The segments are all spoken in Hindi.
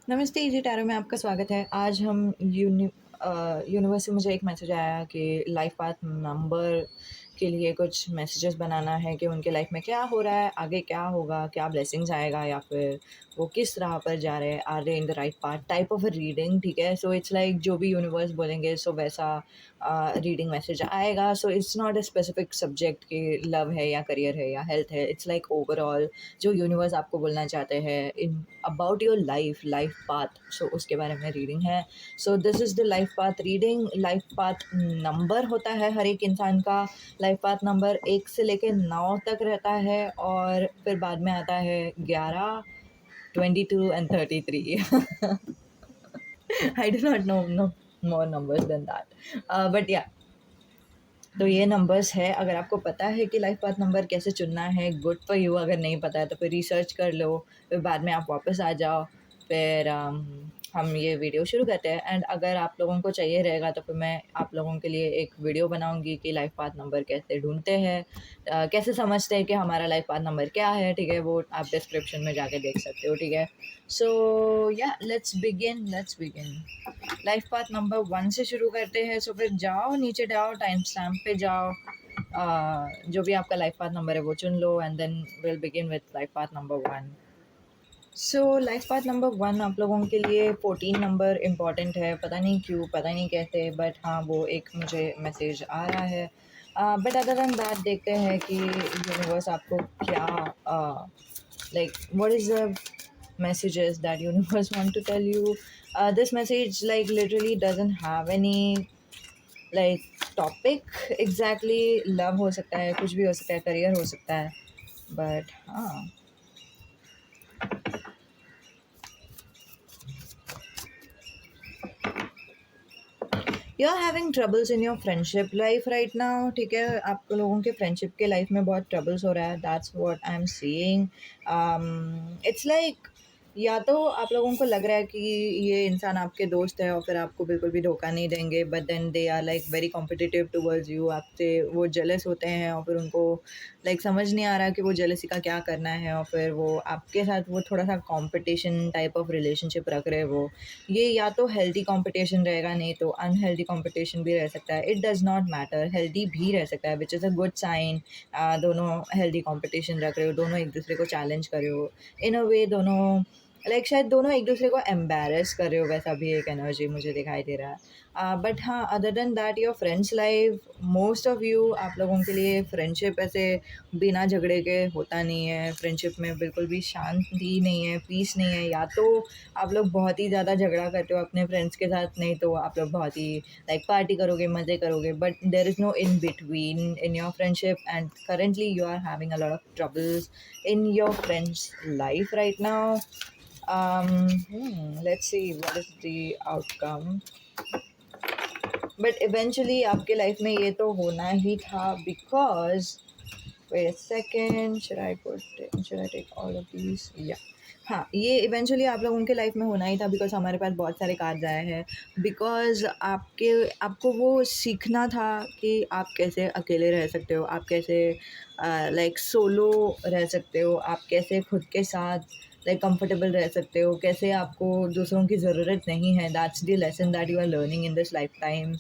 नमस्ते, इजी टैरो में आपका स्वागत है। आज हम यूनिवर्स से मुझे एक मैसेज आया कि लाइफ पाथ नंबर के लिए कुछ मैसेजेस बनाना है कि उनके लाइफ में क्या हो रहा है, आगे क्या होगा, क्या ब्लेसिंग्स आएगा या फिर वो किस राह पर जा रहे हैं, are they in the right path, type of a reading. ठीक है, सो इट्स लाइक जो भी यूनिवर्स बोलेंगे सो वैसा रीडिंग मैसेज आएगा। So it's not a specific subject कि लव है या करियर है या हेल्थ है। इट्स लाइक ओवरऑल जो यूनिवर्स आपको बोलना चाहते हैं in about your life path. So उसके बारे में रीडिंग है। So this is the life path reading. Life path number होता है हर एक इंसान का। लाइफ पाथ नंबर 1 से लेके 9 तक रहता है और फिर बाद में आता है 11, 22 and 33। I do not know more numbers than that, but या तो ये नंबर्स है। अगर आपको पता है कि लाइफ पाथ नंबर कैसे चुनना है, गुड फॉर यू। अगर नहीं पता है तो फिर रिसर्च कर लो, फिर बाद में आप वापस आ जाओ। फिर हम ये वीडियो शुरू करते हैं। एंड अगर आप लोगों को चाहिए रहेगा तो फिर मैं आप लोगों के लिए एक वीडियो बनाऊंगी कि लाइफ पाथ नंबर कैसे ढूंढते हैं, कैसे समझते हैं कि हमारा लाइफ पाथ नंबर क्या है। ठीक है, वो आप डिस्क्रिप्शन में जाके देख सकते हो। ठीक है, सो या let's begin. Life path number 1 से शुरू करते हैं। सो फिर जाओ नीचे, जाओ टाइम स्टैम्प पे जाओ, जो भी आपका लाइफ पाथ नंबर है वो चुन लो and then will begin with life path number 1। So life path number 1 आप लोगों के लिए 14 नंबर इम्पॉर्टेंट है। पता नहीं क्यों, पता नहीं कैसे, बट हाँ वो एक मुझे मैसेज आ रहा है। बट अदर दैन दैट देखते हैं कि यूनिवर्स आपको क्या like what is the messages that universe want to tell you. This message like literally doesn't have any like topic exactly. Love हो सकता है, कुछ भी हो सकता है, करियर हो सकता है, बट हाँ you are having troubles in your friendship life right now. ठीक है, आप लोगों के फ्रेंडशिप के लाइफ में बहुत ट्रबल्स हो रहा है। That's what I am seeing. It's like या तो आप लोगों को लग रहा है कि ये इंसान आपके दोस्त है और फिर आपको बिल्कुल भी धोखा नहीं देंगे, but then they are like very competitive towards you. आपसे वो जेलस होते हैं और फिर उनको लाइक समझ नहीं आ रहा कि वो जेलसी का क्या करना है, और फिर वो आपके साथ वो थोड़ा सा कंपटीशन टाइप ऑफ रिलेशनशिप रख रहे हैं वो। ये या तो हेल्दी कंपटीशन रहेगा, नहीं तो अनहेल्दी कंपटीशन भी रह सकता है। It does not matter, healthy भी रह सकता है which is a good sign. दोनों हेल्दी कंपटीशन रख रहे हो, दोनों एक दूसरे को चैलेंज कर रहे हो इन अ वे। दोनों लाइक शायद दोनों एक दूसरे को एम्बेरस कर रहे हो, वैसा भी एक एनर्जी मुझे दिखाई दे रहा है। बट हाँ, other than that your friends life, most of you, आप लोगों के लिए फ्रेंडशिप ऐसे बिना झगड़े के होता नहीं है। फ्रेंडशिप में बिल्कुल भी शांति नहीं है, पीस नहीं है। या तो आप लोग बहुत ही ज़्यादा झगड़ा करते हो अपने फ्रेंड्स के साथ, नहीं तो आप लोग बहुत ही लाइक पार्टी करोगे, मज़े करोगे, but there is no in between in your friendship. And currently you are having a lot of troubles in your friend's life right now. Let's see what is the outcome. But eventually आपके लाइफ में ये तो होना ही था, because wait a second, should I take all of these? Yeah. हाँ, ये इवेंचुअली आप लोगों के लाइफ में होना ही था, बिकॉज हमारे पास बहुत सारे कार्ड्स आए हैं। बिकॉज आपको वो सीखना था कि आप कैसे अकेले रह सकते हो, आप कैसे लाइक सोलो रह सकते हो, आप कैसे खुद के साथ लाइक कंफर्टेबल रह सकते हो, कैसे आपको दूसरों की ज़रूरत नहीं है। That's the lesson that you are learning in this lifetime.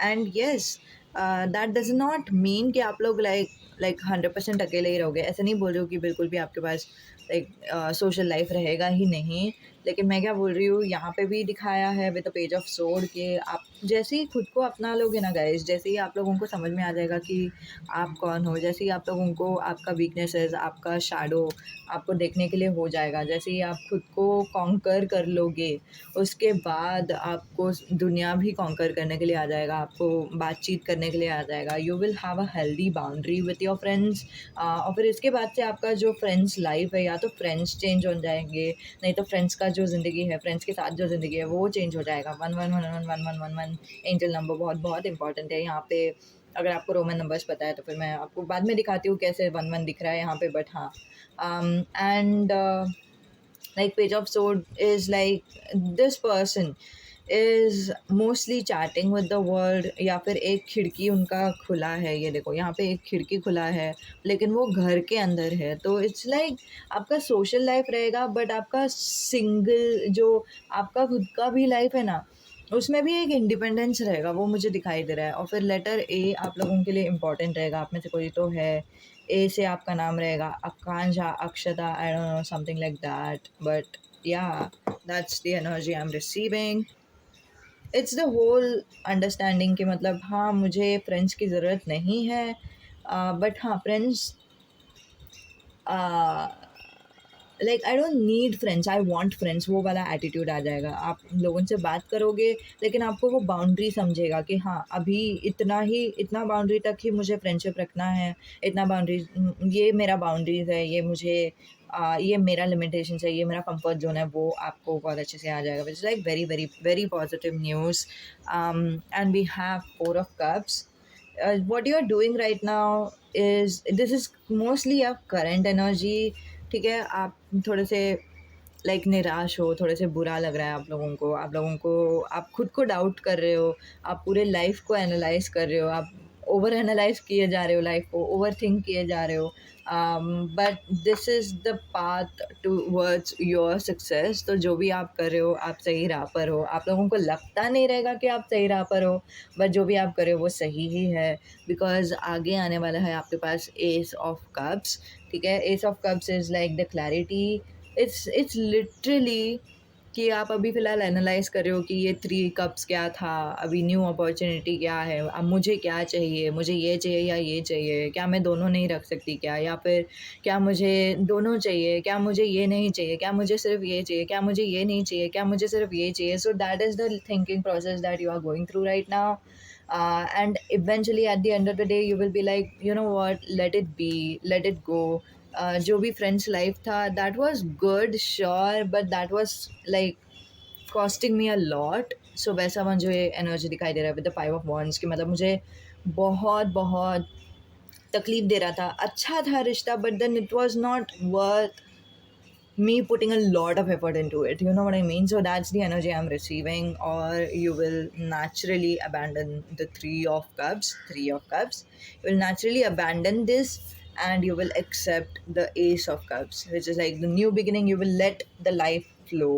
And yes, that does not mean कि आप लोग लाइक 100% अकेले ही रहोगे। ऐसा नहीं बोल रही हूँ कि बिल्कुल भी आपके पास लाइक सोशल लाइफ रहेगा ही नहीं। लेकिन मैं क्या बोल रही हूँ, यहाँ पे भी दिखाया है with the page of sword कि आप जैसे ही खुद को अपना लोगे ना गाइस, जैसे ही आप लोगों को समझ में आ जाएगा कि आप कौन हो, जैसे ही आप लोगों को आपका वीकनेसेस, आपका शैडो आपको देखने के लिए हो जाएगा, जैसे ही आप खुद को कॉन्कर कर लोगे, उसके बाद आपको दुनिया भी कॉन्कर करने के लिए आ जाएगा, आपको बातचीत करने के लिए आ जाएगा। You will have a healthy boundary with your friends. और फिर इसके बाद से आपका जो फ्रेंड्स लाइफ है, या तो फ्रेंड्स चेंज हो जाएंगे, नहीं तो फ्रेंड्स का जो ज़िंदगी है, फ्रेंड्स के साथ जो ज़िंदगी है वो चेंज हो जाएगा। 11111111 एंजल नंबर बहुत बहुत इंपॉर्टेंट है यहाँ पे। अगर आपको रोमन नंबर्स पता है तो फिर मैं आपको बाद में दिखाती हूँ कैसे 11 दिख रहा है यहाँ पे, बट हाँ। And like page of sword is like this person, is mostly chatting with the world, या फिर एक खिड़की उनका खुला है, ये देखो यहाँ पे एक खिड़की खुला है, लेकिन वो घर के अंदर है। तो इट्स लाइक आपका सोशल लाइफ रहेगा, बट आपका सिंगल जो आपका खुद का भी लाइफ है ना, उसमें भी एक इंडिपेंडेंस रहेगा, वो मुझे दिखाई दे रहा है। और फिर लेटर ए आप लोगों के लिए इम्पोर्टेंट रहेगा, आप में से कोई तो है, ए से आपका नाम रहेगा Akanksha, Akshata, I don't know, something like that, but yeah that's the energy I am receiving. It's the whole understanding कि मतलब हाँ, मुझे फ्रेंड्स की ज़रूरत नहीं है, बट हाँ, friends like I don't need friends, I want friends, वो वाला एटीट्यूड आ जाएगा। आप लोगों से बात करोगे, लेकिन आपको वो बाउंड्री समझेगा कि हाँ, अभी इतना बाउंड्री तक ही मुझे फ्रेंडशिप रखना है, इतना बाउंड्री, ये मेरा बाउंड्रीज़ है, ये मुझे ये मेरा लिमिटेशंस है, ये मेरा कंफर्ट ज़ोन है, वो आपको बहुत अच्छे से आ जाएगा। Which is like very very very positive news. And we have four of cups. What you are doing right now is, this is mostly a current energy, ठीक है। आप थोड़े से लाइक निराश हो, थोड़े से बुरा लग रहा है आप लोगों को आप खुद को डाउट कर रहे हो, आप पूरे लाइफ को एनालाइज कर रहे हो, आप ओवर एनालाइज किए जा रहे हो, लाइफ को ओवर थिंक किए जा रहे हो। But this is the path towards your success. तो जो भी आप कर रहे हो, आप सही राह पर हो। आप लोगों को लगता नहीं रहेगा कि आप सही राह पर हो, बट जो भी आप कर रहे हो वो सही ही है, बिकॉज आगे आने वाला है आपके पास एस ऑफ कप्स, ठीक है। Ace of cups is like the clarity. It's literally कि आप अभी फ़िलहाल एनालाइज़ कर रहे हो कि ये 3 कप्स क्या था, अभी न्यू अपॉर्च्युनिटी क्या है, अब मुझे क्या चाहिए, मुझे ये चाहिए या ये चाहिए, क्या मैं दोनों नहीं रख सकती क्या, या फिर क्या मुझे दोनों चाहिए, क्या मुझे ये नहीं चाहिए, क्या मुझे सिर्फ़ ये चाहिए, क्या मुझे ये नहीं चाहिए, क्या मुझे सिर्फ़ ये चाहिए। So that is the thinking process that you are going through right now. And eventually at the end of the day you will be like, you know what, let it be, let it go. जो भी फ्रेंड्स लाइफ था, that was good sure, but that was like costing me a lot. So वैसा मुझे एनर्जी दिखाई दे रहा है विद द 5 of Wands कि मतलब मुझे बहुत बहुत तकलीफ दे रहा था। अच्छा था रिश्ता, but then it was not worth me putting a lot of effort into it. You know what I mean? So that's the energy I'm receiving, or you will naturally abandon the Three of Cups. Three of Cups. You will naturally abandon this and you will accept the Ace of Cups, which is like the new beginning. You will let the life flow,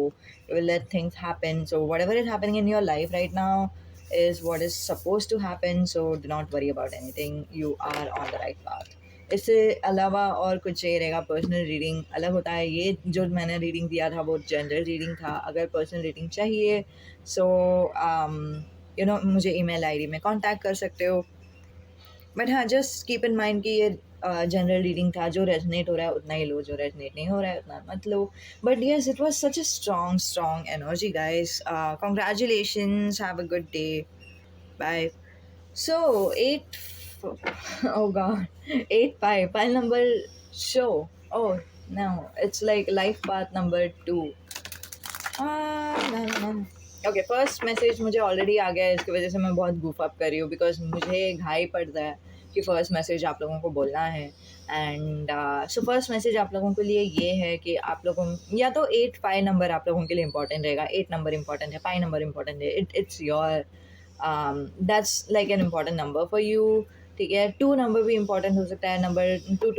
you will let things happen. So, whatever is happening in your life right now is what is supposed to happen. So, do not worry about anything. You are on the right path. इससे अलावा और कुछ चाहिए रहेगा। पर्सनल रीडिंग अलग होता है, ये जो मैंने रीडिंग दिया था वो जनरल रीडिंग था। अगर पर्सनल रीडिंग चाहिए सो यू नो मुझे ईमेल आईडी में कांटेक्ट कर सकते हो। बट हाँ, जस्ट कीप इन माइंड कि ये जनरल रीडिंग था, जो रेजनेट हो रहा है उतना ही लो, जो रेजनेट नहीं हो रहा है उतना मत लो। But yes, it was such a strong energy guys. Congratulations, have a good day, bye. So, oh god, 8 5, file number show. Oh no, it's like life path number 2. No. Okay, first message मुझे ऑलरेडी आ गया है, इसकी वजह से मैं बहुत गुफ अप कर रही हूँ, बिकॉज मुझे घाई पड़ रहा है कि फ़र्स्ट मैसेज आप लोगों को बोलना है। एंड सो फर्स्ट मैसेज आप लोगों के लिए ये है कि आप लोगों, या तो 8 5 नंबर आप लोगों के लिए इंपॉर्टेंट रहेगा। 8 नंबर इंपॉर्टेंट है, 5 नंबर इंपॉर्टेंट है, it's your that's like an important number for you, ठीक है। 2 नंबर भी इंपॉर्टेंट हो सकता है, नंबर 2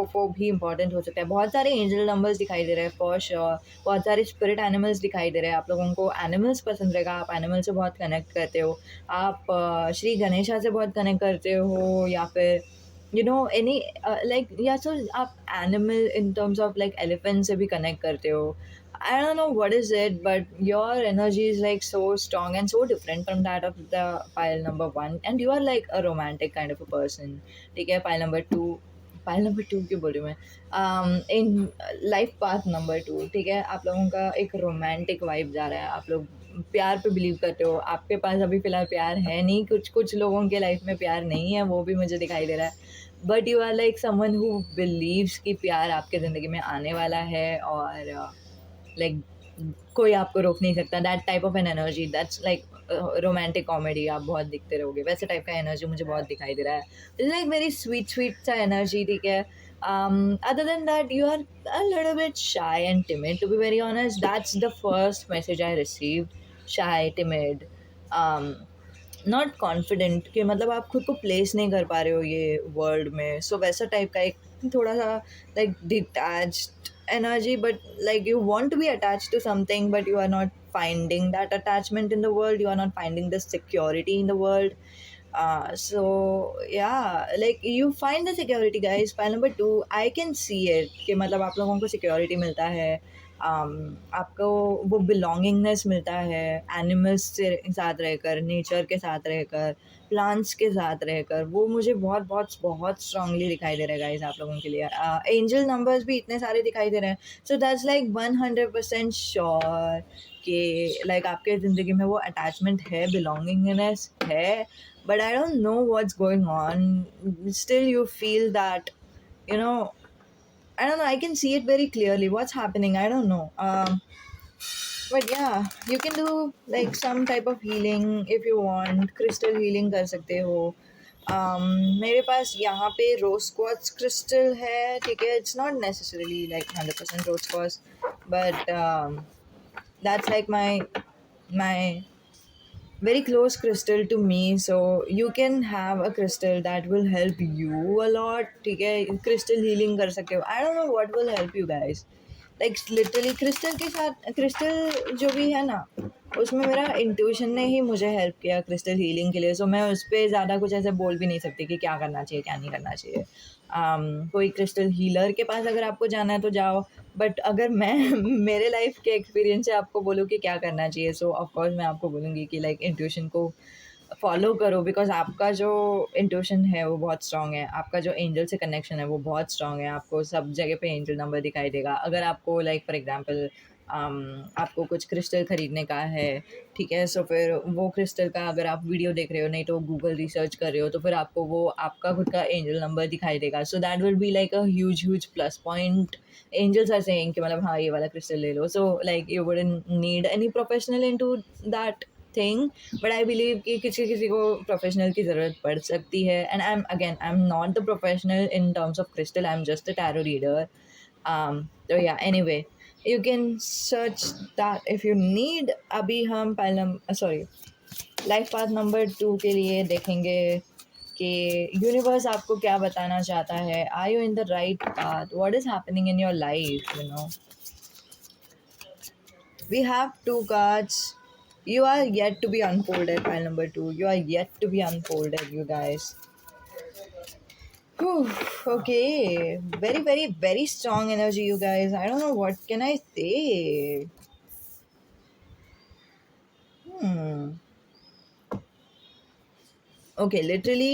4 भी इंपॉर्टेंट हो सकता है। बहुत सारे एंजल नंबर्स दिखाई दे रहे हैं फॉर श्योर, बहुत सारे स्पिरिट एनिमल्स दिखाई दे रहे हैं। आप लोगों को एनिमल्स पसंद रहेगा, आप एनिमल से बहुत कनेक्ट करते हो, आप श्री गणेशा से बहुत कनेक्ट करते हो, या फिर यू नो एनी लाइक, या सो आप animal in terms of like elephant से भी कनेक्ट करते हो। I don't know what is it, but your energy is like so strong and so different from that of the pile number 1, and you are like a romantic kind of a person. ठीक है, pile number 2 क्यों बोल रही हूँ मैं, इन लाइफ पाथ नंबर 2, ठीक है। आप लोगों का एक रोमांटिक वाइब जा रहा है, आप लोग प्यार पे बिलीव करते हो। आपके पास अभी फ़िलहाल प्यार है नहीं, कुछ लोगों के लाइफ में प्यार नहीं है, वो भी मुझे दिखाई दे रहा है। But you are like someone who believes कि प्यार आपके ज़िंदगी में आने वाला है, और लाइक कोई आपको रोक नहीं सकता। That type of an energy, that's like romantic comedy आप बहुत दिखते रहोगे, वैसे टाइप का एनर्जी मुझे बहुत दिखाई दे रहा है। इट्स लाइक वेरी स्वीट सा एनर्जी, ठीक है। Other than that you are a little bit shy and timid, to be very honest. That's the first message I received. Shy, timid, not confident, कि मतलब आप खुद को प्लेस नहीं कर पा रहे हो ये वर्ल्ड में, सो वैसा टाइप का एक थोड़ा सा like detached energy, but like you want to be attached to something but you are not finding that attachment in the world, you are not finding the security in the world. So yeah, like you find the security guys. File number 2, I can see it कि मतलब आप लोगों को security मिलता है, आपको वो बिलोंगिंगनेस मिलता है एनिमल्स से साथ रहकर, नेचर के साथ रहकर, प्लांट्स के साथ रहकर, वो मुझे बहुत बहुत बहुत स्ट्रांगली दिखाई दे रहा है गाइज आप लोगों के लिए. एंजल नंबर्स भी इतने सारे दिखाई दे रहे हैं, सो दैट्स लाइक 100% श्योर कि लाइक आपके ज़िंदगी में वो अटैचमेंट है, बिलोंगिंगनेस है, but I don't know what's going on, still you feel that, you know, I don't know, I can see it very clearly what's happening, I don't know. But yeah, you can do like some type of healing if you want. crystal healing कर सकते हो. मेरे पास यहाँ पे रोज क्वार्ट्ज क्रिस्टल है, ठीक है, it's not necessarily like 100% rose quartz, but that's like my very close crystal to me, so you can have a crystal that will help you a lot, ठीक है. crystal healing कर सकते हो. I don't know what will help you guys, like literally crystal के साथ, क्रिस्टल जो भी है ना, उसमें मेरा इंट्यूशन ने ही मुझे हेल्प किया क्रिस्टल हीलिंग के लिए, सो मैं उस पर ज़्यादा कुछ ऐसे बोल भी नहीं सकती कि क्या करना चाहिए क्या नहीं करना चाहिए. कोई क्रिस्टल हीलर के पास अगर आपको जाना है तो जाओ, बट अगर मैं मेरे लाइफ के एक्सपीरियंस से आपको बोलूँ कि क्या करना चाहिए, सो ऑफकोर्स मैं आपको बोलूँगी कि लाइक इंट्यूशन को फॉलो करो, बिकॉज आपका जो इंट्यूशन है वो बहुत स्ट्रांग है, आपका जो एंजल से कनेक्शन है वो बहुत स्ट्रांग है, आपको सब जगह पे एंजल नंबर दिखाई देगा. अगर आपको लाइक फॉर एग्जांपल आपको कुछ क्रिस्टल ख़रीदने का है, ठीक है, सो फिर वो क्रिस्टल का अगर आप वीडियो देख रहे हो, नहीं तो गूगल रिसर्च कर रहे हो, तो फिर आपको वो आपका खुद का एंजल नंबर दिखाई देगा, so that will be like a huge plus point. Angels are saying कि मतलब हाँ ये वाला क्रिस्टल ले लो, so like you wouldn't need any professional into that thing, but I believe कि किसी किसी को प्रोफेशनल की ज़रूरत पड़ सकती है. And I am not the professional in terms of crystal, I am just a tarot reader. तो या anyway, you can search that if you need. अभी हम पहले सॉरी लाइफ पाथ नंबर 2 के लिए देखेंगे कि यूनिवर्स आपको क्या बताना चाहता है. Are you in the right path, what is happening in your life, you know. We have 2 cards. You are yet to be unfolded. Pile number 2. You are yet to be unfolded, you guys. Whew, okay. Very strong energy, you guys. I don't know what can I say. Okay, literally,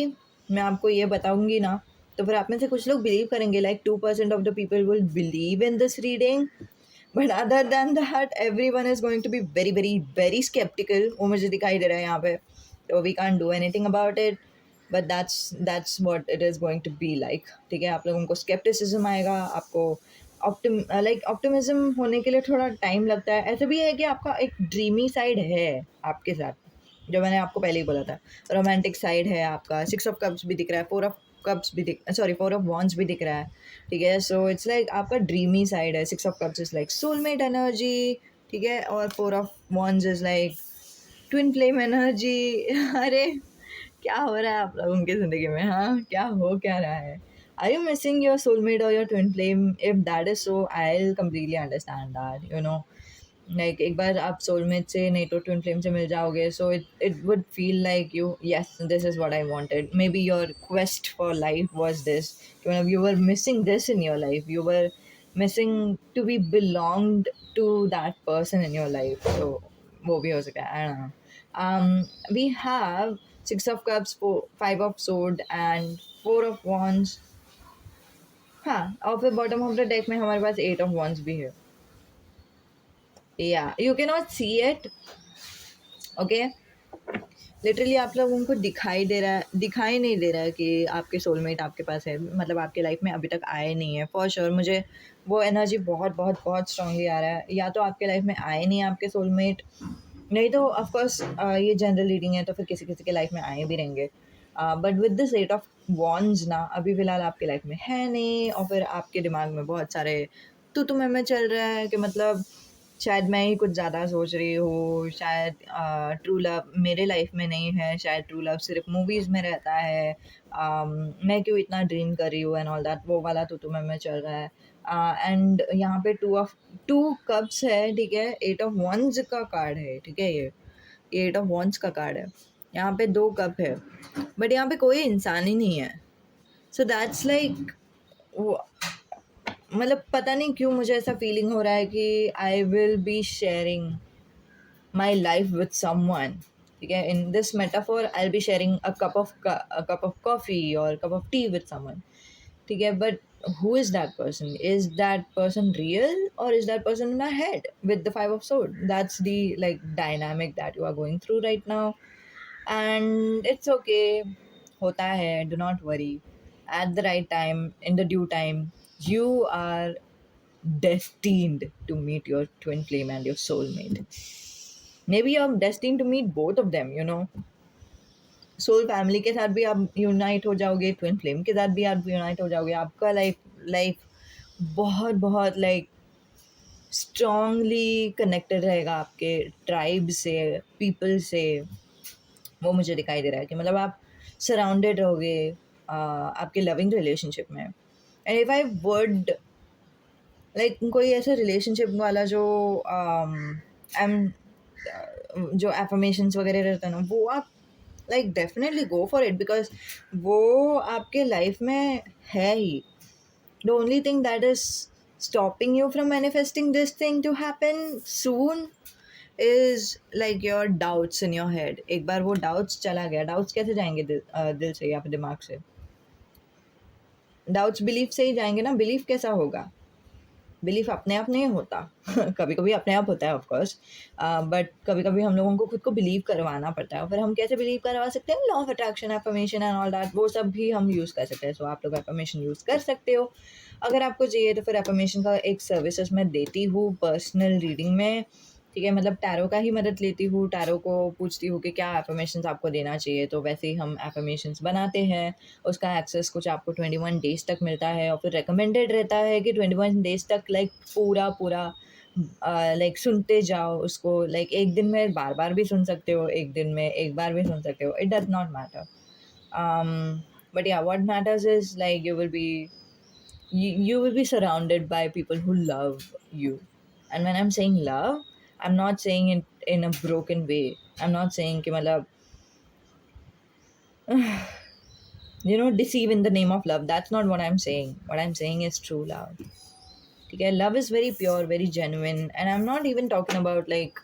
मैं आपको ये बताऊंगी ना, तो फिर आप में से कुछ लोग बिलीव करेंगे, like 2% of the people will believe in this reading, but other than that everyone is going to be very skeptical. वो मुझे दिखाई दे रहा है यहाँ पे, तो we can't do anything about it, but that's what it is going to be like, ठीक है. आप लोगों को स्केप्टिसिज्म आएगा, आपको ऑप्टिमिज्म होने के लिए थोड़ा टाइम लगता है. ऐसा भी है कि आपका एक ड्रीमी साइड है आपके साथ, जो मैंने आपको पहले ही बोला था. रोमांटिक साइड है आपका. 6 ऑफ कप्स भी दिख रहा है, 4 ऑफ कप्स भी सॉरी 4 ऑफ वॉन्ड्स भी दिख रहा है, ठीक है. सो इट्स लाइक आपका ड्रीमी साइड है. 6 of cups is like soulmate energy, ठीक है, और 4 of wands is like twin flame energy. अरे क्या हो रहा है आप लोगों की ज़िंदगी में, हाँ क्या रहा है. Are you missing your soulmate और your twin flame? If that is so, I will completely understand that, you know. Like एक बार आप सोलमेट से नहीं तो ट्विन फ्लेम से मिल जाओगे, so it would feel like you, yes this is what I wanted. Maybe your quest for life was this, मतलब you were missing this in your life, you were missing to be belonged to that person in your life. तो वो भी हो सकता है, I don't know. We have 6 of cups, 5 of sword and 4 of wands. हाँ, और फिर बॉटम ऑफ द डेक में हमारे पास 8 of wands भी है. या you can not see it, okay. Literally आप लोगों को दिखाई नहीं दे रहा है कि आपके सोलमेट आपके पास है, मतलब आपके लाइफ में अभी तक आए नहीं है. फॉर श्योर मुझे वो एनर्जी बहुत स्ट्रांगली आ रहा है. या तो आपके लाइफ में आए नहीं आपके सोलमेट, नहीं तो ऑफकोर्स ये जनरल रीडिंग है, तो फिर किसी किसी के लाइफ में आए भी रहेंगे. But with this 8 of wands ना, अभी फ़िलहाल आपके लाइफ में है नहीं, और फिर आपके दिमाग में बहुत सारे तू तुम्हें में चल रहा है कि मतलब शायद मैं ही कुछ ज़्यादा सोच रही हूँ, शायद ट्रू लव मेरे लाइफ में नहीं है, शायद ट्रू लव सिर्फ मूवीज़ में रहता है। मैं क्यों इतना ड्रीम कर रही हूँ एंड ऑल दैट, वो वाला तो तुम्हें में चल रहा है। एंड यहाँ पे टू कप्स है, ठीक है, एट ऑफ वंस का कार्ड है, ठीक है, ये एट ऑफ वंस का कार्ड है। यहाँ पे 2 कप है, बट यहाँ पे कोई इंसान ही नहीं है। सो दैट्स लाइक, मतलब पता नहीं क्यों मुझे ऐसा फीलिंग हो रहा है कि I will be sharing my life with someone, ठीक है। In this metaphor I will be sharing a cup of coffee और cup of tea with someone, ठीक है। But who is that person? Is that person real, or is that person in my head with the 5 of swords? That's the like dynamic that you are going through right now, and it's okay. Hota hai, do not worry. At the right time, in the due time, you are destined to meet your twin flame and your soulmate. Maybe you're destined to meet both of them, you know. Soul family के साथ भी आप यूनाइट हो जाओगे, ट्विन फ्लेम के साथ भी आप यूनाइट हो जाओगे। आपका लाइफ बहुत बहुत लाइक स्ट्रांगली कनेक्टेड रहेगा आपके ट्राइब से, पीपल से। वो मुझे दिखाई दे रहा है कि मतलब आप सराउंडेड रहोगे आपके लविंग रिलेशनशिप में। And if I word like कोई ऐसा रिलेशनशिप वाला जो एम जो एफर्मेशंस वगैरह रहता है ना, वो आप like definitely go for it, because वो आपके लाइफ में है ही। The only thing that is stopping you from manifesting this thing to happen soon is like your doubts in your head. एक बार वो डाउट्स चला गया, डाउट्स कैसे जाएंगे दिल से या फिर दिमाग से? डाउट्स बिलीफ से ही जाएंगे ना। बिलीफ कैसा होगा? बिलीफ अपने आप नहीं होता कभी कभी अपने आप होता है ऑफ कोर्स, बट कभी कभी हम लोगों को खुद को बिलीव करवाना पड़ता है। और फिर हम कैसे बिलीव करवा सकते हैं? Law of attraction, affirmation and all that, वो सब भी हम यूज़ कर सकते हैं। सो आप लोग एफर्मेशन यूज़ कर सकते हो अगर आपको चाहिए तो। फिर एफर्मेशन का एक सर्विसेज मैं देती हूँ पर्सनल रीडिंग में, ठीक है। मतलब टैरो का ही मदद लेती हूँ, टैरो को पूछती हूँ कि क्या एफर्मेशंस आपको देना चाहिए, तो वैसे ही हम एफर्मेशंस बनाते हैं। उसका एक्सेस कुछ आपको 21 डेज़ तक मिलता है, और फिर रिकमेंडेड रहता है कि 21 डेज़ तक लाइक पूरा लाइक सुनते जाओ उसको। लाइक एक दिन में बार बार भी सुन सकते हो, एक दिन में एक बार भी सुन सकते हो, it does not matter. But yeah what matters is like you will be surrounded by people who love you. And when I'm saying love, I'm not saying it in a broken way. I'm not saying कि मतलब deceive in the name of love. That's not what I'm saying. What I'm saying is true love. Okay, love is very pure, very genuine, and I'm not even talking about like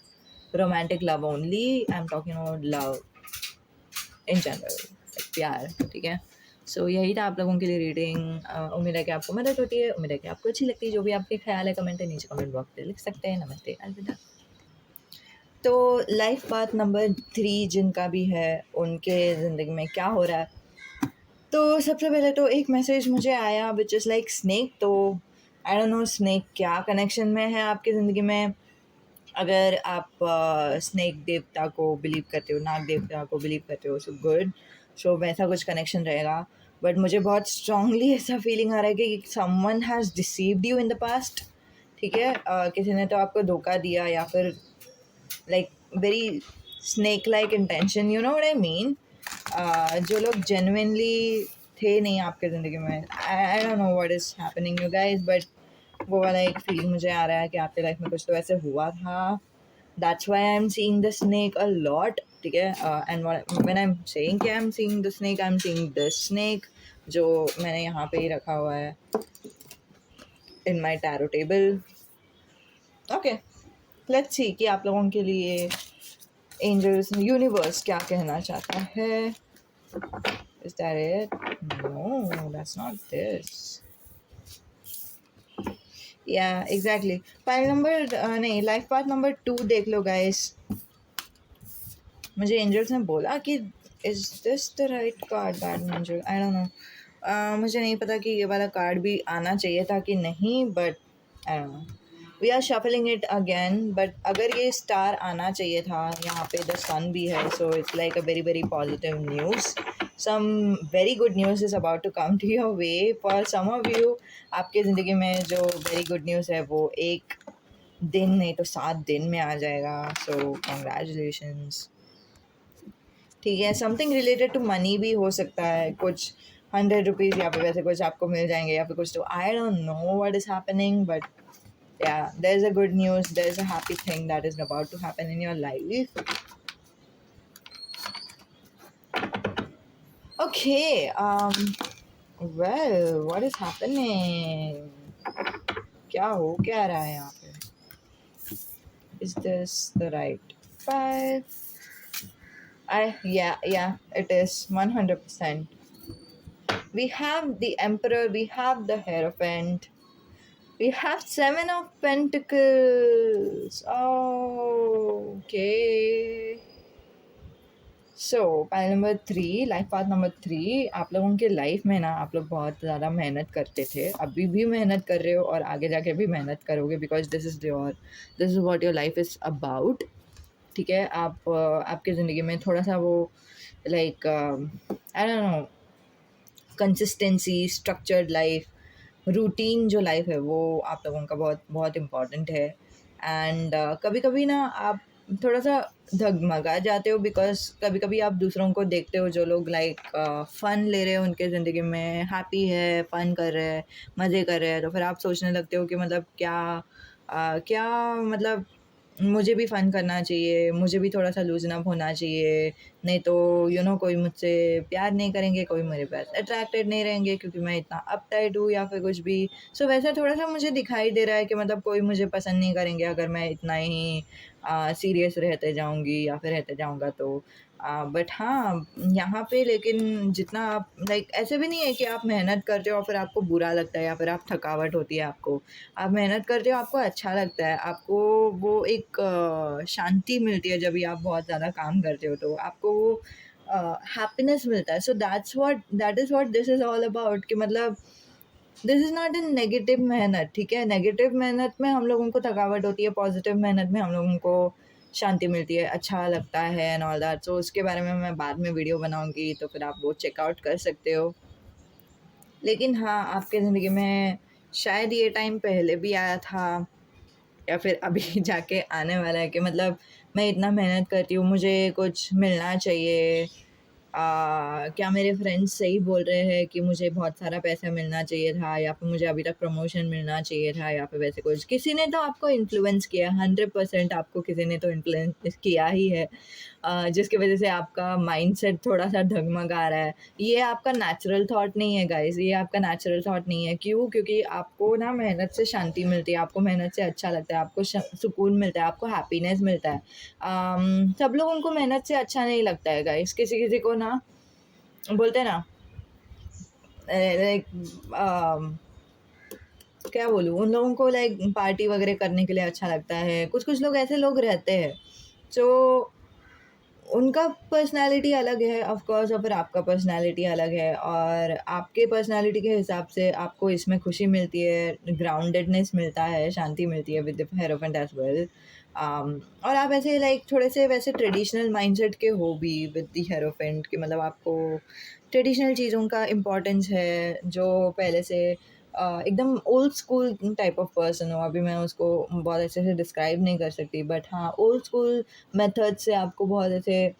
romantic love only. I'm talking about love in general, like प्यार, ठीक है। सो यही था आप लोगों के लिए रीडिंग। उम्मीद है कि आपको मदद होती है, उम्मीद है कि आपको अच्छी लगती है। जो भी आपके ख्याल है कमेंट है नीचे कमेंट बॉक्स पे लिख सकते हैं। नमस्ते, अलविदा। तो लाइफ पाथ नंबर 3 जिनका भी है, उनके ज़िंदगी में क्या हो रहा है? तो सबसे पहले तो एक मैसेज मुझे आया विच इज़ लाइक स्नेक। तो आई डोंट नो स्नेक क्या कनेक्शन में है आपकी ज़िंदगी में। अगर आप स्नेक देवता को बिलीव करते हो, नाग देवता को बिलीव करते हो, सो गुड। सो वैसा कुछ कनेक्शन रहेगा। बट मुझे बहुत स्ट्रांगली ऐसा फीलिंग आ रहा है कि someone has deceived you in the past, ठीक है। किसी ने तो आपको धोखा दिया, या फिर like very snake like intention, you know what I mean? जो लोग genuinely थे नहीं आपके ज़िंदगी में, I don't know what is happening you guys, but वो वाला एक फीलिंग मुझे आ रहा है कि आपके लाइफ में कुछ तो ऐसे हुआ था। That's why I'm seeing the snake a lot, ठीक है। and when I'm saying कि I'm seeing the snake, I'm seeing this snake जो मैंने यहाँ पे ही रखा हुआ है in my tarot table. Okay, let's see कि आप लोगों के लिए एंजल्स, यूनिवर्स क्या कहना चाहता है। Is that it? No, that's not this. Yeah exactly, file number नहीं, लाइफ पाथ नंबर 2 देख लो गाइस। मुझे एंजल्स ने बोला कि is this the right card, guardian angel, I don't know. मुझे नहीं पता कि ये वाला कार्ड भी आना चाहिए था कि नहीं, but I don't know. We are shuffling it again, but अगर ये स्टार आना चाहिए था, यहाँ पे द सन भी है, so it's like a very very positive news. Some very good news is about to come to your way for some of you. आपके ज़िंदगी में जो वेरी गुड न्यूज़ है वो एक दिन नहीं तो 7 दिन में आ जाएगा। सो कॉन्ग्रेचुलेशंस। ठीक है, समथिंग रिलेटेड टू मनी भी हो सकता है, कुछ 100 रुपीज़ या फिर वैसे कुछ आपको मिल जाएंगे या फिर कुछ, तो आई don't know what is happening, but yeah, there's a good news, there's a happy thing that is about to happen in your life. Okay, well, what is happening? क्या हो क्या रहा है यहाँ पे? Is this the right 5? Yeah, it is 100%. We have the Emperor, we have the Hierophant, we have 7 of Pentacles. Oh, okay. So panel number 3, life path number 3, आप लोगों के लाइफ में ना आप लोग बहुत ज़्यादा मेहनत करते थे, अभी भी मेहनत कर रहे हो और आगे जाके भी मेहनत करोगे, because this is what your life is about. ठीक है, आप आपकी ज़िंदगी में थोड़ा सा वो like I don't no, consistency, structured life, routine जो लाइफ है वो आप लोगों का बहुत बहुत इम्पॉर्टेंट है। एंड कभी कभी ना आप थोड़ा सा डगमगा जाते हो, बिकॉज कभी कभी आप दूसरों को देखते हो जो लोग लाइक फ़न ले रहे हो उनके ज़िंदगी में, हैप्पी है, फ़न कर रहे हैं, मज़े कर रहे हैं, तो फिर आप सोचने लगते हो कि मतलब क्या मतलब मुझे भी फ़न करना चाहिए, मुझे भी थोड़ा सा लूज़न अप होना चाहिए, नहीं तो कोई मुझसे प्यार नहीं करेंगे, कोई मेरे पास अट्रैक्टेड नहीं रहेंगे क्योंकि मैं इतना अपटाइट हूँ या फिर कुछ भी। सो वैसा थोड़ा सा मुझे दिखाई दे रहा है कि मतलब कोई मुझे पसंद नहीं करेंगे अगर मैं इतना ही सीरियस रहते जाऊँगी या फिर रहते जाऊँगा तो। बट हाँ, यहाँ पे लेकिन जितना आप लाइक ऐसे भी नहीं है कि आप मेहनत करते हो और फिर आपको बुरा लगता है या फिर आप थकावट होती है आपको। आप मेहनत करते हो, आपको अच्छा लगता है, आपको वो एक शांति मिलती है जब भी आप बहुत ज़्यादा काम करते हो, तो आपको वो हैप्पीनेस मिलता है। सो that is what this is all about, कि मतलब this is not in negative मेहनत। ठीक है, नेगेटिव मेहनत में हम लोगों को थकावट होती है, पॉजिटिव मेहनत में हम लोगों को शांति मिलती है, अच्छा लगता है एंड ऑल दैट। सो उसके बारे में मैं बाद में वीडियो बनाऊंगी, तो फिर आप वो चेकआउट कर सकते हो। लेकिन हाँ, आपके ज़िंदगी में शायद ये टाइम पहले भी आया था या फिर अभी जाके आने वाला है कि मतलब मैं इतना मेहनत करती हूँ, मुझे कुछ मिलना चाहिए। क्या मेरे फ्रेंड्स सही बोल रहे हैं कि मुझे बहुत सारा पैसा मिलना चाहिए था, या फिर मुझे अभी तक प्रमोशन मिलना चाहिए था, या फिर वैसे कुछ किसी ने तो आपको इन्फ्लुएंस किया, 100% आपको किसी ने तो इन्फ्लुएंस किया ही है, जिसकी वजह से आपका माइंडसेट थोड़ा सा डगमगा रहा है। ये आपका नेचुरल थॉट नहीं है गाइस, ये आपका नेचुरल थॉट नहीं है। क्यों? क्योंकि आपको ना मेहनत से शांति मिलती है, आपको मेहनत से अच्छा लगता है, आपको सुकून मिलता है, आपको हैप्पीनेस मिलता है। सब लोगों को मेहनत से अच्छा नहीं लगता है गाइस, किसी किसी को ना बोलते हैं ना लाइक क्या बोलूँ, उन लोगों को लाइक पार्टी वगैरह करने के लिए अच्छा लगता है, कुछ कुछ लोग ऐसे लोग रहते हैं। सो उनका पर्सनैलिटी अलग है ऑफ कोर्स, और फिर आपका पर्सनैलिटी अलग है, और आपके पर्सनैलिटी के हिसाब से आपको इसमें खुशी मिलती है, ग्राउंडेडनेस मिलता है, शांति मिलती है with the hierophant as well. और आप ऐसे लाइक थोड़े से वैसे ट्रेडिशनल माइंडसेट के हो भी विद द हेरोफेंट, कि मतलब आपको ट्रेडिशनल चीज़ों का इम्पोर्टेंस है, जो पहले से एकदम old school type of person हो। अभी मैं उसको बहुत अच्छे से डिस्क्राइब नहीं कर सकती, बट हाँ, ओल्ड स्कूल मेथड से आपको बहुत ऐसे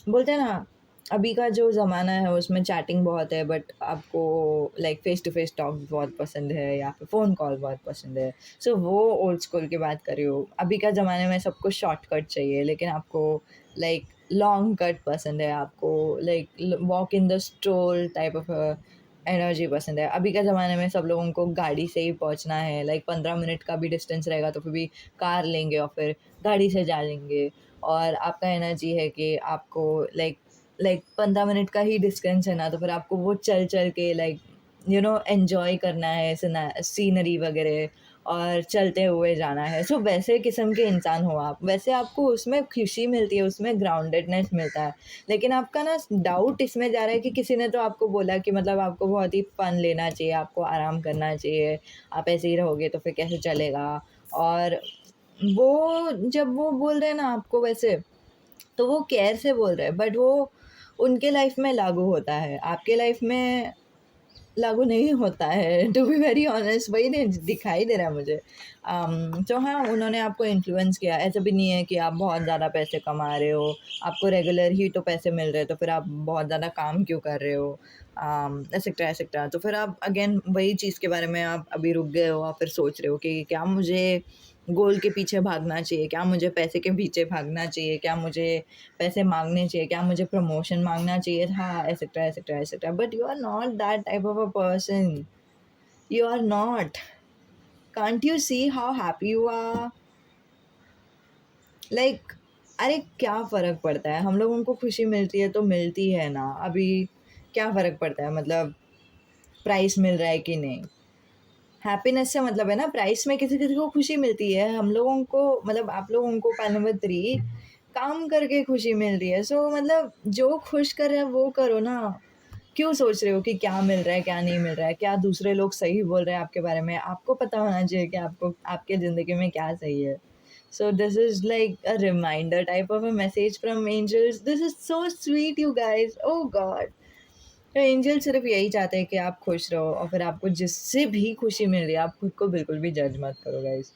बोलते हैं ना, अभी का जो ज़माना है उसमें चैटिंग बहुत है, बट आपको like face to face talk बहुत पसंद है या फिर फ़ोन कॉल बहुत पसंद है। सो वो ओल्ड स्कूल की बात कर रही हो। अभी का ज़माने में सबको शॉर्टकट चाहिए, लेकिन आपको लाइक लॉन्ग कट पसंद है, आपको like walk in the stroll type of energy पसंद है। अभी के ज़माने में सब लोगों को गाड़ी से ही पहुंचना है, लाइक 15 मिनट का भी डिस्टेंस रहेगा तो फिर भी कार लेंगे और फिर गाड़ी से जा लेंगे। और आपका एनर्जी है कि आपको लाइक 15 मिनट का ही डिस्टेंस है ना, तो फिर आपको वो चल चल के लाइक एन्जॉय करना है, सीनरी वगैरह, और चलते हुए जाना है। सो वैसे किस्म के इंसान हो आप, वैसे आपको उसमें खुशी मिलती है, उसमें ग्राउंडेडनेस मिलता है। लेकिन आपका ना डाउट इसमें जा रहा है कि किसी ने तो आपको बोला कि मतलब आपको बहुत ही फन लेना चाहिए, आपको आराम करना चाहिए, आप ऐसे ही रहोगे तो फिर कैसे चलेगा। और वो जब वो बोल रहे हैं ना आपको वैसे, तो वो केयर से बोल रहे हैं, बट वो उनके लाइफ में लागू होता है, आपके लाइफ में लागू नहीं होता है, टू बी वेरी ऑनेस्ट, वही नहीं दिखाई दे रहा है मुझे। तो हाँ, उन्होंने आपको इन्फ्लुएंस किया। ऐसा भी नहीं है कि आप बहुत ज़्यादा पैसे कमा रहे हो, आपको रेगुलर ही तो पैसे मिल रहे हैं, तो फिर आप बहुत ज़्यादा काम क्यों कर रहे हो, एसेक्ट्रा एसेक्ट्रा। तो फिर आप अगेन वही चीज़ के बारे में आप अभी रुक गए हो और फिर सोच रहे हो कि क्या मुझे गोल के पीछे भागना चाहिए, क्या मुझे पैसे के पीछे भागना चाहिए, क्या मुझे पैसे माँगने चाहिए, क्या मुझे प्रमोशन माँगना चाहिए था, etcetera etcetera etcetera. But you are not that type of a person, you are not. Can't you see how happy you are? Like अरे क्या फ़र्क पड़ता है, हम लोगों को खुशी मिलती है तो मिलती है ना, अभी क्या फ़र्क पड़ता है, मतलब प्राइस मिल रहा है कि नहीं। हैप्पीनेस से मतलब है ना, प्राइस में किसी-किसी को खुशी मिलती है, हम लोगों को मतलब आप लोगों को पहले नंबर 3 काम करके खुशी मिल रही है। सो मतलब जो खुश कर रहा है वो करो ना। क्यों सोच रहे हो कि क्या मिल रहा है, क्या नहीं मिल रहा है, क्या दूसरे लोग सही बोल रहे हैं आपके बारे में? आपको पता होना चाहिए कि आपको आपके ज़िंदगी में क्या सही है। So this is like a reminder type of a message from angels. This is so sweet you guys, oh god! तो एंजल सिर्फ यही चाहते हैं कि आप खुश रहो, और फिर आपको जिससे भी खुशी मिल रही है आप खुद को बिल्कुल भी जज मत करो guys.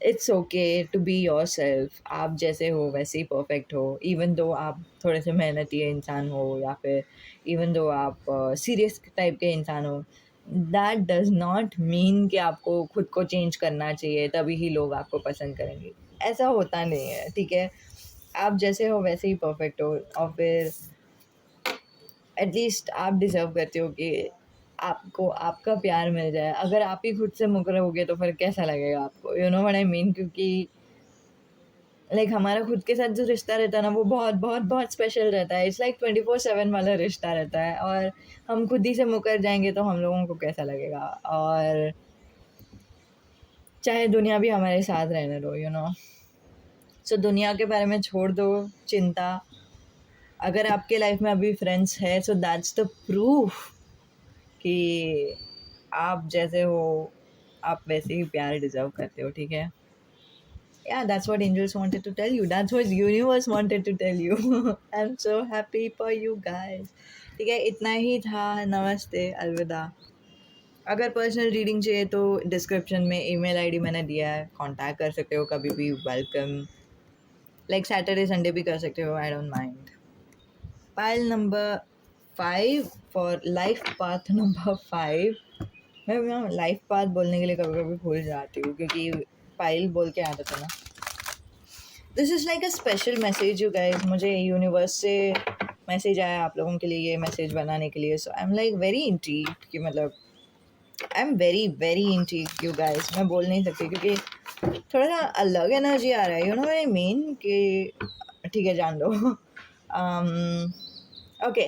It's okay to be yourself, आप जैसे हो वैसे ही परफेक्ट हो। इवन दो आप थोड़े से मेहनती इंसान हो, या फिर इवन दो आप सीरियस टाइप के इंसान हो, दैट डज नॉट मीन कि आपको खुद को चेंज करना चाहिए तभी ही लोग आपको पसंद करेंगे। ऐसा होता नहीं है, ठीक है? आप जैसे हो वैसे ही परफेक्ट हो, और फिर एटलीस्ट आप डिज़र्व करते हो कि आपको आपका प्यार मिल जाए। अगर आप ही खुद से मुकर होगे तो फिर कैसा लगेगा आपको? You know what I mean? क्योंकि लाइक हमारा खुद के साथ जो रिश्ता रहता है ना, वो बहुत बहुत बहुत स्पेशल रहता है। इट्स लाइक 24/7 वाला रिश्ता रहता है, और हम खुद ही से मुकर जाएँगे तो हम लोगों को कैसा लगेगा? और चाहे दुनिया भी हमारे साथ रहने दो, यू नो। सो दुनिया के बारे में छोड़ दो चिंता। अगर आपके लाइफ में अभी फ्रेंड्स है, सो दैट्स द प्रूफ कि आप जैसे हो, आप वैसे ही प्यार डिज़र्व करते हो, ठीक है? Yeah, that's what angels wanted to tell you. That's what universe wanted to tell you. I'm so happy for you guys. ठीक है, इतना ही था। नमस्ते, अलविदा। अगर पर्सनल रीडिंग चाहिए तो डिस्क्रिप्शन में ईमेल आईडी मैंने दिया है, कांटेक्ट कर सकते हो कभी भी, वेलकम। लाइक सैटरडे संडे भी कर सकते हो, I don't mind. Pile number 5 for life path number 5। मैं लाइफ पाथ बोलने के लिए कभी कभी भूल जाती हूँ, क्योंकि पाइल बोल के आदत है ना। This is like a special message you guys. मुझे यूनिवर्स से मैसेज आया आप लोगों के लिए ये मैसेज बनाने के लिए। So I am like very intrigued कि मतलब I am very very intrigued you guys. मैं बोल नहीं सकती क्योंकि थोड़ा सा अलग एनर्जी आ रहा है, यू नो आई मीन कि ठीक है, जान दो। Okay,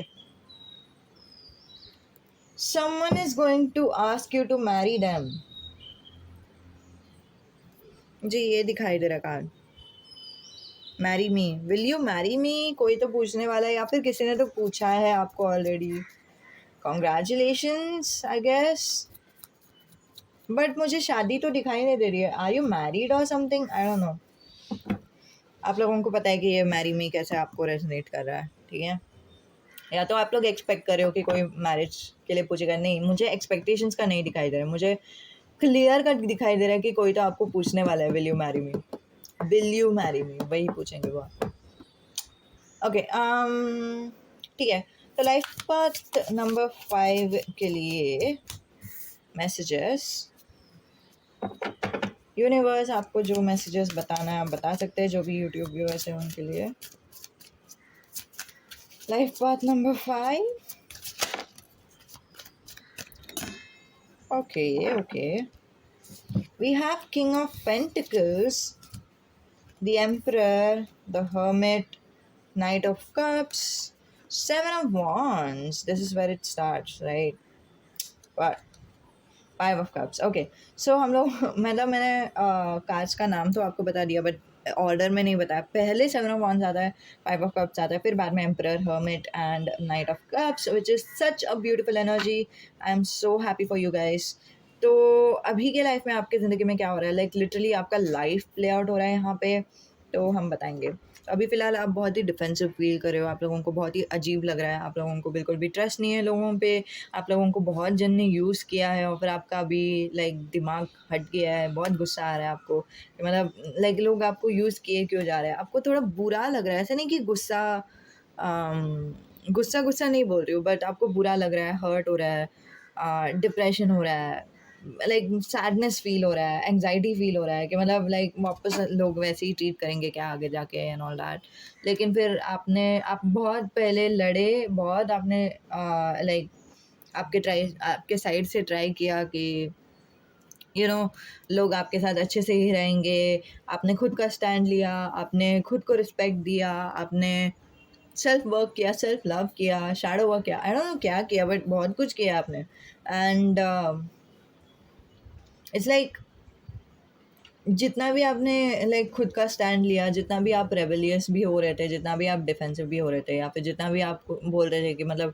someone is going to ask you to marry them। जी ये दिखाई दे रहा card, marry me, will you marry me? कोई तो पूछने वाला है, या फिर किसी ने तो पूछा है आपको already. Congratulations I guess, but मुझे शादी तो दिखाई नहीं दे रही है। आर यू मैरिड और समथिंग, आई डोंट नो। आप लोगों को पता है कि ये मैरी मी कैसे आपको रेजोनेट कर रहा है, ठीक है? या तो आप लोग एक्सपेक्ट कर रहे हो कि कोई मैरिज के लिए पूछेगा, नहीं मुझे एक्सपेक्टेशंस का नहीं दिखाई दे रहा है, मुझे क्लियर कट दिखाई दे रहा है कि कोई तो आपको पूछने वाला है, will you marry me, will you marry me, वही पूछेंगे वो। ओके, ठीक है। तो लाइफ पाथ नंबर 5 के लिए मैसेजेस, यूनिवर्स आपको जो मैसेजेस बताना है आप बता सकते हैं, जो भी यूट्यूब व्यूअर्स हैं उनके लिए। Life path number 5। Okay okay, we have King of Pentacles, the Emperor, the Hermit, Knight of Cups, Seven of Wands. This is where it starts, right? But 5 of Cups. Okay, so हम लोग मतलब मैंने कार्ड्स का नाम तो आपको बता दिया, बट ऑर्डर में नहीं बताया। पहले 7 of Wands आता है, 5 of Cups आता है, फिर बाद में Emperor, Hermit and Knight of Cups, which is such a beautiful energy. I am so happy for you guys. तो अभी के लाइफ में आपके ज़िंदगी में क्या हो रहा है, लाइक लिटरली आपका लाइफ प्ले आउट हो रहा है यहाँ पे, तो हम बताएंगे। अभी फ़िलहाल आप बहुत ही डिफेंसिव फ़ील कर रहे हो, आप लोगों को बहुत ही अजीब लग रहा है, आप लोगों को बिल्कुल भी ट्रस्ट नहीं है लोगों पे, आप लोगों को बहुत जन ने यूज़ किया है और फिर आपका अभी लाइक दिमाग हट गया है, बहुत गुस्सा आ रहा है आपको कि मतलब लाइक लोग आपको यूज़ किए क्यों जा रहे हैं? आपको थोड़ा बुरा लग रहा है, ऐसा नहीं कि गुस्सा गुस्सा नहीं बोल रही हूँ, बट आपको बुरा लग रहा है, हर्ट हो रहा है, डिप्रेशन हो रहा है, लाइक सैडनेस फ़ील हो रहा है, एंग्ज़ायटी फ़ील हो रहा है कि मतलब लाइक वापस लोग वैसे ही ट्रीट करेंगे क्या आगे जाके एंड ऑल दैट। लेकिन फिर आप बहुत पहले लड़े, बहुत आपने लाइक आपके साइड से ट्राई किया कि लोग आपके साथ अच्छे से ही रहेंगे, आपने खुद का स्टैंड लिया, आपने खुद को रिस्पेक्ट दिया, आपने सेल्फ वर्क किया, सेल्फ लव किया, शैडो वर्क किया, आई डोंट नो क्या किया बट बहुत कुछ किया आपने। एंड इट्स लाइक जितना भी आपने लाइक खुद का स्टैंड लिया, जितना भी आप रेबेलियस भी हो रहे थे, जितना भी आप डिफेंसिव भी हो रहे थे या फिर जितना भी आप बोल रहे थे कि मतलब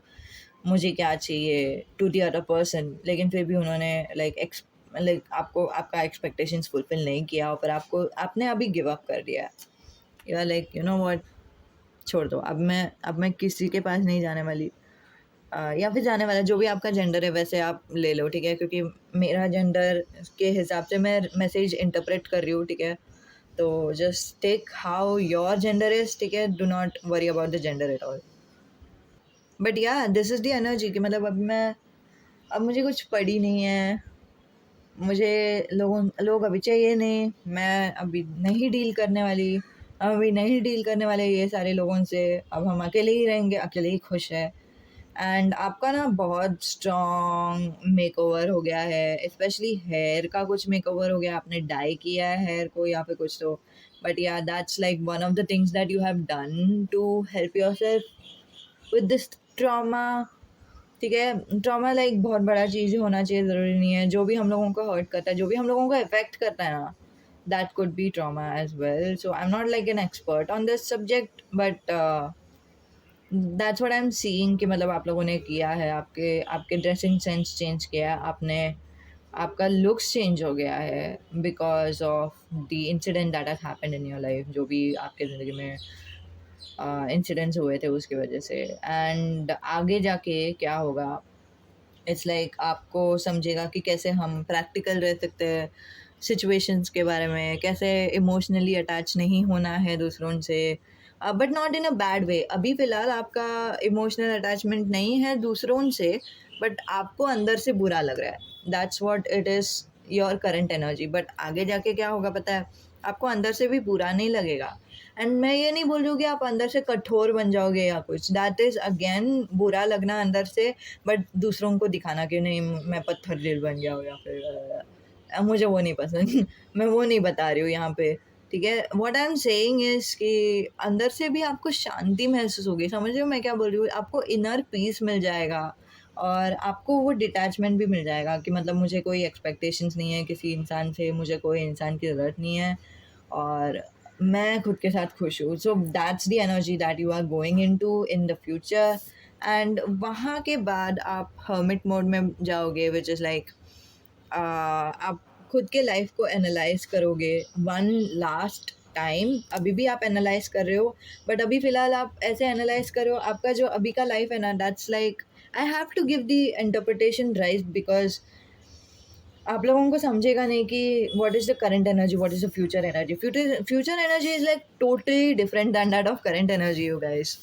मुझे क्या चाहिए टू द अदर पर्सन, लेकिन फिर भी उन्होंने लाइक आपको आपका एक्सपेक्टेशंस फुलफिल नहीं किया और फिर आपने अभी गिव अप कर दिया। You are like you know what, छोड़ दो, अब मैं किसी के पास नहीं जाने वाली। या फिर जाने वाला जो भी आपका जेंडर है वैसे आप ले लो, ठीक है? क्योंकि मेरा जेंडर के हिसाब से मैं मैसेज इंटरप्रेट कर रही हूँ, ठीक है? तो just take how your gender is, ठीक है? Do not worry about the gender at all. But yeah this is the energy कि मतलब अब मुझे कुछ पड़ी नहीं है, मुझे लोग अभी चाहिए नहीं, मैं अभी नहीं डील करने वाली, हम अभी नहीं डील करने वाले ये सारे लोगों से, अब हम अकेले ही रहेंगे, अकेले ही खुश है। एंड आपका ना बहुत स्ट्रॉन्ग मेकओवर हो गया है, स्पेशली हेयर का कुछ मेकओवर हो गया, आपने डाई किया है हेयर को या फिर कुछ तो। But yeah that's like one of the things that you have done to help yourself with this trauma, ठीक है? ट्रॉमा लाइक बहुत बड़ा चीज़ होना चाहिए, ज़रूरी नहीं है। जो भी हम लोगों को हर्ट करता है, जो भी हम लोगों को इफ़ेक्ट करता है ना, that could be trauma as well. So I am not like an expert on this subject but that's what I am seeing कि मतलब आप लोगों ने किया है, आपके आपके ड्रेसिंग सेंस चेंज किया है आपने, आपका लुक्स चेंज हो गया है because of the incident that has happened in your life, जो भी आपके ज़िंदगी में इंसिडेंट्स हुए थे उसकी वजह से। एंड आगे जाके क्या होगा, इट्स लाइक आपको समझेगा कि कैसे हम प्रैक्टिकल रह सकते हैं सिचुएशंस के बारे में, कैसे इमोशनली अटैच नहीं होना है दूसरों से, but not in a bad way. अभी फ़िलहाल आपका इमोशनल अटैचमेंट नहीं है दूसरों से, बट आपको अंदर से बुरा लग रहा है, that's what it is your current energy. But आगे जाके क्या होगा पता है, आपको अंदर से भी बुरा नहीं लगेगा। एंड मैं ये नहीं बोल रही हूँ कि आप अंदर से कठोर बन जाओगे या कुछ, दैट इज़ अगेन बुरा लगना अंदर से, बट दूसरों को दिखाना कि नहीं मैं पत्थर दिल बन गया हूँ या फिर मुझे वो नहीं पसंद मैं वो नहीं बता रही हूँ यहाँ पे, ठीक है? What I am saying is कि अंदर से भी आपको शांति महसूस होगी, समझ रहे हो मैं क्या बोल रही हूँ? आपको इनर पीस मिल जाएगा और आपको वो डिटैचमेंट भी मिल जाएगा कि मतलब मुझे कोई एक्सपेक्टेशंस नहीं है किसी इंसान से, मुझे कोई इंसान की ज़रूरत नहीं है और मैं खुद के साथ खुश हूँ। So that's the energy that you are going into in the future. And वहाँ के बाद आप हर्मिट मोड में जाओगे व्हिच इज़ लाइक आप खुद के लाइफ को एनालाइज करोगे वन लास्ट टाइम। अभी भी आप एनालाइज कर रहे हो, बट अभी फ़िलहाल आप ऐसे एनालाइज करो आपका जो अभी का लाइफ है ना, that's like I have to give the interpretation right because आप लोगों को समझेगा नहीं कि what is the current energy, what is the future energy. Future energy is like totally different than that of current energy you guys.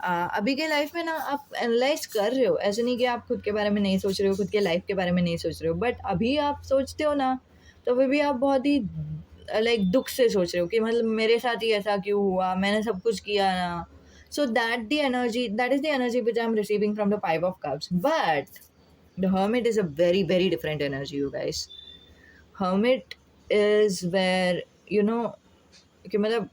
अभी के लाइफ में ना आप एनालाइज कर रहे हो, ऐसे नहीं कि आप खुद के बारे में नहीं सोच रहे हो, खुद के लाइफ के बारे में नहीं सोच रहे हो, बट अभी आप सोचते हो ना, तो फिर भी आप बहुत ही लाइक दुख से सोच रहे हो कि मतलब मेरे साथ ही ऐसा क्यों हुआ, मैंने सब कुछ किया ना। सो that is the energy which I am receiving from the five of cups. But the hermit is a very very different energy you guys. Hermit is where you know कि मतलब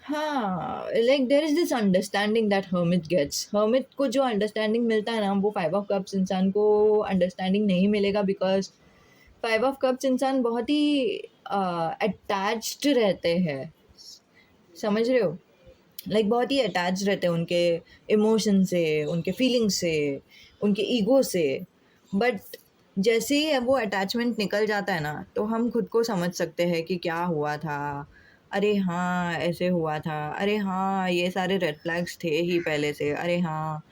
हाँ, like there is this understanding that hermit gets. Hermit को जो अंडरस्टैंडिंग मिलता है ना, वो फाइव ऑफ कप्स इंसान को अंडरस्टैंडिंग नहीं मिलेगा बिकॉज फाइव ऑफ कप्स इंसान बहुत ही अटैच्ड रहते हैं, समझ रहे हो? लाइक बहुत ही अटैच रहते हैं उनके इमोशन से, उनके फीलिंग से, उनके ईगो से। बट जैसे ही वो अटैचमेंट निकल जाता है ना, तो हम खुद को समझ सकते हैं कि क्या हुआ था, अरे हाँ, ऐसे हुआ था, अरे हाँ, ये सारे रेड फ्लैग्स थे ही पहले से, अरे हाँ,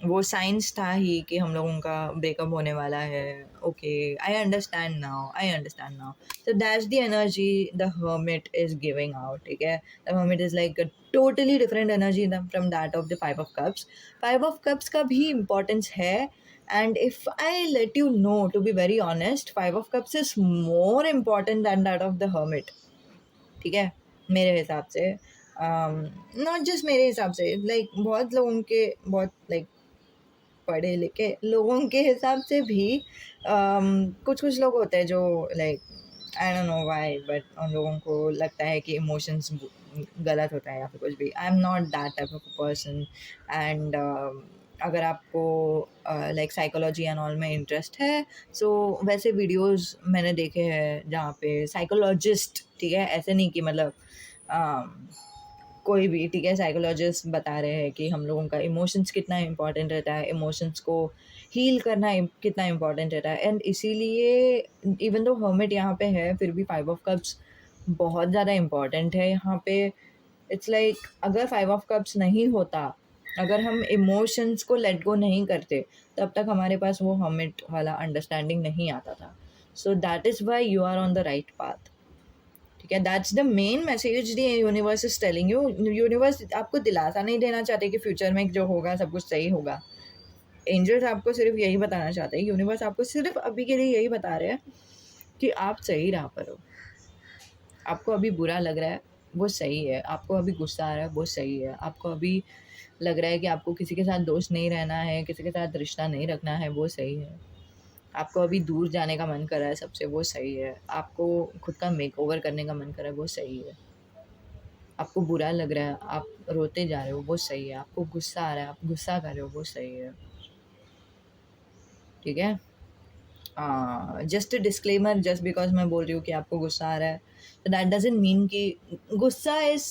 वो साइंस था ही कि हम लोगों का ब्रेकअप होने वाला है। Okay, I understand now. So that's the energy the hermit is giving out, ठीक है? The hermit is like a totally different energy from that of the five of cups. Five of cups का भी importance है, and if I let you know, to be very honest, five of cups is more important than that of the hermit, ठीक है? मेरे हिसाब से, नॉट जस्ट मेरे हिसाब से, लाइक बहुत लोगों के, बहुत लाइक पढ़े लिखे लोगों के हिसाब से भी, कुछ कुछ लोग होते हैं जो like, I don't know why, but उन लोगों को लगता है कि इमोशंस गलत होता है या फिर कुछ भी। I am not that type of person. And अगर आपको लाइक साइकोलॉजी एंड ऑल में इंटरेस्ट है, सो वैसे वीडियोस मैंने देखे हैं जहाँ पे साइकोलॉजिस्ट, ठीक है, ऐसे नहीं कि मतलब कोई भी, ठीक है, साइकोलॉजिस्ट बता रहे हैं कि हम लोगों का इमोशंस कितना इम्पोर्टेंट रहता है, इमोशंस को हील करना कितना इम्पोर्टेंट रहता है। एंड इसीलिए इवन दो हर्मिट यहाँ पे है, फिर भी फाइव ऑफ कप्स बहुत ज़्यादा इम्पोर्टेंट है यहाँ पे। इट्स लाइक अगर फाइव ऑफ कप्स नहीं होता, अगर हम इमोशंस को लेट गो नहीं करते, तब तक हमारे पास वो हर्मिट वाला अंडरस्टैंडिंग नहीं आता था। So that is why you are on the right path, ठीक है? That's the main message the universe is telling you. Universe आपको दिलासा नहीं देना चाहते कि फ्यूचर में जो होगा सब कुछ सही होगा। एंजल्स आपको सिर्फ यही बताना चाहते हैं, यूनिवर्स आपको सिर्फ अभी के लिए यही बता रहे हैं कि आप सही राह पर हो। आपको अभी बुरा लग रहा है, वो सही है। आपको अभी गुस्सा आ रहा है, वो सही है। आपको अभी लग रहा है कि आपको किसी के साथ दोस्त नहीं रहना है, किसी के साथ रिश्ता नहीं रखना है, वो सही है। आपको अभी दूर जाने का मन कर रहा है सबसे, वो सही है। आपको खुद का मेकओवर करने का मन कर रहा है, वो सही है। आपको बुरा लग रहा है, आप रोते जा रहे हो, वो सही है। आपको गुस्सा आ रहा है, आप गुस्सा कर रहे हो, वो सही है, ठीक है? जस्ट डिस्क्लेमर, जस्ट बिकॉज मैं बोल रही हूँ कि आपको गुस्सा आ रहा है, तो दैट डजेंट मीन कि गुस्सा इज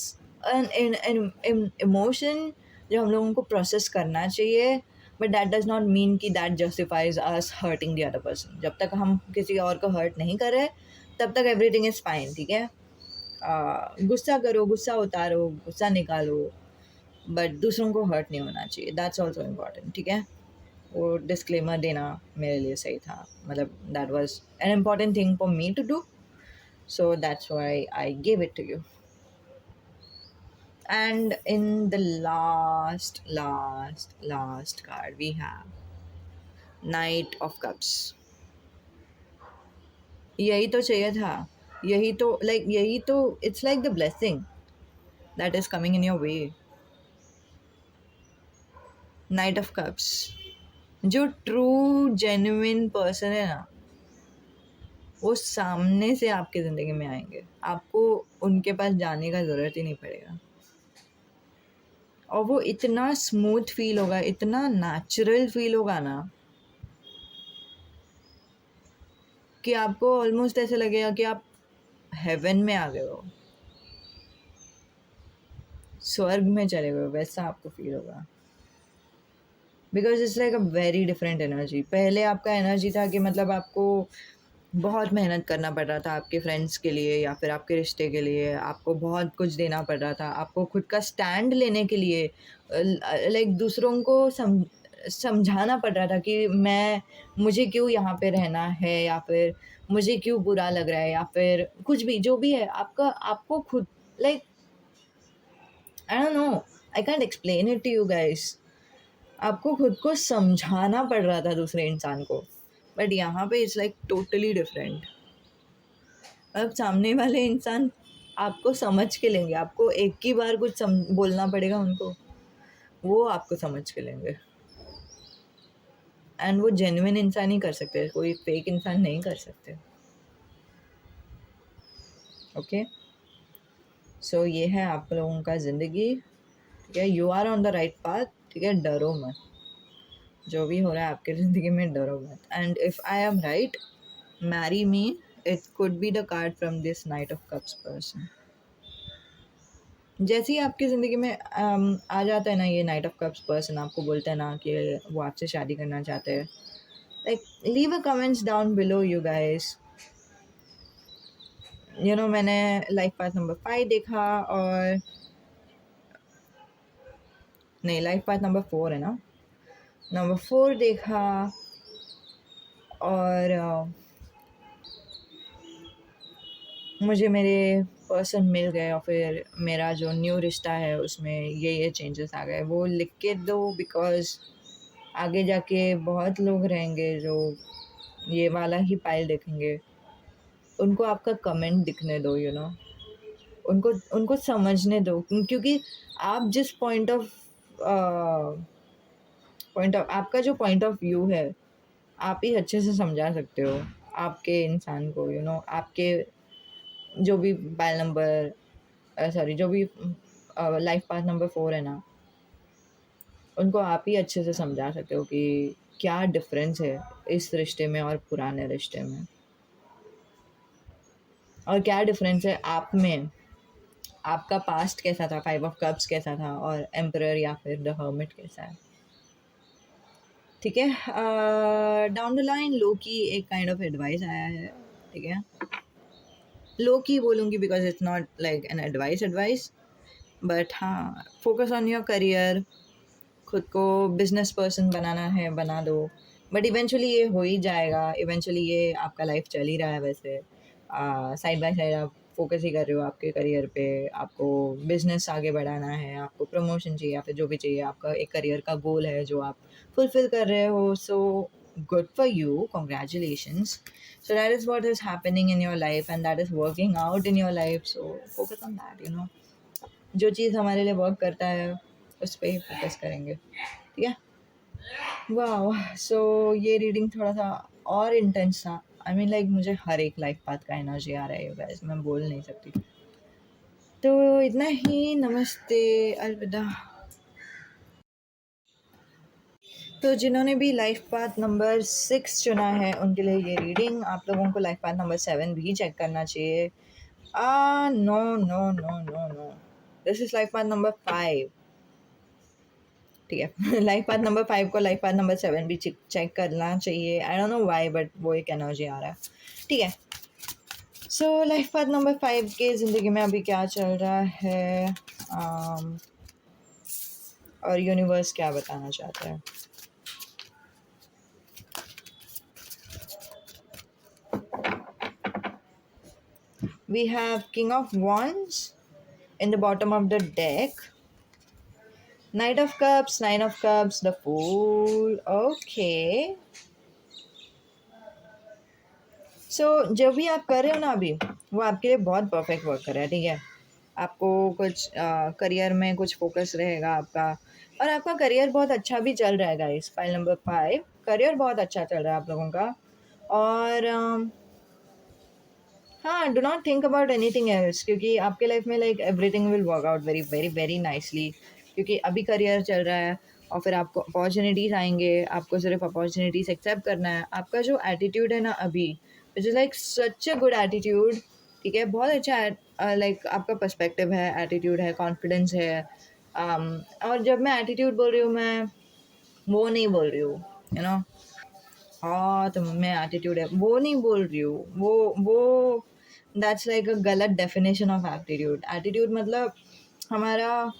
एन इमोशन जो हम लोगों को प्रोसेस करना चाहिए, but that does not mean कि that justifies us hurting the other person. जब तक हम किसी और को हर्ट नहीं कर रहे, तब तक एवरीथिंग इज़ फाइन, ठीक है? गुस्सा करो, गुस्सा उतारो, गुस्सा निकालो, बट दूसरों को हर्ट नहीं होना चाहिए। दैट्स ऑल्सो इम्पॉर्टेंट, ठीक है? वो डिस्क्लेमर देना मेरे लिए सही था, मतलब that was an important thing for me to do, so that's why I give it to you. And in the last card we have knight of cups. यही तो चाहिए था, यही तो it's like the blessing that is coming in your way. Knight of cups, जो ट्रू जेन्युइन पर्सन है ना, वो सामने से आपकी ज़िंदगी में आएंगे। आपको उनके पास जाने का ज़रूरत ही नहीं पड़ेगा, और वो इतना स्मूथ फील होगा, इतना नेचुरल फील होगा ना, कि आपको ऑलमोस्ट ऐसे लगेगा कि आप हेवन में आ गए हो, स्वर्ग में चले गए हो, वैसा आपको फील होगा। Because it's like a very different energy. पहले आपका एनर्जी था कि मतलब आपको बहुत मेहनत करना पड़ रहा था आपके फ्रेंड्स के लिए या फिर आपके रिश्ते के लिए, आपको बहुत कुछ देना पड़ रहा था, आपको खुद का स्टैंड लेने के लिए लाइक दूसरों को समझाना पड़ रहा था कि मुझे क्यों यहाँ पे रहना है, या फिर मुझे क्यों बुरा लग रहा है, या फिर कुछ भी जो भी है आपका, आपको खुद like, I don't know, I can't explain it to you guys. आपको खुद को समझाना पड़ रहा था दूसरे इंसान को, बट यहाँ पे इट्स लाइक टोटली डिफरेंट। अब सामने वाले इंसान आपको समझ के लेंगे, आपको एक ही बार कुछ बोलना पड़ेगा उनको, वो आपको समझ के लेंगे। एंड वो जेन्युइन इंसान ही कर सकते हैं, कोई फेक इंसान नहीं कर सकते। ओके, सो ये है आप लोगों का ज़िंदगी, ठीक है? You are on the right path, ठीक है? डरो मत, जो भी हो रहा है आपकी ज़िंदगी में डरो मत। And if I am right, marry me, it could be the card from this Knight of Cups person. जैसे ही आपकी ज़िंदगी में आ जाता है ना ये नाइट ऑफ कप्स पर्सन, आपको बोलता है ना कि वो आपसे शादी करना चाहते हैं, like leave a comments down below you guys, मैंने लाइफ पाथ नंबर 5 देखा, और नहीं, लाइफ पाथ नंबर 4 है ना, नंबर 4 देखा, और मुझे मेरे पर्सन मिल गए, और फिर मेरा जो न्यू रिश्ता है उसमें ये चेंजेस आ गए। वो लिख के दो, बिकॉज़ आगे जाके बहुत लोग रहेंगे जो ये वाला ही पाइल देखेंगे। उनको आपका कमेंट दिखने दो, उनको उनको समझने दो, क्योंकि आप जिस पॉइंट ऑफ आपका जो पॉइंट ऑफ व्यू है, आप ही अच्छे से समझा सकते हो आपके इंसान को, आपके जो भी पाइल नंबर, सॉरी, जो भी लाइफ पाथ नंबर 4 है ना, उनको आप ही अच्छे से समझा सकते हो कि क्या डिफरेंस है इस रिश्ते में और पुराने रिश्ते में, और क्या डिफरेंस है आप में, आपका पास्ट कैसा था, 5 ऑफ कप्स कैसा था, और एम्परर या फिर द हर्मिट कैसा है। ठीक है, डाउन द लाइन लो की एक काइंड ऑफ एडवाइस आया है। ठीक है, लो की बोलूँगी because it's not like an advice, but हाँ, फोकस ऑन योर करियर, खुद को बिजनेस पर्सन बनाना है बना दो, बट इवेंचुअली ये हो ही जाएगा। इवेंचुअली ये आपका लाइफ चल ही रहा है वैसे, साइड बाय साइड आप फोकस ही कर रहे हो आपके करियर पे, आपको बिजनेस आगे बढ़ाना है, आपको प्रमोशन चाहिए या फिर जो भी चाहिए, आपका एक करियर का गोल है जो आप फुलफिल कर रहे हो। So good for you, congratulations. So that is what is happening in your life and that is working out in your life. So focus on that, जो चीज़ हमारे लिए वर्क करता है उस पर ही फोकस करेंगे। ठीक है, वाह। सो ये रीडिंग थोड़ा सा और इंटेंस था। आई मीन लाइक मुझे हर एक लाइफ पाथ का एनर्जी आ रहा है गाइस, मैं बोल नहीं सकती। तो इतना ही, नमस्ते, अलविदा। तो जिन्होंने भी लाइफ पाथ नंबर 6 चुना है उनके लिए ये रीडिंग। आप लोगों को लाइफ पाथ नंबर 7 भी चेक करना चाहिए। No no no no no, this is life path number 5। ठीक है, लाइफ पाथ नंबर 5 को लाइफ पाथ नंबर 7 भी चेक करना चाहिए। आई डोंट नो व्हाई, बट वो एक एनर्जी आ रहा है। ठीक है, सो लाइफ पाथ नंबर 5 के ज़िंदगी में अभी क्या चल रहा है, और यूनिवर्स क्या बताना चाहता है। We have King of Wands in the bottom of the deck, Knight of Cups, Nine of Cups, the Fool. Okay. जो भी आप कर रहे हो ना अभी, वो आपके लिए बहुत परफेक्ट वर्क कर रहा है। ठीक है, आपको कुछ करियर में कुछ फोकस रहेगा आपका, और आपका करियर बहुत अच्छा भी चल रहा है गाइस। फाइल नंबर 5, करियर बहुत अच्छा चल रहा है आप लोगों का। और हाँ, do not think about anything else, क्योंकि आपके लाइफ में like everything will work out very very very nicely, क्योंकि अभी करियर चल रहा है, और फिर आपको अपॉर्चुनिटीज़ आएंगे, आपको सिर्फ अपॉर्चुनिटीज़ एक्सेप्ट करना है। आपका जो एटीट्यूड है ना अभी, विच is like such a good attitude. ठीक है, बहुत अच्छा लाइक आपका पर्सपेक्टिव है, एटीट्यूड है, कॉन्फिडेंस है। और जब मैं एटीट्यूड बोल रही हूँ, मैं वो नहीं बोल रही हूँ, हाँ तो मैं एटीट्यूड है वो नहीं बोल रही हूँ। वो दैट्स लाइक अ गलत डेफिनेशन ऑफ एटीट्यूड। एटीट्यूड मतलब हमारा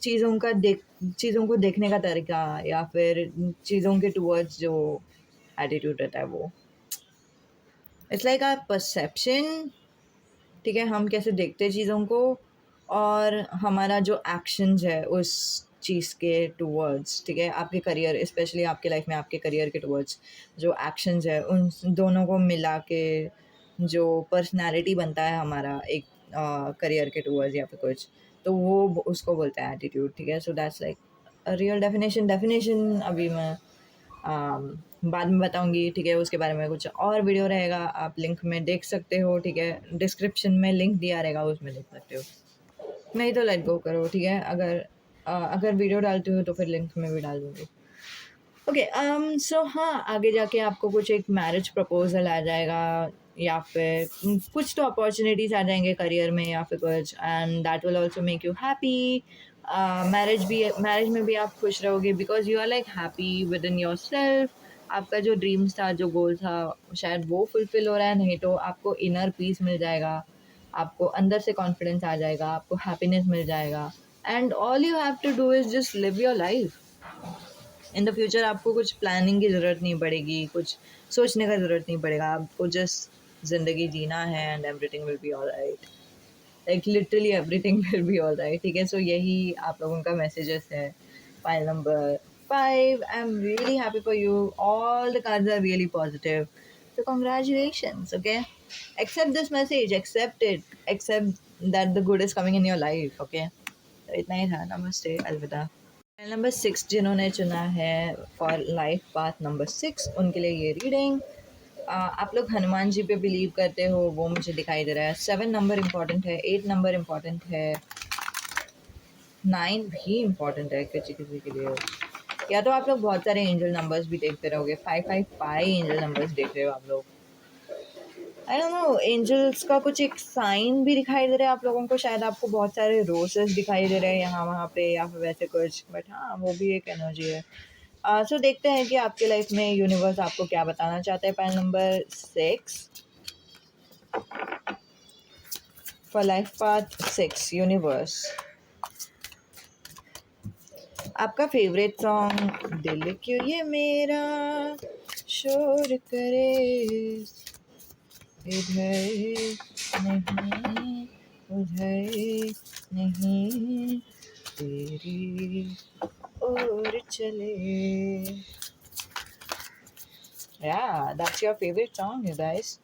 चीज़ों को देखने का तरीका, या फिर चीज़ों के टूवर्ड्स जो एटीट्यूड रहता है वो, इट्स लाइक आवर परसेप्शन। ठीक है, हम कैसे देखते हैं चीज़ों को, और हमारा जो एक्शंस है उस चीज़ के टूवर्ड्स। ठीक है, आपके करियर, स्पेशली आपके लाइफ में आपके करियर के टूवर्ड्स जो एक्शंस है, उन दोनों को मिला के जो पर्सनालिटी बनता है हमारा एक करियर के टूवर्ड्स या फिर कुछ, तो वो उसको बोलते हैं एटीट्यूड। ठीक है, so that's like real definition अभी मैं बाद में बताऊंगी। ठीक है, उसके बारे में कुछ और वीडियो रहेगा, आप लिंक में देख सकते हो। ठीक है, डिस्क्रिप्शन में लिंक दिया रहेगा, उसमें देख सकते हो। नहीं तो लेट गो करो। ठीक है, अगर वीडियो डालती हूँ तो फिर लिंक में भी डाल दूँगी। ओके, सो हाँ, आगे जाके आपको कुछ एक मैरिज प्रपोजल आ जाएगा, या फिर कुछ तो अपॉर्चुनिटीज़ आ जाएंगे करियर में या फिर कुछ, and that will also make you happy. Marriage में भी आप खुश रहोगे, because you are like happy within yourself. आपका जो ड्रीम्स था, जो गोल था, शायद वो फुलफिल हो रहा है, नहीं तो आपको इनर पीस मिल जाएगा। आपको अंदर से कॉन्फिडेंस आ जाएगा, आपको हैप्पीनेस मिल जाएगा and all you have to do is just live your life. In the future आपको कुछ प्लानिंग की ज़रूरत नहीं पड़ेगी, कुछ सोचने का ज़रूरत नहीं पड़ेगा, आपको जस्ट ज़िंदगी जीना है and everything will be alright, like literally everything will be alright. ठीक है, सो यही आप लोगों का मैसेजेस है। File number 5, I am really happy for you, all the cards are really positive, so congratulations. Okay, accept this message, accept it, accept that the good is coming in your life. Okay, तो इतना ही था। नमस्ते, अलविदा। नंबर 6 जिन्होंने चुना है फॉर लाइफ पाथ नंबर 6, उनके लिए ये रीडिंग। आप लोग हनुमान जी पे बिलीव करते हो, वो मुझे दिखाई दे रहा है। 7 नंबर इम्पॉर्टेंट है, 8 नंबर इम्पॉर्टेंट है, 9 भी इम्पॉर्टेंट है किसी किसी के लिए। या तो आप लोग बहुत सारे एंजल नंबर्स भी देखते रहोगे, 555 एंजल नंबर्स देख रहे हो आप लोग। आई डोंट नो, एंजल्स का कुछ एक साइन भी दिखाई दे रहा है आप लोगों को, शायद आपको बहुत सारे रोसेस दिखाई दे रहे हैं यहाँ वहाँ पे या फिर वैसे कुछ, बट हाँ वो भी एक एनर्जी है। सो देखते हैं कि आपके लाइफ में यूनिवर्स आपको क्या बताना चाहता है। Pan number 6 for life path 6 universe. आपका फेवरेट सॉन्ग दिल क्यों ये मेरा शोर करे, इधर नहीं उधर नहीं तेरी ओर चले। Yeah, that's your favorite song, you guys.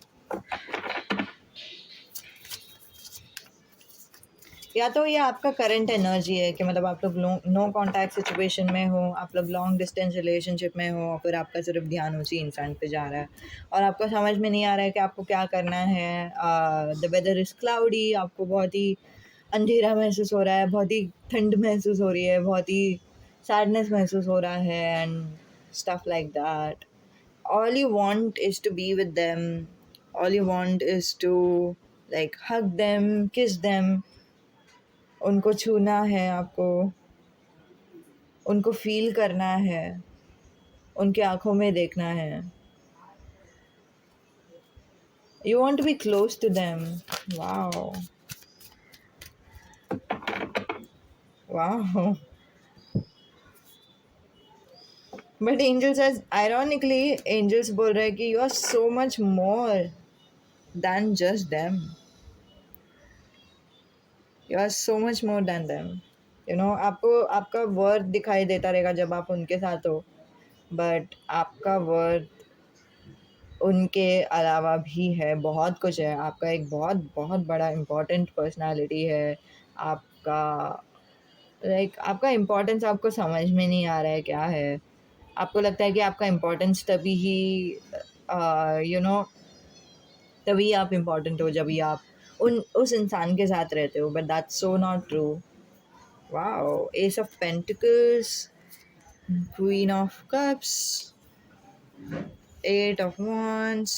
या तो ये आपका करंट एनर्जी है कि मतलब आप लोग नो कांटेक्ट सिचुएशन में हो, आप लोग लॉन्ग डिस्टेंस रिलेशनशिप में हो, और फिर आपका सिर्फ ध्यान उसी इंसान पे जा रहा है और आपको समझ में नहीं आ रहा है कि आपको क्या करना है। द वेदर इज़ क्लाउडी, आपको बहुत ही अंधेरा महसूस हो रहा है, बहुत ही ठंड महसूस हो रही है, बहुत ही सैडनेस महसूस हो रहा है and stuff like that. All you want is to be with them, all you want is to like hug them, kiss them, उनको छूना है आपको, उनको फ़ील करना है, उनकी आँखों में देखना है। You want to be close to them. Wow. Wow. But angels says, ironically, angels बोल रहे हैं कि you are so much more than just them. You are so much more than them. You know, आपको आपका वर्थ दिखाई देता रहेगा जब आप उनके साथ हो, बट आपका वर्थ उनके अलावा भी है, बहुत कुछ है। आपका एक बहुत बहुत बड़ा इम्पोर्टेंट पर्सनालिटी है। आपका आपका इम्पोर्टेंस आपको समझ में नहीं आ रहा है क्या है। आपको लगता है कि आपका इम्पोर्टेंस तभी ही यू नो तभी आप इम्पोर्टेंट हो जब भी आप उस इंसान के साथ रहते हो, but that's so not true. Wow, ace of pentacles, queen of cups, 8 of wands,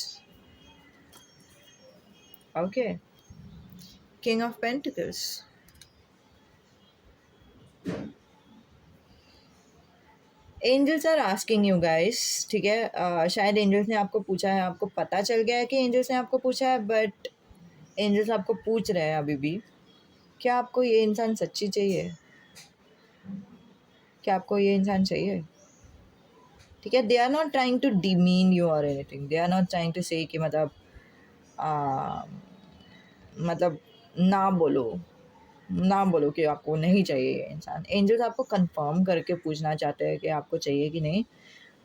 okay, king of pentacles. Angels are asking you guys, ठीक है, शायद एंजल्स ने आपको पूछा है, आपको पता चल गया है कि एंजल्स ने आपको पूछा है, बट एंजल्स आपको पूछ रहे हैं अभी भी, क्या आपको ये इंसान सच्ची चाहिए, क्या आपको ये इंसान चाहिए। ठीक है, they are not trying to demean you और anything, they are not trying to say कि मतलब ना बोलो, ना बोलो कि आपको नहीं चाहिए ये इंसान। एंजल्स आपको कंफर्म करके पूछना चाहते हैं कि आपको चाहिए कि नहीं,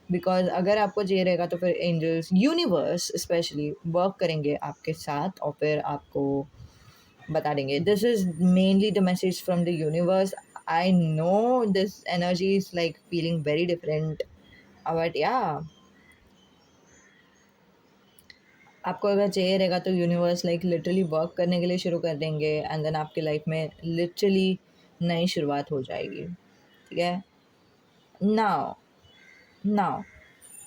बिकॉज अगर आपको चाहिए रहेगा तो फिर एंजल्स, यूनिवर्स स्पेशली वर्क करेंगे आपके साथ और फिर आपको बता देंगे। This is mainly the message from the universe. I know this energy is like feeling very different, but या आपको अगर चाहिए रहेगा तो यूनिवर्स लाइक लिटरली वर्क करने के लिए शुरू कर देंगे एंड देन आपके लाइफ में लिटरली नई शुरुआत हो जाएगी। ठीक है, now now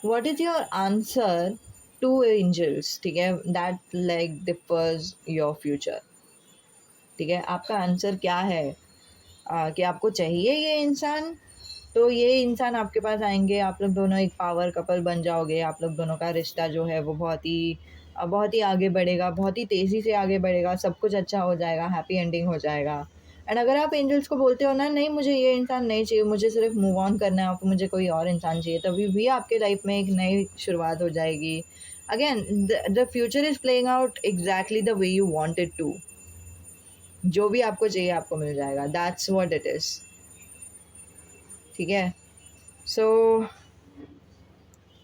what is your answer to angels, ठीक है, that like differs your future. ठीक है, आपका आंसर क्या है, कि आपको चाहिए ये इंसान, तो ये इंसान आपके पास आएंगे, आप लोग दोनों एक पावर कपल बन जाओगे, आप लोग दोनों का रिश्ता जो है वो बहुत ही बहुत ही आगे बढ़ेगा, बहुत ही तेज़ी से आगे बढ़ेगा, सब कुछ अच्छा हो जाएगा, हैप्पी एंडिंग हो जाएगा। एंड अगर आप एंजल्स को बोलते हो ना, नहीं मुझे ये इंसान नहीं चाहिए, मुझे सिर्फ मूव ऑन करना है, और मुझे कोई और इंसान चाहिए, तभी भी आपके लाइफ में एक नई शुरुआत हो जाएगी। Again the future is playing out exactly the way you want it to. जो भी आपको चाहिए आपको मिल जाएगा, दैट्स व्हाट इट इज़। ठीक है, सो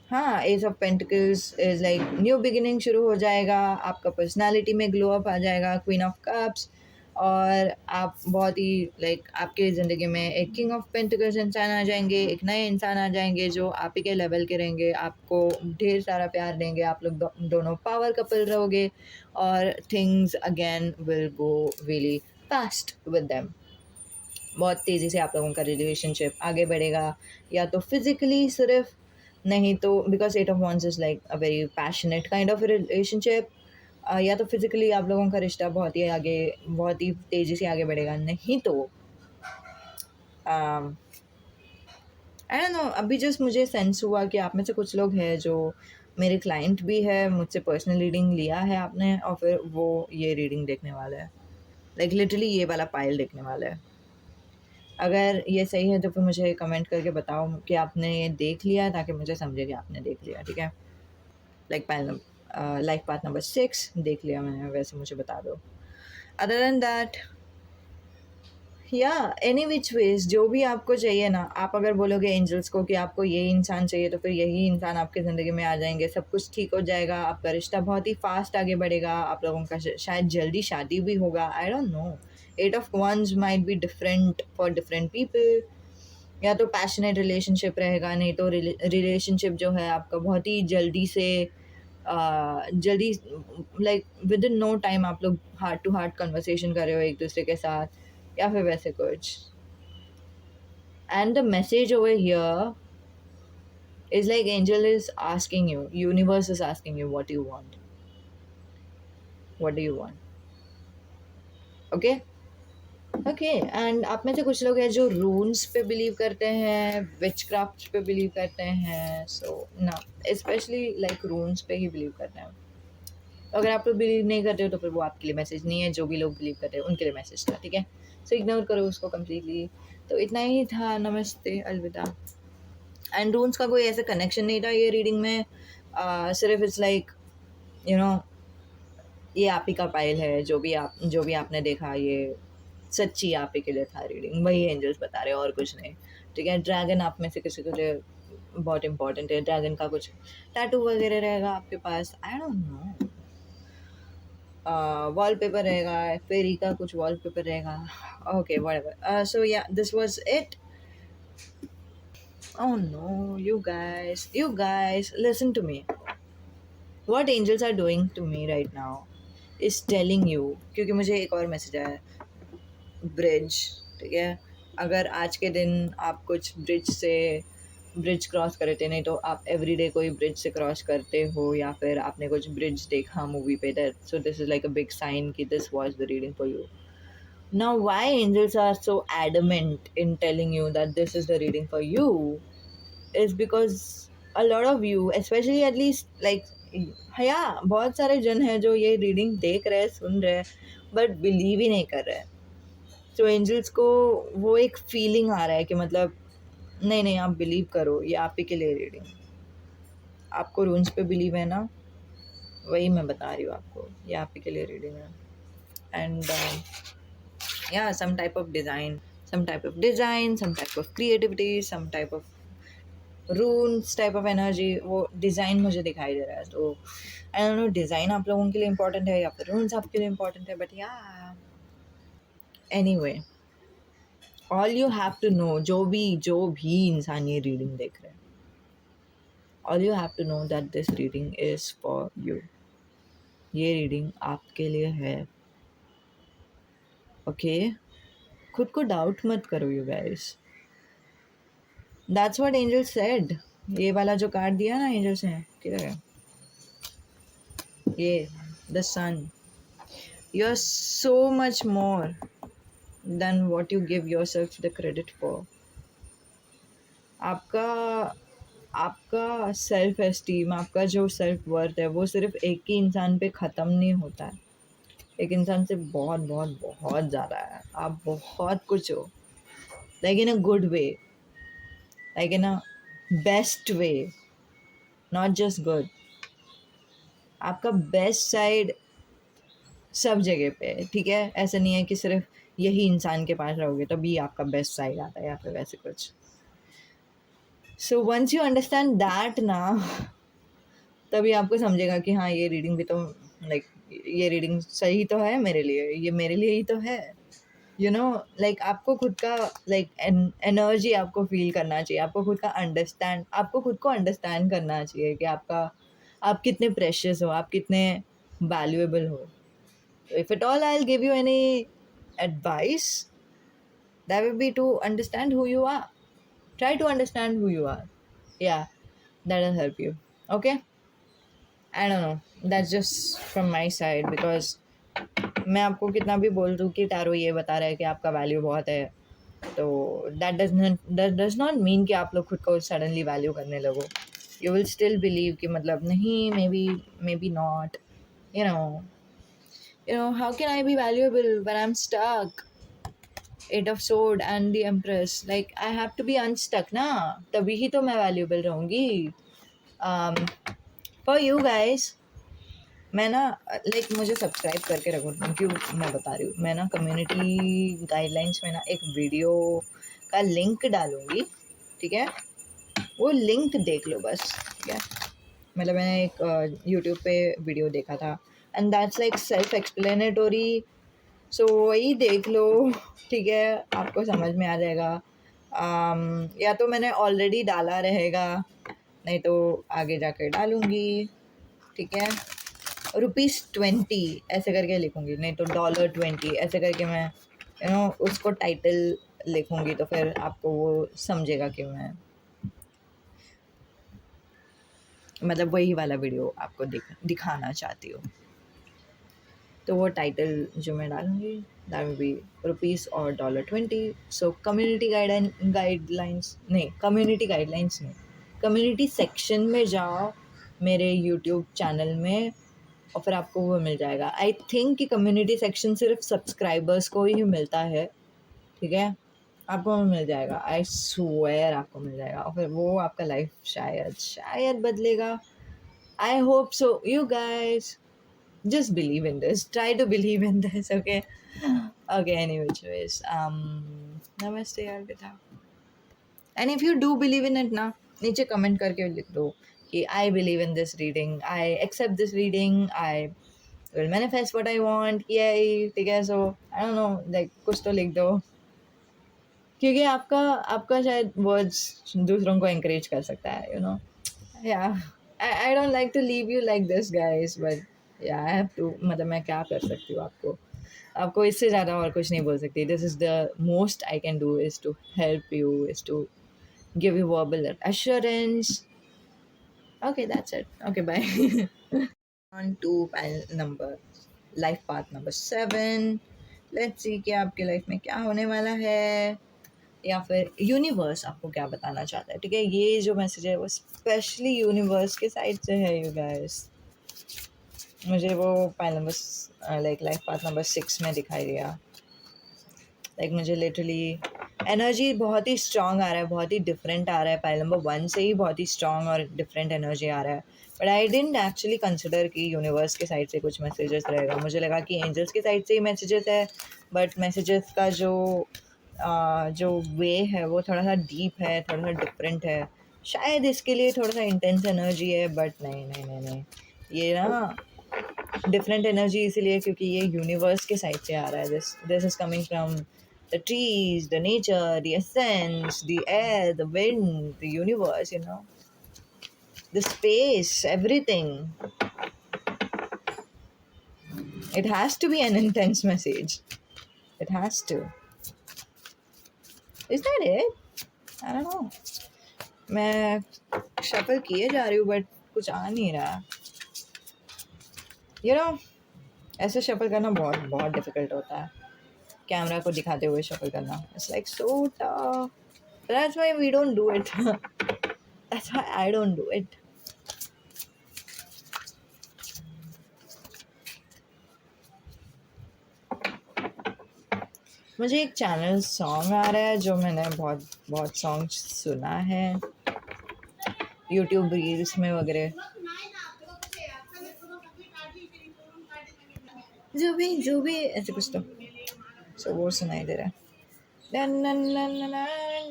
हाँ, ace of pentacles is like new beginning शुरू हो जाएगा, आपका पर्सनालिटी में ग्लो अप आ जाएगा, क्वीन ऑफ कप्स, और आप बहुत ही लाइक आपके ज़िंदगी में एक किंग ऑफ पेंटिकल्स इंसान आ जाएंगे, एक नए इंसान आ जाएंगे जो आप ही के लेवल के रहेंगे, आपको ढेर सारा प्यार देंगे, आप लोग दोनों पावर कपल रहोगे, और things again will go really fast with them. बहुत तेज़ी से आप लोगों का रिलेशनशिप आगे बढ़ेगा, या तो फिज़िकली सिर्फ, नहीं तो because at of wands is like a very passionate kind of relationship, या तो फिज़िकली आप लोगों का रिश्ता बहुत ही आगे, बहुत ही तेज़ी से आगे बढ़ेगा, नहीं तो आई डोंट नो। अभी जस्ट मुझे सेंस हुआ कि आप में से कुछ लोग हैं जो मेरे क्लाइंट भी है, मुझसे पर्सनल रीडिंग लिया है आपने, और फिर वो ये रीडिंग देखने वाला है, लाइक लिटरली ये वाला पाइल देखने वाला है। अगर ये सही है तो फिर मुझे कमेंट करके बताओ कि आपने ये देख लिया, ताकि मुझे समझे कि आपने देख लिया। ठीक है, लाइक लाइफ पाथ नंबर 6 देख लिया मैंने, वैसे मुझे बता दो। अदर देन दैट, या एनी विच वेज जो भी आपको चाहिए ना, आप अगर बोलोगे एंजल्स को कि आपको ये इंसान चाहिए, तो फिर यही इंसान आपके ज़िंदगी में आ जाएंगे, सब कुछ ठीक हो जाएगा, आपका रिश्ता बहुत ही फास्ट आगे बढ़ेगा, आप लोगों का शायद जल्दी शादी भी होगा, I don't know. Eight of wands might be different for different people, या तो पैशनेट रिलेशनशिप रहेगा, नहीं तो रिलेशनशिप जो है आपका बहुत ही जल्दी से जल्दी, like within no time आप लोग हार्ट टू हार्ट कन्वर्सेशन कर रहे हो एक दूसरे के साथ, या फिर वैसे कुछ। And the message over here is like angel is asking you, universe is asking you what you want, what do you want, okay? Okay, and आप में से कुछ लोग हैं जो रून्स पे बिलीव करते हैं, विच क्राफ्ट पे बिलीव करते हैं, सो ना स्पेशली लाइक रून्स पे ही बिलीव करते हैं। तो अगर आप लोग बिलीव नहीं करते हो तो फिर वो आपके लिए मैसेज नहीं है, जो भी लोग बिलीव करते हैं उनके लिए मैसेज था। ठीक है, सो इग्नोर करो उसको कम्प्लीटली। तो इतना ही था, नमस्ते, अलविदा। एंड रून्स का कोई ऐसा कनेक्शन नहीं था ये रीडिंग में, सिर्फ इट्स लाइक यू नो ये आप ही का पाइल है, जो भी आपने देखा ये सच्ची आप ही के लिए था रीडिंग, वही एंजल्स बता रहे हैं और कुछ नहीं। ठीक है, ड्रैगन आप में से किसी के लिए बहुत इंपॉर्टेंट है, ड्रैगन का कुछ टैटू वगैरह रहेगा आपके पास, आई डोंट नो, वॉलपेपर रहेगा, फेरी का कुछ वॉलपेपर रहेगा, okay whatever. So yeah this was it. Oh no, you guys, listen to me. What angels are doing to me right now is telling you, क्योंकि मुझे एक और मैसेज आया है, ब्रिज। ठीक है, अगर आज के दिन आप कुछ ब्रिज क्रॉस करे थे, नहीं तो आप एवरीडे कोई ब्रिज से क्रॉस करते हो, या फिर आपने कुछ ब्रिज देखा मूवी पे, that so this is like a big sign कि this was the reading for you. Now why angels are so adamant in telling you that this is the reading for you is because a lot of you, especially at least like, yeah, बहुत सारे जन हैं जो ये रीडिंग देख रहे हैं, सुन रहे हैं, बट बिलीव ही नहीं कर रहे हैं। तो एंजल्स को वो एक फीलिंग आ रहा है कि मतलब नहीं नहीं, आप बिलीव करो, ये आप ही के लिए रीडिंग। आपको रून्स पे बिलीव है ना, वही मैं बता रही हूँ आपको, ये आप ही के लिए रीडिंग है। एंड या some type of design, some type of creativity, some type of runes type of energy, वो डिज़ाइन मुझे दिखाई दे रहा है। तो आई डोंट नो डिज़ाइन आप लोगों के लिए इम्पोर्टेंट है या फिर रून्स आपके लिए इम्पोर्टेंट है, बट या anyway, all you have to know, जो भी इंसान ये रीडिंग देख रहे हैं, all you have to know that this reading is for you. ये रीडिंग आपके लिए है, ओके? खुद को डाउट मत करो you guys, that's what angel said. ये वाला जो कार्ड दिया ना एंजल्स ने, किधर है ये, the sun, you are so much more than what you give yourself the credit for. आपका आपका सेल्फ एस्टीम, आपका जो सेल्फ वर्थ है वो सिर्फ एक ही इंसान पे ख़त्म नहीं होता है। एक इंसान से बहुत बहुत बहुत ज़्यादा है। आप बहुत कुछ हो, like in a good way, like in a best way, not just good. आपका बेस्ट साइड सब जगह पे है, ठीक है? ऐसा नहीं है कि सिर्फ यही इंसान के पास रहोगे तभी आपका बेस्ट साइड आता है या फिर वैसे कुछ। So once you understand that ना, तभी आपको समझेगा कि हाँ, ये रीडिंग भी तो लाइक ये रीडिंग सही तो है मेरे लिए, ये मेरे लिए ही तो है। यू नो, लाइक आपको खुद का लाइक एनर्जी आपको फील करना चाहिए, आपको खुद को अंडरस्टैंड करना चाहिए कि आप कितने प्रेशियस हो, आप कितने वैल्यूएबल हो। If at all I will give you any advice, that would be to understand who you are. Try to understand who you are. Yeah, that'll help you. Okay? I don't know. That's just from my side because मैं आपको कितना भी बोल दूँ कि टैरो ये बता रहा है कि आपका वैल्यू बहुत है, तो that does not mean कि आप लोग खुद को सडनली वैल्यू करने लगो. You will still believe कि मतलब नहीं, maybe not. You know, how can I be valuable when I'm stuck? Eight of Sword and the Empress. Like I have to be unstuck ना, तभी ही तो मैं valuable रहूँगी. um, for you guys, मैं ना लाइक मुझे सब्सक्राइब करके रखो, क्यों मैं बता रही हूँ। मैं ना कम्युनिटी गाइडलाइंस में ना एक वीडियो का लिंक डालूँगी, ठीक है? वो लिंक देख लो बस, ठीक है? मतलब मैंने एक यूट्यूब पे वीडियो देखा था and that's like self explanatory, so वही देख लो, ठीक है? आपको समझ में आ जाएगा। या तो मैंने ऑलरेडी डाला रहेगा, नहीं तो आगे जाकर डालूँगी, ठीक है? ₹20 ऐसे करके लिखूँगी, नहीं तो $20 ऐसे करके मैं उसको टाइटल लिखूँगी, तो फिर आपको वो समझेगा कि मैं मतलब वही वाला वीडियो आपको दिखाना चाहती हूँ। तो वो टाइटल जो मैं डालूँगी दैट विल बी रुपीस और $20। सो कम्युनिटी गाइडलाइंस नहीं, कम्युनिटी सेक्शन में जाओ मेरे यूट्यूब चैनल में और फिर आपको वो मिल जाएगा। आई थिंक कि कम्युनिटी सेक्शन सिर्फ सब्सक्राइबर्स को ही मिलता है, ठीक है? आपको वो मिल जाएगा, आई स्वेयर आपको मिल जाएगा, और फिर वो आपका लाइफ शायद बदलेगा। I hope so. You guys just believe in this, try to believe in this, okay? Okay, anyway, ways, namaste Arpita. And if you do believe in it ना, नीचे कमेंट करके लिख दो कि I believe in this reading, I accept this reading, I will manifest what I want, yay, ठीक है? So I don't know, like कुछ तो लिख दो, क्योंकि आपका शायद वर्ड्स दूसरों को encourage कर सकता है, yeah. I don't like to leave you like this guys, but yeah, I have to, मतलब मैं क्या कर सकती हूँ आपको इससे ज़्यादा और कुछ नहीं बोल सकती. This is the most I can do, is to help you, is to give you verbal assurance. Okay, that's it. Okay, bye. On to life path number 7. Let's see कि आपके लाइफ में क्या होने वाला है, या फिर यूनिवर्स आपको क्या बताना चाहता है, ठीक है? ये जो मैसेज है वो स्पेशली यूनिवर्स के साइड से है, यू गाइस। मुझे वो pile number life path number 6 में दिखाई दिया। लाइक मुझे लिटरली एनर्जी बहुत ही स्ट्रॉन्ग आ रहा है, बहुत ही डिफरेंट आ रहा है। पाइल नंबर 1 से ही बहुत ही स्ट्रॉन्ग और डिफरेंट एनर्जी आ रहा है, but I didn't actually consider कि यूनिवर्स के साइड से कुछ मैसेजेस रहेगा। मुझे लगा कि एंजल्स के साइड से ही मैसेजेस है, बट मैसेजेस का जो वे है वो थोड़ा सा डीप है, थोड़ा सा डिफरेंट है, शायद इसके लिए थोड़ा सा इंटेंस एनर्जी है। बट नहीं, ये ना डिफरेंट एनर्जी इसीलिए क्योंकि ये यूनिवर्स के साइड से आ रहा है। This is coming from the trees, the nature, the essence, the air, the wind, the universe, the space, everything. It has to be an intense message. It has to. Is that it? I don't know. मैं शफल किए जा रही हूँ बट कुछ आ नहीं रहा, ऐसे शफल करना बहुत बहुत डिफिकल्ट होता है, कैमरा को दिखाते हुए शफल करना. It's like so tough. That's why we don't do it. That's why I don't do it. मुझे एक चैनल सॉन्ग आ रहा है जो मैंने बहुत बहुत सॉन्ग सुना है यूट्यूब रील्स में वगैरह, जो भी ऐसे कुछ तो, सो वो सुनाई दे रहा है। Na, na, na, na, na,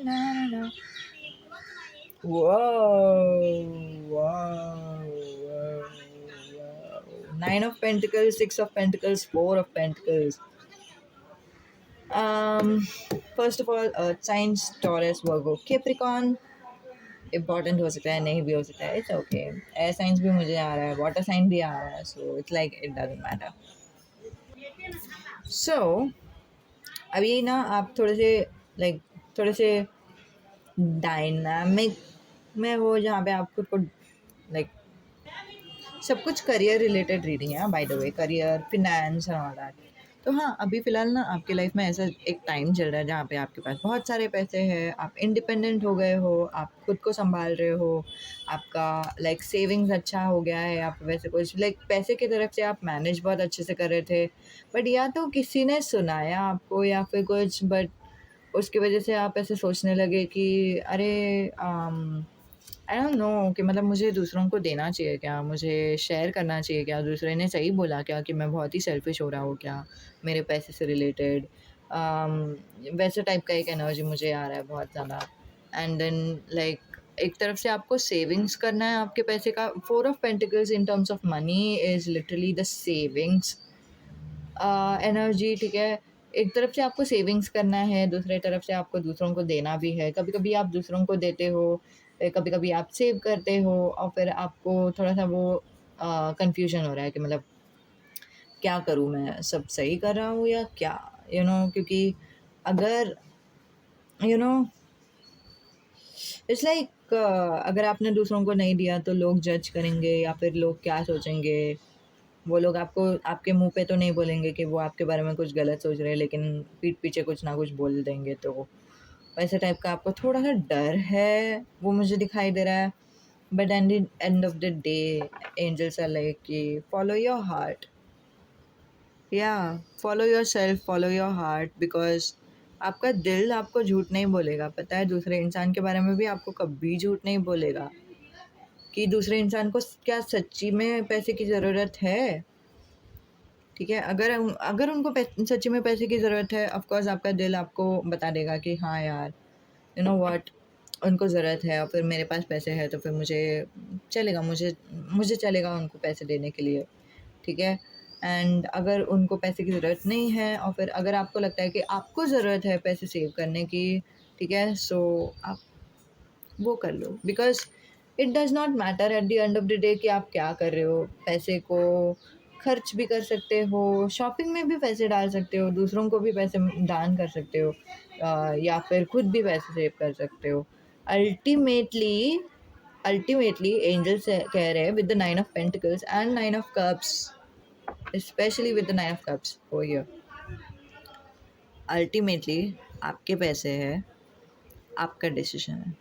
na, na. Whoa, wow, wow, wow. Nine of Pentacles, Six of Pentacles, Four of Pentacles. First of all, signs Taurus, Virgo, Capricorn. Important हो सकता है, नहीं भी हो सकता है, इट्स ओके। एयर साइंस भी मुझे आ रहा है, वाटर साइन भी आ रहा है, so it's like it doesn't matter. So अभी ना आप थोड़े से लाइक थोड़े से डायनामिक में हो जहाँ पे आप खुद को लाइक सब कुछ करियर रिलेटेड रीडिंग है by the way, career, finance and all that. तो हाँ, अभी फ़िलहाल ना आपकी लाइफ में ऐसा एक टाइम चल रहा है जहाँ पे आपके पास बहुत सारे पैसे हैं, आप इंडिपेंडेंट हो गए हो, आप खुद को संभाल रहे हो, आपका लाइक सेविंग्स अच्छा हो गया है, आप वैसे कुछ लाइक पैसे की तरफ से आप मैनेज बहुत अच्छे से कर रहे थे, बट या तो किसी ने सुनाया आपको या फिर कुछ, बट उसकी वजह से आप ऐसे सोचने लगे कि अरे आई डोंट नो कि मतलब मुझे दूसरों को देना चाहिए क्या, मुझे शेयर करना चाहिए क्या, दूसरे ने सही बोला क्या कि मैं बहुत ही सेल्फिश हो रहा हूँ क्या मेरे पैसे से रिलेटेड। वैसे टाइप का एक एनर्जी मुझे आ रहा है बहुत ज़्यादा। एंड देन लाइक एक तरफ से आपको सेविंग्स करना है आपके पैसे का। Four of pentacles in terms of money is literally the savings energy, ठीक है। एक तरफ से आपको सेविंग्स करना है, दूसरे तरफ से आपको दूसरों को देना भी है। कभी-कभी आप दूसरों को देते हो, कभी-कभी आप सेव करते हो और फिर आपको थोड़ा-सा वो कन्फ्यूज़न हो रहा है कि मतलब क्या करूँ मैं? सब सही कर रहा हूँ या क्या? क्योंकि अगर यू नो इट्स लाइक अगर आपने दूसरों को नहीं दिया तो लोग जज करेंगे या फिर लोग क्या सोचेंगे? वो लोग आपको आपके मुँह पे तो नहीं बोलेंगे कि वो आपके बारे में कुछ गलत सोच रहे हैं, लेकिन पीठ पीछे कुछ ना कुछ बोल देंगे, तो वैसे टाइप का आपको थोड़ा-सा डर है, वो मुझे दिखाई दे रहा है। But end of the day angels are like कि फॉलो योर हार्ट, या follow yourself, follow your heart, because आपका दिल आपको झूठ नहीं बोलेगा, पता है? दूसरे इंसान के बारे में भी आपको कभी झूठ नहीं बोलेगा कि दूसरे इंसान को क्या सच्ची में पैसे की ज़रूरत है। ठीक है, अगर उनको सच्ची में पैसे की ज़रूरत है, ऑफ कोर्स आपका दिल आपको बता देगा कि हाँ यार, यू नो व्हाट, उनको ज़रूरत है और फिर मेरे पास पैसे हैं तो फिर मुझे चलेगा, मुझे चलेगा उनको पैसे देने के लिए, ठीक है। एंड अगर उनको पैसे की ज़रूरत नहीं है और फिर अगर आपको लगता है कि आपको ज़रूरत है पैसे सेव करने की, ठीक है, सो आप वो कर लो, because it does not matter at the end of the day कि आप क्या कर रहे हो। पैसे को खर्च भी कर सकते हो, शॉपिंग में भी पैसे डाल सकते हो, दूसरों को भी पैसे दान कर सकते हो, या फिर खुद भी पैसे सेव कर सकते हो। अल्टीमेटली अल्टीमेटली एंजल्स कह रहे हैं with the nine of pentacles and nine of cups, specially with the nine of cups over here, ultimately आपके पैसे हैं, आपका डिसीजन है,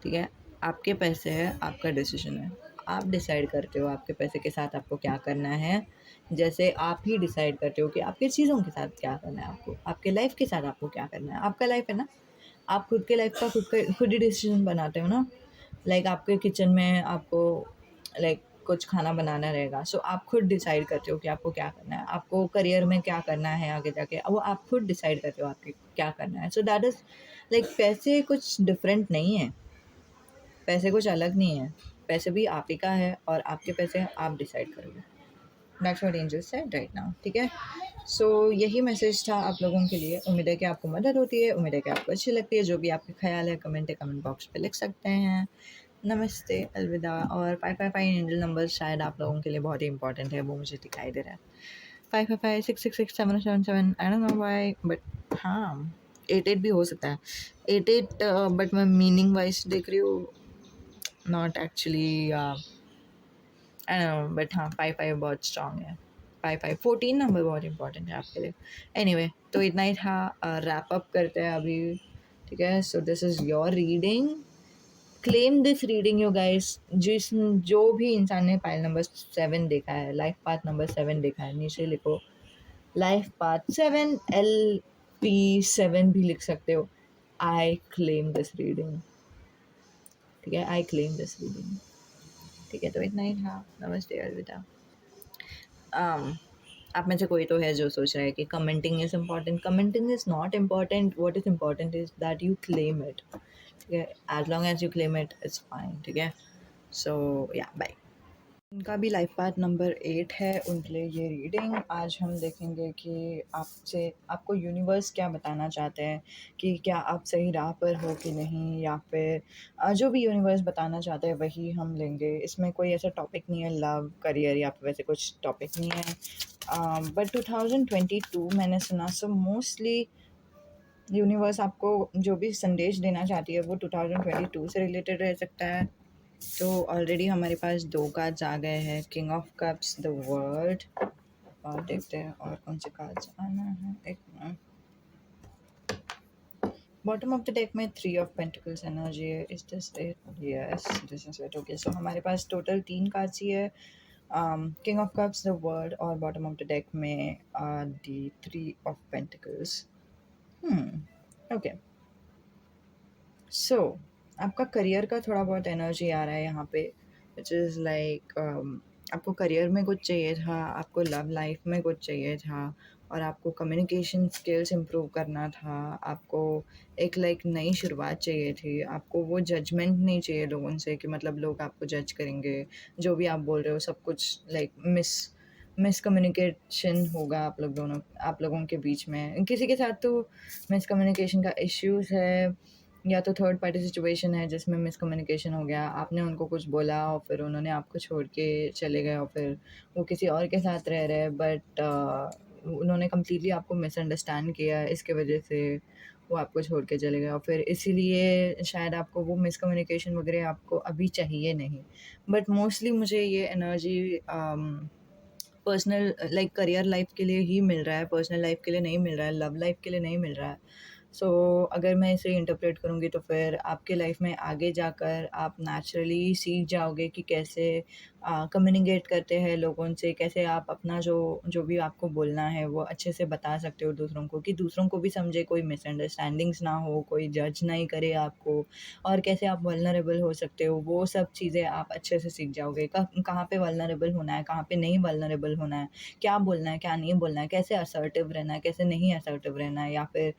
ठीक है? आपके पैसे हैं, आपका डिसीजन है। आप डिसाइड करते हो आपके पैसे के साथ आपको क्या करना है। जैसे आप ही डिसाइड करते हो कि आपकी चीज़ों के साथ क्या करना है आपको, आपके लाइफ़ के साथ आपको क्या करना है। आपका लाइफ़ है ना, आप खुद के लाइफ़ का खुद ही डिसीजन बनाते हो ना। लाइक आपके किचन में आपको लाइक कुछ खाना बनाना रहेगा, सो आप खुद डिसाइड करते हो कि आपको क्या करना है। आपको करियर में क्या करना है आगे जाके, वो आप खुद डिसाइड करते हो आपके क्या करना है। सो दैट इज़ लाइक पैसे कुछ डिफरेंट नहीं है। पैसे कुछ अलग नहीं है, पैसे भी आप ही का है और आपके पैसे आप डिसाइड करोगे। That's what angels said right now, ठीक है। सो यही मैसेज था आप लोगों के लिए। उम्मीद है कि आपको मदद होती है, उम्मीद है कि आपको अच्छी लगती है। जो भी आपके ख्याल है कमेंट बॉक्स पे लिख सकते हैं। नमस्ते, अलविदा। और 555 एंजल नंबर शायद आप लोगों के लिए बहुत ही इंपॉर्टेंट है, वो मुझे दिखाई दे रहा है। 555 666 777, आई डोंट नो व्हाई, बट हाँ 88 भी हो सकता है। 88 बट मैं मीनिंग वाइज देख रही हूँ, not actually I know, but हाँ 55 बहुत स्ट्रॉन्ग है। 55 14 नंबर बहुत इंपॉर्टेंट है आपके लिए। एनीवे, तो इतना ही था, रैप अप करते हैं अभी, ठीक है। So this is your reading claim this reading you guys. जो भी इंसान ने पाइल नंबर 7 देखा है, लाइफ पाथ नंबर 7 देखा है, नीचे लिखो लाइफ पाथ 7, LP7 भी लिख सकते हो। आई क्लेम दिस रीडिंग। ठीक है, आई क्लेम दिस रीडिंग। ठीक है, तो इतना ही था। नमस्ते, अलविदा। um, आप में से कोई तो है जो सोच रहा है कि commenting is important. Commenting is not important. What is important is that you claim it. ठीक है, as long as you claim it it's fine. ठीक है, सो या बाय। उनका भी लाइफ पाथ नंबर 8 है, उनके लिए ये रीडिंग। आज हम देखेंगे कि आपसे आपको यूनिवर्स क्या बताना चाहते हैं, कि क्या आप सही राह पर हो कि नहीं, या फिर जो भी यूनिवर्स बताना चाहते हैं वही हम लेंगे। इसमें कोई ऐसा टॉपिक नहीं है लव करियर या फिर वैसे कुछ टॉपिक नहीं है। बट 2022 मैंने सुना, सो मोस्टली यूनिवर्स आपको जो भी संदेश देना चाहती है वो 2022 से रिलेटेड रह सकता है। तो ऑलरेडी हमारे पास 2 कार्ड्स आ गए हैं, king of cups, the world. और देखते हैं और कौन से कार्ड्स आना है। एक minute. Bottom of the deck में 3 ऑफ पेंटिकल्स एनर्जी है। Is this it? Yes, this is it. Okay, so हमारे पास टोटल 3 कार्ड्स ही है, king of cups, the world, और बॉटम ऑफ द डेक में the 3 of pentacles. Okay, so आपका करियर का थोड़ा बहुत एनर्जी आ रहा है यहाँ पे, विच इज़ लाइक आपको करियर में कुछ चाहिए था, आपको लव लाइफ में कुछ चाहिए था, और आपको कम्युनिकेशन स्किल्स इम्प्रूव करना था। आपको एक लाइक नई शुरुआत चाहिए थी। आपको वो जजमेंट नहीं चाहिए लोगों से कि मतलब लोग आपको जज करेंगे, जो भी आप बोल रहे हो सब कुछ लाइक मिसकम्युनिकेशन होगा आप लोगों के बीच में। किसी के साथ तो मिसकम्युनिकेशन का इश्यूज़ है, या तो थर्ड पार्टी सिचुएशन है जिसमें मिसकम्युनिकेशन हो गया। आपने उनको कुछ बोला और फिर उन्होंने आपको छोड़ के चले गए, और फिर वो किसी और के साथ रह रहे हैं, बट उन्होंने कम्प्लीटली आपको मिसअंडरस्टैंड किया, इसके वजह से वो आपको छोड़ के चले गए, और फिर इसीलिए शायद आपको वो मिसकम्युनिकेशन वगैरह आपको अभी चाहिए नहीं। बट मोस्टली मुझे ये energy personal like career life के लिए ही मिल रहा है, पर्सनल लाइफ के लिए नहीं मिल रहा है, लव लाइफ के लिए नहीं मिल रहा है। सो अगर मैं इसे इंटरप्रेट करूँगी तो फिर आपके लाइफ में आगे जाकर आप नेचुरली सीख जाओगे कि कैसे कम्युनिकेट करते हैं लोगों से, कैसे आप अपना जो जो भी आपको बोलना है वो अच्छे से बता सकते हो दूसरों को, कि दूसरों को भी समझे, कोई मिसअंडरस्टैंडिंग्स ना हो, कोई जज नहीं करे आपको, और कैसे आप वल्नरेबल हो सकते हो, वो सब चीज़ें आप अच्छे से सीख जाओगे। कहाँ पे वल्नरेबल होना है, कहाँ पे नहीं वल्नरेबल होना है, क्या बोलना है, क्या नहीं बोलना है, कैसे असर्टिव रहना है, कैसे नहीं असर्टिव रहना है, या फिर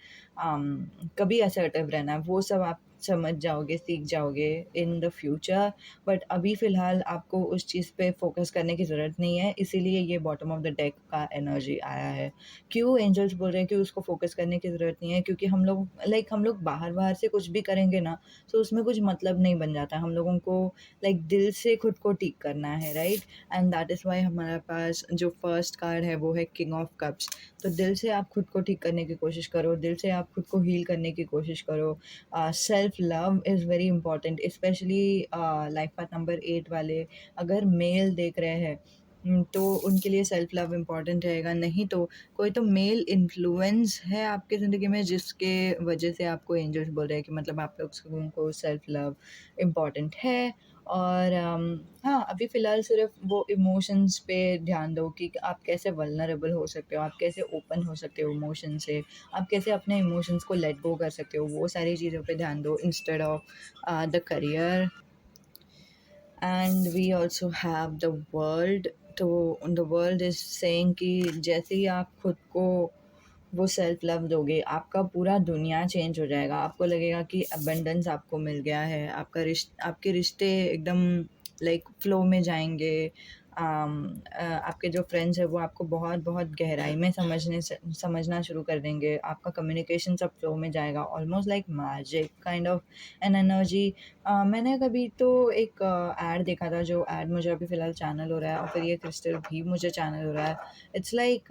कभी असर्टिव रहना है, वो सब आप समझ जाओगे, सीख जाओगे इन द फ्यूचर। बट अभी फ़िलहाल आपको उस चीज़ पे फ़ोकस करने की ज़रूरत नहीं है, इसीलिए ये बॉटम ऑफ द डेक का एनर्जी आया है। क्यों एंजल्स बोल रहे हैं कि उसको फ़ोकस करने की ज़रूरत नहीं है? क्योंकि हम लोग बाहर-बाहर से कुछ भी करेंगे ना, तो उसमें कुछ मतलब नहीं बन जाता। हम लोगों को लाइक दिल से खुद को ठीक करना है, right? And that is why हमारे पास जो फर्स्ट कार्ड है वो है किंग ऑफ कप्स। तो दिल से आप खुद को ठीक करने की कोशिश करो, दिल से आप खुद को हील करने की कोशिश करो। Self love is very important, specially life path number 8 वाले अगर मेल देख रहे हैं, तो उनके लिए सेल्फ लव इम्पॉर्टेंट रहेगा। नहीं तो कोई तो मेल इन्फ्लुएंस है आपकी ज़िंदगी में जिसके वजह से आपको एंजल्स बोल रहे हैं कि मतलब आप लोगों को सेल्फ लव इम्पॉर्टेंट है। और हाँ, अभी फ़िलहाल सिर्फ वो इमोशंस पे ध्यान दो कि आप कैसे वल्नरेबल हो सकते हो, आप कैसे ओपन हो सकते हो इमोशन से, आप कैसे अपने इमोशंस को लेट गो कर सकते हो, वो सारी चीज़ों पे ध्यान दो instead of the career. And we also have the world. तो द वर्ल्ड इज़ सेइंग कि जैसे ही आप खुद को वो सेल्फ लव दोगे, आपका पूरा दुनिया चेंज हो जाएगा। आपको लगेगा कि अबंडेंस आपको मिल गया है, आपके रिश्ते एकदम लाइक फ्लो में जाएँगे। आपके जो फ्रेंड्स हैं वो आपको बहुत-बहुत गहराई में समझना शुरू कर देंगे। आपका कम्युनिकेशन सब फ्लो में जाएगा, almost like magic kind of an energy. मैंने कभी तो एक ऐड देखा था, जो ऐड मुझे अभी फ़िलहाल चैनल हो रहा है, और फिर ये क्रिस्टल भी मुझे चैनल हो रहा है। इट्स लाइक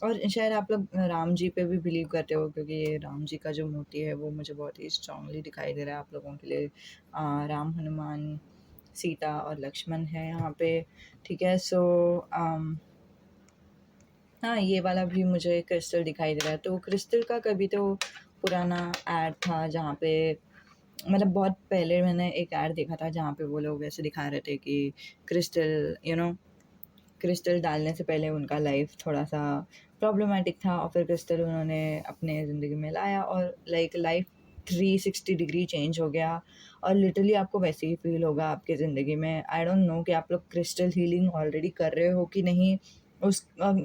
और शायद आप लोग राम जी पे भी बिलीव करते हो, क्योंकि ये राम जी का जो मूर्ति है वो मुझे बहुत ही स्ट्रांगली दिखाई दे रहा है आप लोगों के लिए। राम, हनुमान, सीता और लक्ष्मण है यहाँ पे। ठीक है, सो हाँ, ये वाला भी मुझे क्रिस्टल दिखाई दे रहा है। तो क्रिस्टल का कभी तो पुराना ऐड था जहाँ पे मतलब बहुत पहले मैंने एक ऐड देखा था जहाँ पे वो लोग ऐसे दिखा रहे थे कि क्रिस्टल क्रिस्टल डालने से पहले उनका लाइफ थोड़ा-सा प्रॉब्लमैटिक था और फिर क्रिस्टल उन्होंने अपने ज़िंदगी में लाया और लाइक लाइफ 360 डिग्री चेंज हो गया और लिटरली आपको वैसे ही फ़ील होगा आपकी ज़िंदगी में। आई डोंट नो कि आप लोग क्रिस्टल हीलिंग ऑलरेडी कर रहे हो कि नहीं।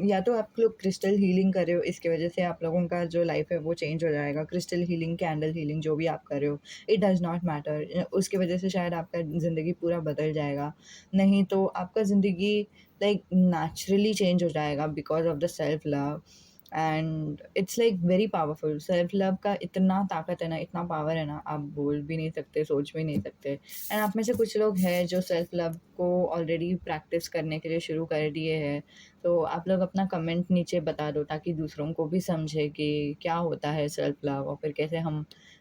या तो आप लोग क्रिस्टल हीलिंग कर रहे हो, इसकी वजह से आप लोगों का जो लाइफ है वो चेंज हो जाएगा। क्रिस्टल हीलिंग, कैंडल हीलिंग जो भी आप कर रहे हो, इट डज़ नॉट मैटर। उसकी वजह से शायद आपका ज़िंदगी पूरा बदल जाएगा। नहीं तो आपका ज़िंदगी लाइक नेचुरली चेंज हो जाएगा because of the self love and it's like very powerful. Self love का इतना ताकत है ना, इतना पावर है ना, आप बोल भी नहीं सकते, सोच भी नहीं सकते। एंड आप में से कुछ लोग हैं जो सेल्फ लव को ऑलरेडी प्रैक्टिस करने के लिए शुरू कर दिए हैं। तो आप लोग अपना कमेंट नीचे बता दो ताकि दूसरों को भी समझे कि क्या होता है सेल्फ लव और फिर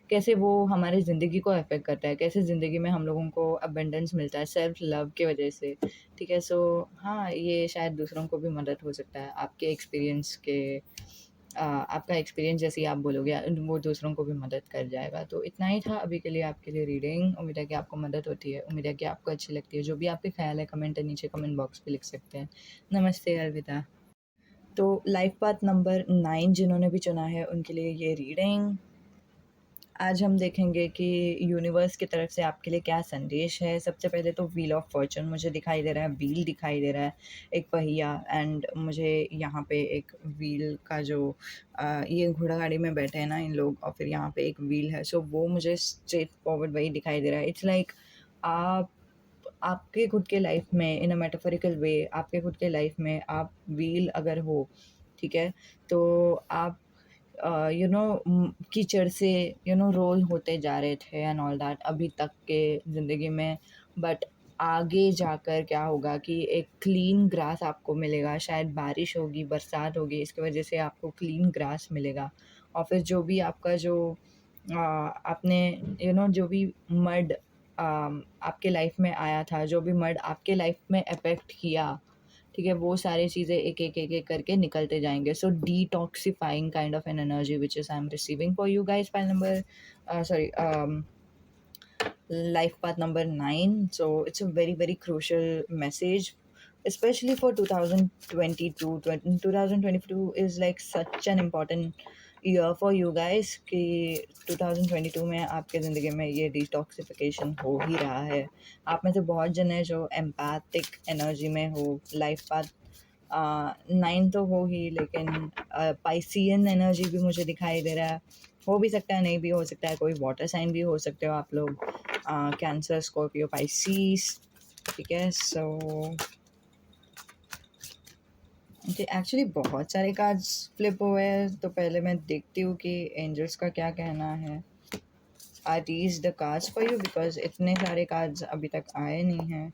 कैसे वो हमारी ज़िंदगी को अफेक्ट करता है, कैसे ज़िंदगी में हम लोगों को अबंडेंस मिलता है सेल्फ लव की वजह से। ठीक है, सो हाँ, ये शायद दूसरों को भी मदद हो सकता है आपके एक्सपीरियंस के। आपका एक्सपीरियंस जैसे ही आप बोलोगे वो दूसरों को भी मदद कर जाएगा। तो इतना ही था अभी के लिए आपके लिए रीडिंग। उम्मीद है कि आपको मदद होती है, उम्मीद है कि आपको अच्छी लगती है। जो भी आपके ख्याल है कमेंट नीचे कमेंट बॉक्स पे लिख सकते हैं। नमस्ते, अलविदा। तो लाइफ पाथ नंबर 9 जिन्होंने भी चुना है उनके लिए ये रीडिंग। आज हम देखेंगे कि यूनिवर्स की तरफ से आपके लिए क्या संदेश है। सबसे पहले तो व्हील ऑफ फॉर्च्यून मुझे दिखाई दे रहा है, व्हील दिखाई दे रहा है, एक पहिया। एंड मुझे यहाँ पे एक व्हील का जो ये घोड़ा गाड़ी में बैठे हैं ना इन लोग, और फिर यहाँ पे एक व्हील है, सो वो मुझे स्ट्रेट फॉरवर्ड वही दिखाई दे रहा है। इट्स लाइक आप आपके खुद के लाइफ में इन अ मेटाफोरिकल वे, आपके खुद के लाइफ में आप व्हील अगर हो, ठीक है, तो आप कीचड़ से रोल होते जा रहे थे एंड ऑल दैट अभी तक के ज़िंदगी में। बट आगे जाकर क्या होगा कि एक क्लीन ग्रास आपको मिलेगा, शायद बारिश होगी, बरसात होगी, इसकी वजह से आपको क्लीन ग्रास मिलेगा। और फिर जो भी आपका जो आपने जो भी मड आपके लाइफ में आया था, जो भी मड आपके लाइफ में अफेक्ट किया, ठीक है, वो सारी चीज़ें एक-एक करके निकलते जाएँगे। So detoxifying kind of an energy which is I am receiving for you guys file number sorry life path number 9. So it's a very very crucial message, especially for 2022. 2022 is like such an important year for you guys कि 2022 में आपके ज़िंदगी में ये डिटॉक्सिफिकेशन हो ही रहा है। आप में से बहुत जन है जो एम्पैथिक एनर्जी में हो। लाइफ पाथ 9 तो हो ही, लेकिन पाइसियन एनर्जी भी मुझे दिखाई दे रहा है। हो भी सकता है, नहीं भी हो सकता है, कोई वाटर साइन भी हो सकते हो आप लोग, कैंसर, स्कॉर्पियो, पाइसीस। ठीक है, सो मुझे एक्चुअली बहुत सारे कार्ड्स फ्लिप हुए हैं, तो पहले मैं देखती हूँ कि एंजल्स का क्या कहना है। Are these the cards for you, because इतने सारे कार्ड्स अभी तक आए नहीं हैं।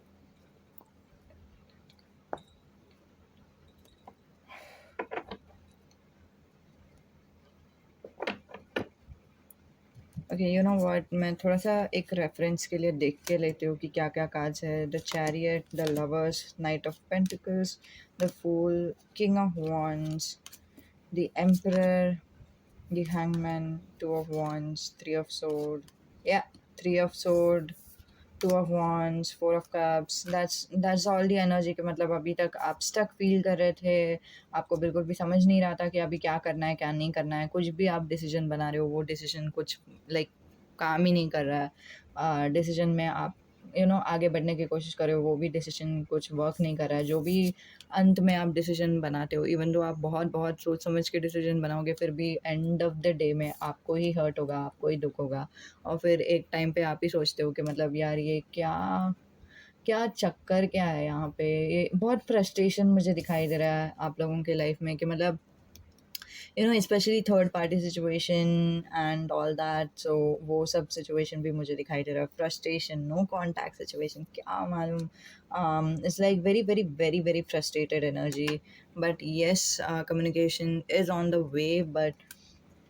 ओके, यू नो व्हाट, मैं थोड़ा सा एक रेफरेंस के लिए देख के लेती हूँ कि क्या क्या कार्ड्स है। The chariot, the lovers, knight of pentacles, the fool, king of wands, the emperor, the hangman, two of wands, three of sword, या three of sword, two of wands, four of cups. That's all the energy के मतलब अभी तक आप स्टक फील कर रहे थे, आपको बिल्कुल भी समझ नहीं रहा था कि अभी क्या करना है क्या नहीं करना है। कुछ भी आप डिसीजन बना रहे हो, वो डिसीजन कुछ लाइक काम ही नहीं कर रहा है। डिसीजन में आप आगे बढ़ने की कोशिश कर रहे हो, वो भी डिसीजन कुछ वर्क नहीं कर रहा है। जो भी अंत में आप डिसीजन बनाते हो, इवन दो आप बहुत बहुत सोच समझ के डिसीजन बनाओगे, फिर भी एंड ऑफ द डे में आपको ही हर्ट होगा, आपको ही दुख होगा। और फिर एक टाइम पे आप ही सोचते हो कि मतलब यार ये क्या क्या चक्कर क्या है यहाँ पे। ये बहुत फ्रस्ट्रेशन मुझे दिखाई दे रहा है आप लोगों के लाइफ में कि मतलब specially third party situation and all that. So वो सब सिचुएशन भी मुझे दिखाई दे रहा है। फ्रस्ट्रेशन, नो कॉन्टैक्ट सिचुएशन, क्या मालूम। It's like very very very very frustrated energy. But yes, communication is on the way, but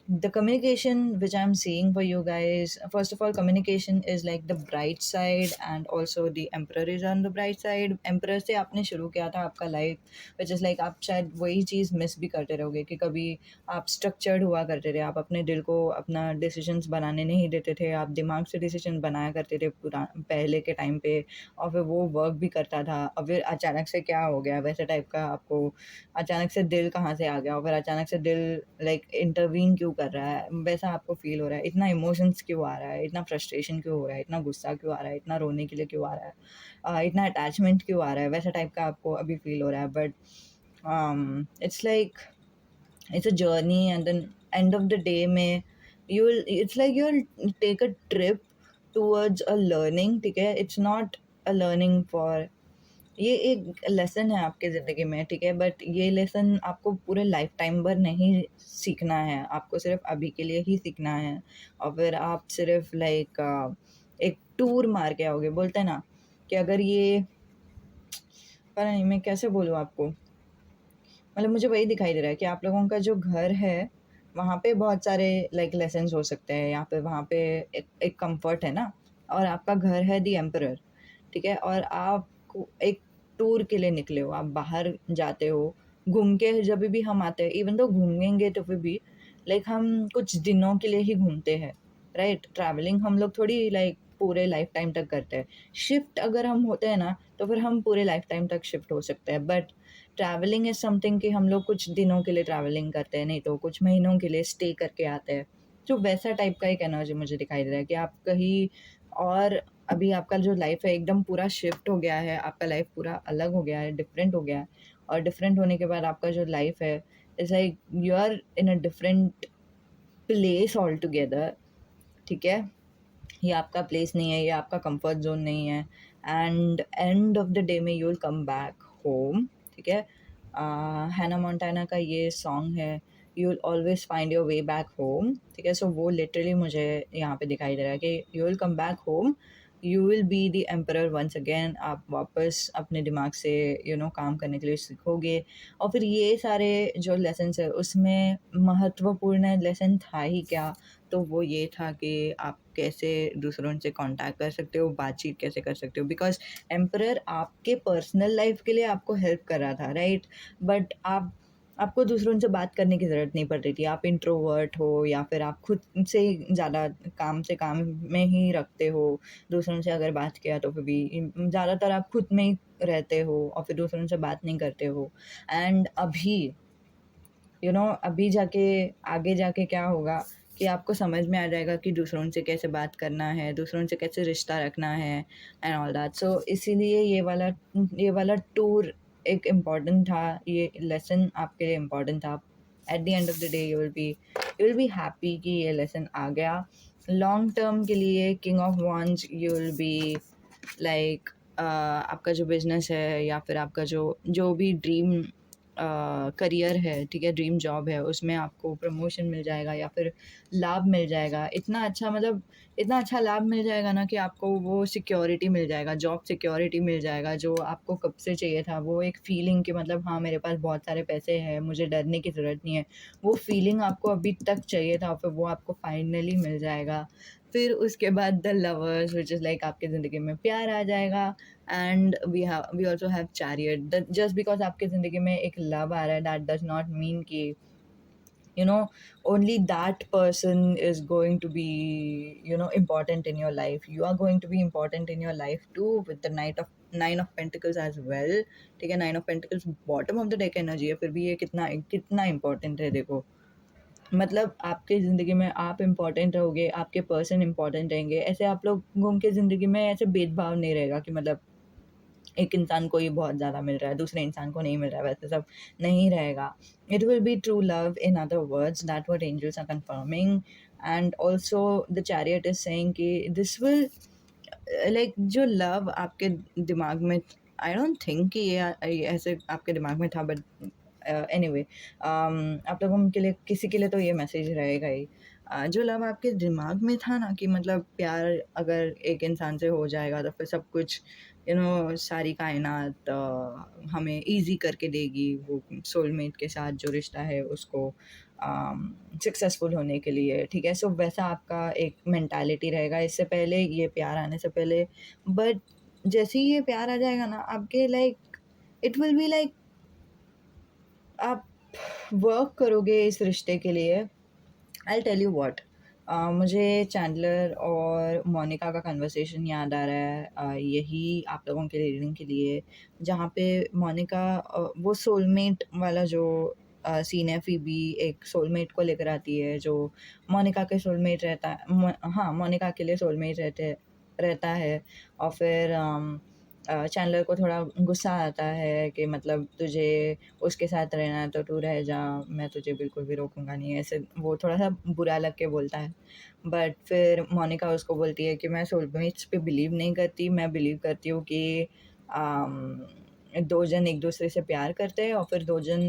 the communication which I'm seeing for you guys, first of all, communication is like the bright side, and also the emperor is on the bright side. emperor से आपने शुरू किया था आपका life, which is like आप शायद वही चीज़ मिस भी करते रहोगे कि कभी आप स्ट्रक्चर्ड हुआ करते थे, आप अपने दिल को अपना डिसीजंस बनाने नहीं देते थे, आप दिमाग से डिसीजन बनाया करते थे पूरा पहले के टाइम पे, और फिर वो वर्क भी करता था। और फिर अचानक से क्या हो गया वैसे टाइप का आपको, अचानक से दिल कहाँ से आ गया, और फिर अचानक से दिल लाइक इंटरवीन क्यों कर रहा है, वैसा आपको फील हो रहा है, इतना इमोशंस क्यों आ रहा है, इतना फ्रस्ट्रेशन क्यों हो रहा है, इतना गुस्सा क्यों आ रहा है, इतना रोने के लिए क्यों आ रहा है, इतना अटैचमेंट क्यों आ रहा है, वैसा टाइप का आपको अभी फील हो रहा है। But it's like it's a journey, and then end of the day में it's like you'll take a trip towards a learning, ठीक है, it's not a learning for, ये एक लेसन है आपके ज़िंदगी में, ठीक है, बट ये लेसन आपको पूरे लाइफ टाइम भर नहीं सीखना है, आपको सिर्फ अभी के लिए ही सीखना है। और फिर आप सिर्फ लाइक एक टूर मार के आओगे, बोलते हैं ना कि अगर ये, पता नहीं मैं कैसे बोलूँ आपको, मतलब मुझे वही दिखाई दे रहा है कि आप लोगों का जो घर है, वहाँ पे बहुत सारे लाइक लेसन्स हो सकते हैं, या फिर वहाँ पे एक कम्फर्ट है ना, और आपका घर है दी एम्परर, ठीक है, और आप एक टूर के लिए निकले हो, आप बाहर जाते हो, घूम के जब भी हम आते हैं, इवन तो घूमेंगे तो फिर भी लाइक हम कुछ दिनों के लिए ही घूमते हैं, राइट। ट्रैवलिंग हम लोग थोड़ी लाइक पूरे लाइफ टाइम तक करते हैं। शिफ्ट अगर हम होते हैं ना, तो फिर हम पूरे लाइफ टाइम तक शिफ्ट हो सकते हैं, बट ट्रैवलिंग इज़ समथिंग कि हम लोग कुछ दिनों के लिए ट्रैवलिंग करते हैं, नहीं तो कुछ महीनों के लिए स्टे करके आते हैं। तो वैसा टाइप का एक एनर्जी मुझे दिखाई दे रहा है कि आप कहीं, और अभी आपका जो लाइफ है एकदम पूरा शिफ्ट हो गया है, आपका लाइफ पूरा अलग हो गया है, डिफरेंट हो गया है, और डिफरेंट होने के बाद आपका जो लाइफ है is like you are in a different place all together, ठीक है। ये आपका प्लेस नहीं है, ये आपका कंफर्ट ज़ोन नहीं है, and end of the day में you will come back home, ठीक है। हैना मोंटाना का ये सॉन्ग है, you will always find your way back home, ठीक है। सो वो लिटरली मुझे यहाँ पे दिखाई दे रहा है कि you will come back home, you will be the emperor once again, आप वापस अपने दिमाग से काम करने के लिए सीखोगे। और फिर ये सारे जो लेसन्स है उसमें महत्वपूर्ण लेसन था ही क्या, तो वो ये था कि आप कैसे दूसरों से कांटेक्ट कर सकते हो, बातचीत कैसे कर सकते हो, बिकॉज़ एम्परर आपके पर्सनल लाइफ के लिए आपको हेल्प कर रहा था, राइट। बट आपको दूसरों से बात करने की ज़रूरत नहीं पड़ रही थी, आप इंट्रोवर्ट हो, या फिर आप खुद से ही ज़्यादा काम में ही रखते हो, दूसरों से अगर बात किया तो फिर भी ज़्यादातर आप खुद में ही रहते हो, और फिर दूसरों से बात नहीं करते हो। एंड अभी अभी जाके, आगे जाके क्या होगा कि आपको समझ में आ जाएगा कि दूसरों से कैसे बात करना है, दूसरों से कैसे रिश्ता रखना है, एंड ऑल दैट। सो इसीलिए ये वाला टूर एक इम्पॉर्टेंट था, ये लेसन आपके लिए इम्पॉर्टेंट था। Eight the end of the day you will be happy कि ये लेसन आ गया। लॉन्ग टर्म के लिए king of wands, you will be like आपका जो बिजनेस है, या फिर आपका जो जो भी ड्रीम करियर है, ठीक है, ड्रीम जॉब है, उसमें आपको प्रमोशन मिल जाएगा, या फिर लाभ मिल जाएगा, इतना अच्छा, मतलब इतना अच्छा लाभ मिल जाएगा ना कि आपको वो सिक्योरिटी मिल जाएगा, जॉब सिक्योरिटी मिल जाएगा जो आपको कब से चाहिए था। वो एक फीलिंग कि मतलब हाँ, मेरे पास बहुत सारे पैसे हैं, मुझे डरने की ज़रूरत नहीं है, वो फीलिंग आपको अभी तक चाहिए था, और फिर वो आपको फाइनली मिल जाएगा। फिर उसके बाद the lovers, which is like आपकी ज़िंदगी में प्यार आ जाएगा। And we also have chariot. Just because आपकी ज़िंदगी में एक लव आ रहा है, दैट डज नॉट मीन कि only that person is going to be important in your life. You are going to be important in your life too, with the nine of pentacles as well, ठीक है। Nine of pentacles bottom of the deck energy है, फिर भी ये कितना कितना इंपॉर्टेंट है, देखो। मतलब आपके ज़िंदगी में आप इम्पोर्टेंट रहोगे, आपके पर्सन इम्पोर्टेंट रहेंगे, ऐसे आप लोगों के ज़िंदगी में ऐसे भेदभाव नहीं रहेगा कि मतलब एक इंसान को ही बहुत ज़्यादा मिल रहा है, दूसरे इंसान को नहीं मिल रहा है, वैसे सब नहीं रहेगा। It will be true love, in other words, that what angels are confirming. And also the chariot is saying कि दिस विल लाइक जो लव आपके दिमाग में, आई डोंट थिंक कि ये ऐसे आपके दिमाग में था, बट एनीवे, आप लोगों के लिए, किसी के लिए तो ये मैसेज रहेगा ही। जो लव आपके दिमाग में था ना कि मतलब प्यार अगर एक इंसान से हो जाएगा तो फिर सब कुछ सारी कायनात हमें इजी करके देगी, वो सोलमेट के साथ जो रिश्ता है उसको, सक्सेसफुल होने के लिए, ठीक है? सो वैसा आपका एक मेंटालिटी रहेगा इससे पहले, ये प्यार आने से पहले। बट जैसे ही ये प्यार आ जाएगा ना आपके, like it will be like आप वर्क करोगे इस रिश्ते के लिए। आई टेल यू व्हाट, मुझे चैंडलर और मोनिका का कन्वर्सेशन याद आ रहा है, यही आप लोगों के रीडिंग के लिए, जहाँ पे मोनिका वो सोलमेट वाला जो सीन है, फ़ीबी एक सोलमेट को लेकर आती है जो मोनिका के सोलमेट रहता है, हाँ, मोनिका के लिए सोलमेट रहता है। और फिर चैंडलर को थोड़ा गुस्सा आता है कि मतलब तुझे उसके साथ रहना है तो तू रह जा, मैं तुझे बिल्कुल भी रोकूँगा नहीं, ऐसे वो थोड़ा-सा बुरा लग के बोलता है। बट फिर मोनिका उसको बोलती है कि मैं सोलमेट्स पे बिलीव नहीं करती, मैं बिलीव करती हूँ कि अम, 2 जन एक-दूसरे से प्यार करते हैं और फिर 2 जन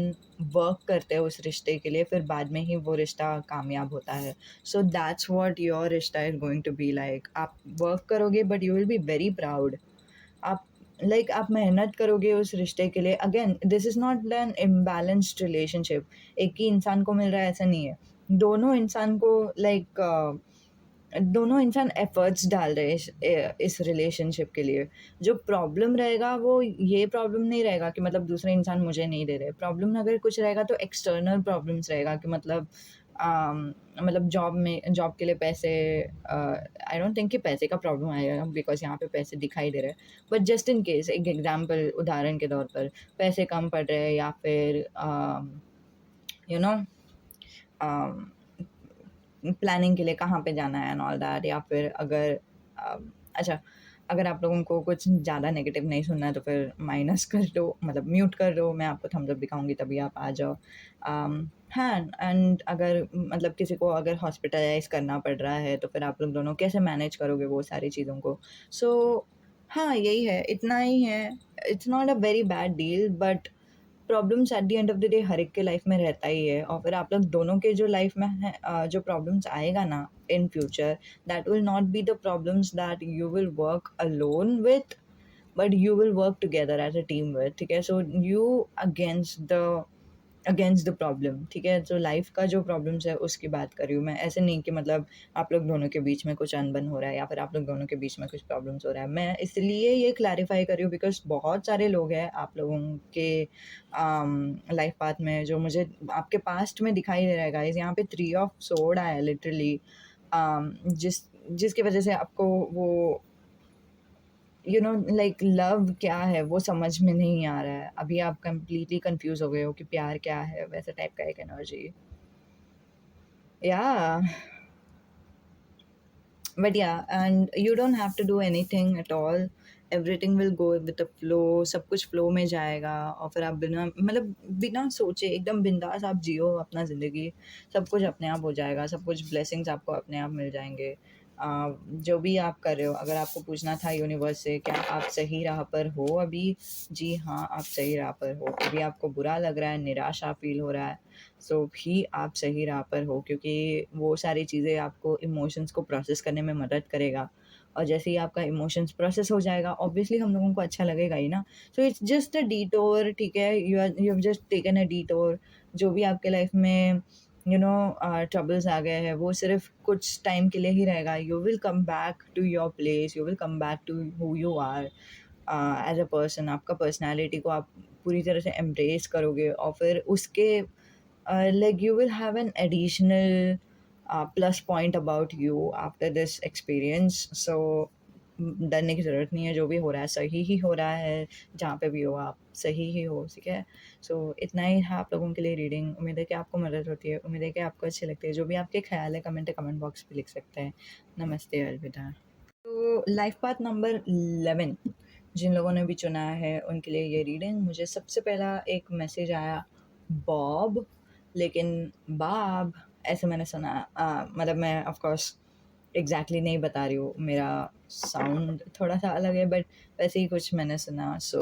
वर्क करते हैं उस रिश्ते के लिए, फिर बाद में ही वो रिश्ता कामयाब होता है। सो दैट्स व्हाट योर रिश्ता is going to be like. आप वर्क करोगे but you will be very proud. आप आप मेहनत करोगे उस रिश्ते के लिए। Again this is not an imbalanced relationship, एक ही इंसान को मिल रहा है ऐसा नहीं है। दोनों इंसान को दोनों इंसान एफर्ट्स डाल रहे हैं इस रिलेशनशिप के लिए। जो प्रॉब्लम रहेगा वो ये प्रॉब्लम नहीं रहेगा कि मतलब दूसरे इंसान मुझे नहीं दे रहे। प्रॉब्लम अगर कुछ रहेगा तो एक्सटर्नल प्रॉब्लम्स रहेगा कि मतलब जॉब के लिए पैसे, आई डोंट थिंक कि पैसे का प्रॉब्लम आएगा बिकॉज़ यहाँ पे पैसे दिखाई दे रहे हैं। बट जस्ट इन केस एक एग्ज़ाम्पल उदाहरण के तौर पर पैसे कम पड़ रहे हैं, या फिर यू नो अम प्लानिंग के लिए कहाँ पे जाना है एंड ऑल दैट, या फिर अगर अच्छा, अगर आप लोगों को कुछ ज़्यादा नेगेटिव नहीं सुनना है तो फिर माइनस कर दो, मतलब म्यूट कर दो, मैं आपको थम्स अप दिखाऊँगी तभी आप आ जाओ। हाँ, एंड अगर मतलब किसी को अगर हॉस्पिटलाइज़ करना पड़ रहा है तो फिर आप लोग दोनों कैसे मैनेज करोगे वो सारी चीज़ों को? सो हाँ, यही है, इतना ही है। It's not a very bad deal, but problems at the end of the day हर एक के लाइफ में रहता ही है। और फिर आप लोग दोनों के जो लाइफ में है, जो प्रॉब्लम्स आएगा ना in future, that will not be the problems that you will work alone with, but you will work together as a team with, ठीक है? So you against the problem, ठीक है? जो लाइफ का जो प्रॉब्लम्स है उसकी बात कर रही हूँ मैं, ऐसे नहीं कि मतलब आप लोग दोनों के बीच में कुछ अनबन हो रहा है या फिर आप लोग दोनों के बीच में कुछ प्रॉब्लम्स हो रहा है। मैं इसलिए ये क्लैरिफाई कर रही हूँ बिकॉज़ बहुत सारे लोग हैं आप लोगों के लाइफ पाथ में जो मुझे आपके पास्ट में दिखाई दे रहा है गाइज़। यहाँ पे 3 ऑफ सोर्ड आया है लिटरली, जिसकी वज़ह से आपको वो लाइक लव क्या है वो समझ में नहीं आ रहा है। अभी आप कंप्लीटली कंफ्यूज हो गए हो कि प्यार क्या है, वैसा टाइप का एक एनर्जी। या बट या and you don't have to do anything at all, everything will go with the flow, सब कुछ फ्लो में जाएगा। और फिर आप बिना सोचे एकदम बिंदास आप जियो अपना ज़िंदगी, सब कुछ अपने आप हो जाएगा, सब कुछ ब्लेसिंग्स आपको अपने आप मिल जाएंगे। जो भी आप कर रहे हो, अगर आपको पूछना था यूनिवर्स से क्या आप सही राह पर हो अभी, जी हाँ, आप सही राह पर हो। अभी आपको बुरा लग रहा है, निराशा फील हो रहा है, सो भी आप सही राह पर हो, क्योंकि वो सारी चीज़ें आपको इमोशंस को प्रोसेस करने में मदद करेगा। और जैसे ही आपका इमोशंस प्रोसेस हो जाएगा ऑब्वियसली हम लोगों को अच्छा लगेगा ही ना। So it's just a detour, ठीक है? You have just taken a detour. जो भी आपके लाइफ में ट्रबल्स आ गए हैं वो सिर्फ कुछ टाइम के लिए ही रहेगा। You will come back to your place, you will come back to who you are as a person. आपका पर्सनैलिटी को आप पूरी तरह से एम्ब्रेस करोगे और फिर उसके like you will have an additional plus point about you after this experience. So डरने की ज़रूरत नहीं है, जो भी हो रहा है सही ही हो रहा है, जहाँ पे भी हो आप सही ही हो, ठीक है? सो इतना ही है आप लोगों के लिए रीडिंग। उम्मीद है कि आपको मदद होती है, उम्मीद है कि आपको अच्छी लगती है। जो भी आपके ख्याल है कमेंट बॉक्स पे लिख सकते हैं। नमस्ते, अलविदा। तो लाइफ पाथ नंबर 11 जिन लोगों ने भी चुना है उनके लिए ये रीडिंग। मुझे सबसे पहला एक मैसेज आया बॉब, लेकिन बाब ऐसे मैंने सुना। मतलब मैं ऑफ कोर्स एग्जैक्टली नहीं बता रही हूँ, मेरा साउंड थोड़ा सा अलग है, बट वैसे ही कुछ मैंने सुना। सो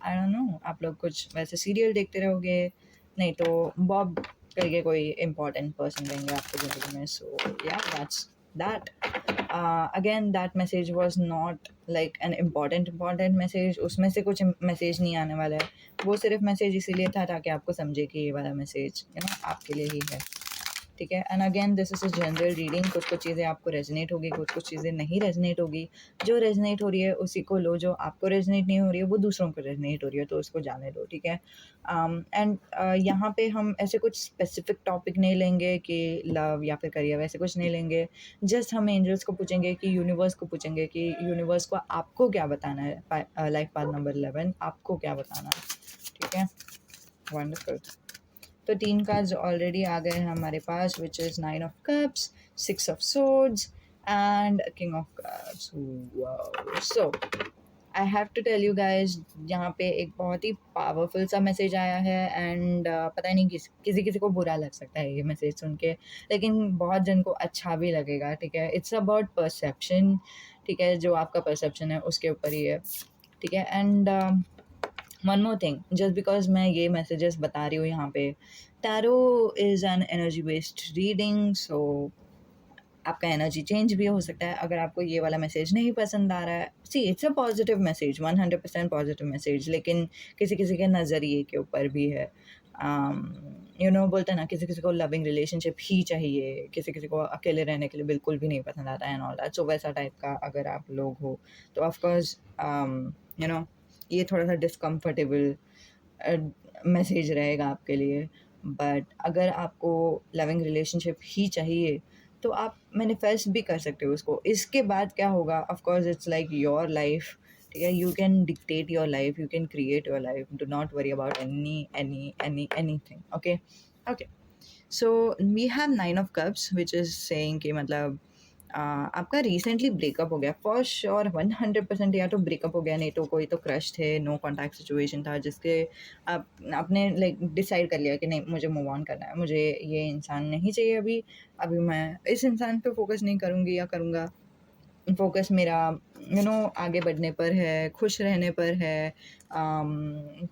आई डोंट नो, आप लोग कुछ वैसे सीरियल देखते रहोगे, नहीं तो बॉब करके कोई इम्पोर्टेंट पर्सन रहेंगे आपकी ज़िंदगी में। सो या that's that. Again that message was not like an important message, उसमें से कुछ मैसेज नहीं आने वाला है, वो सिर्फ मैसेज इसीलिए था ताकि आपको समझे कि ये वाला मैसेज आपके लिए ही है, ठीक है। And again this is a general reading, कुछ कुछ चीज़ें आपको रेजनेट होगी, कुछ कुछ चीज़ें नहीं रेजनेट होगी। जो रेजनेट हो रही है उसी को लो, जो आपको रेजनेट नहीं हो रही है वो दूसरों को रेजनेट हो रही है तो उसको जाने दो, ठीक है। एंड यहाँ पे हम ऐसे कुछ स्पेसिफिक टॉपिक नहीं लेंगे कि लव या फिर करियर, वैसे कुछ नहीं लेंगे। जस्ट हम एंजल्स को पूछेंगे कि यूनिवर्स को पूछेंगे कि यूनिवर्स को आपको क्या बताना है, लाइफ पाथ नंबर 11 आपको क्या बताना है, ठीक है। वंडरफुल। तो 3 कार्ड्स ऑलरेडी आ गए हैं हमारे पास, which is 9 of cups, 6 of swords and king of cups. Wow! So I have to tell you guys, यहाँ पे एक बहुत ही पावरफुल सा मैसेज आया है एंड पता नहीं किसी किसी को बुरा लग सकता है ये मैसेज सुन के, लेकिन बहुत जन को अच्छा भी लगेगा, ठीक है। इट्स अबाउट परसेप्शन, ठीक है, जो आपका परसेप्शन है उसके ऊपर ही है, ठीक है। And one more thing, just because मैं ये मैसेजेस बता रही हूँ यहाँ पे, tarot is an energy based reading, so आपका एनर्जी चेंज भी हो सकता है अगर आपको ये वाला मैसेज नहीं पसंद आ रहा है। See it's a positive message, 100% positive message, लेकिन किसी किसी के नज़रिए के ऊपर भी है। बोलते हैं ना, किसी किसी को लविंग रिलेशनशिप ही चाहिए, किसी किसी को अकेले रहने के लिए बिल्कुल भी नहीं पसंद आता है एंड ऑल दैट। सो वैसा टाइप का अगर आप लोग हो तो ऑफकोर्स यू नो ये थोड़ा सा डिस्कम्फर्टेबल मैसेज रहेगा आपके लिए। बट अगर आपको लविंग रिलेशनशिप ही चाहिए तो आप मैनिफेस्ट भी कर सकते हो उसको। इसके बाद क्या होगा, of course it's like your life, ठीक है। You can dictate your life, you can create your life, do not worry about anything, okay. Okay, so we have 9 of cups which is saying कि मतलब आपका रिसेंटली ब्रेकअप हो गया फॉर श्योर, 100%। या तो ब्रेकअप हो गया, नहीं तो कोई तो क्रश थे, नो कॉन्टैक्ट सिचुएशन था जिसके आप आपने लाइक डिसाइड कर लिया कि नहीं मुझे मूव ऑन करना है, मुझे ये इंसान नहीं चाहिए अभी, अभी मैं इस इंसान पे फोकस नहीं करूँगी या करूँगा। फोकस मेरा आगे बढ़ने पर है, खुश रहने पर है,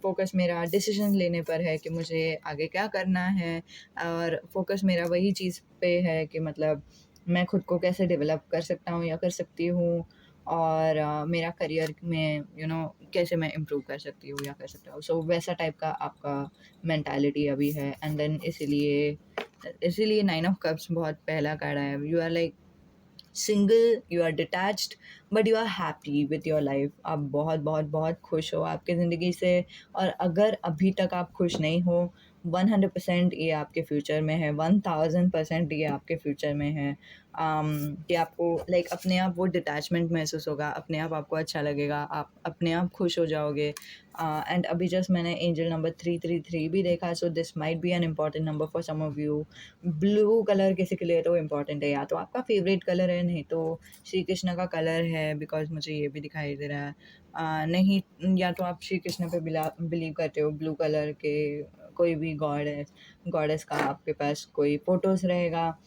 फोकस मेरा डिसीजन लेने पर है कि मुझे आगे क्या करना है, और फोकस मेरा वही चीज़ पे है कि मतलब मैं खुद को कैसे डेवलप कर सकता हूँ या कर सकती हूँ, और मेरा करियर में कैसे मैं इम्प्रूव कर सकती हूँ या कर सकता हूँ। सो वैसा टाइप का आपका मेंटालिटी अभी है। एंड देन इसीलिए 9 ऑफ कप्स बहुत पहला कार्ड है। You are like single, you are detached, but you are happy with your life. आप बहुत बहुत बहुत खुश हो आपकी ज़िंदगी से, और अगर अभी तक आप खुश नहीं हो, 100% ये आपके फ्यूचर में है, 1000% ये आपके फ्यूचर में है। कि आपको लाइक अपने आप वो डिटैचमेंट महसूस होगा, अपने आप आपको अच्छा लगेगा, आप अपने आप खुश हो जाओगे। एंड अभी जस्ट मैंने एंजल नंबर 333 भी देखा, so this might be an important number for some of you. Blue colour किसी के लिए तो इम्पॉर्टेंट है, या तो आपका फेवरेट कलर है, नहीं तो श्री कृष्ण का कलर है, बिकॉज मुझे ये भी दिखाई दे रहा है। नहीं, या तो आप श्री कृष्ण पे बिलीव करते हो, ब्लू कलर के कोई भी गॉडेस का आपके पास कोई फोटोज़ रहेगा।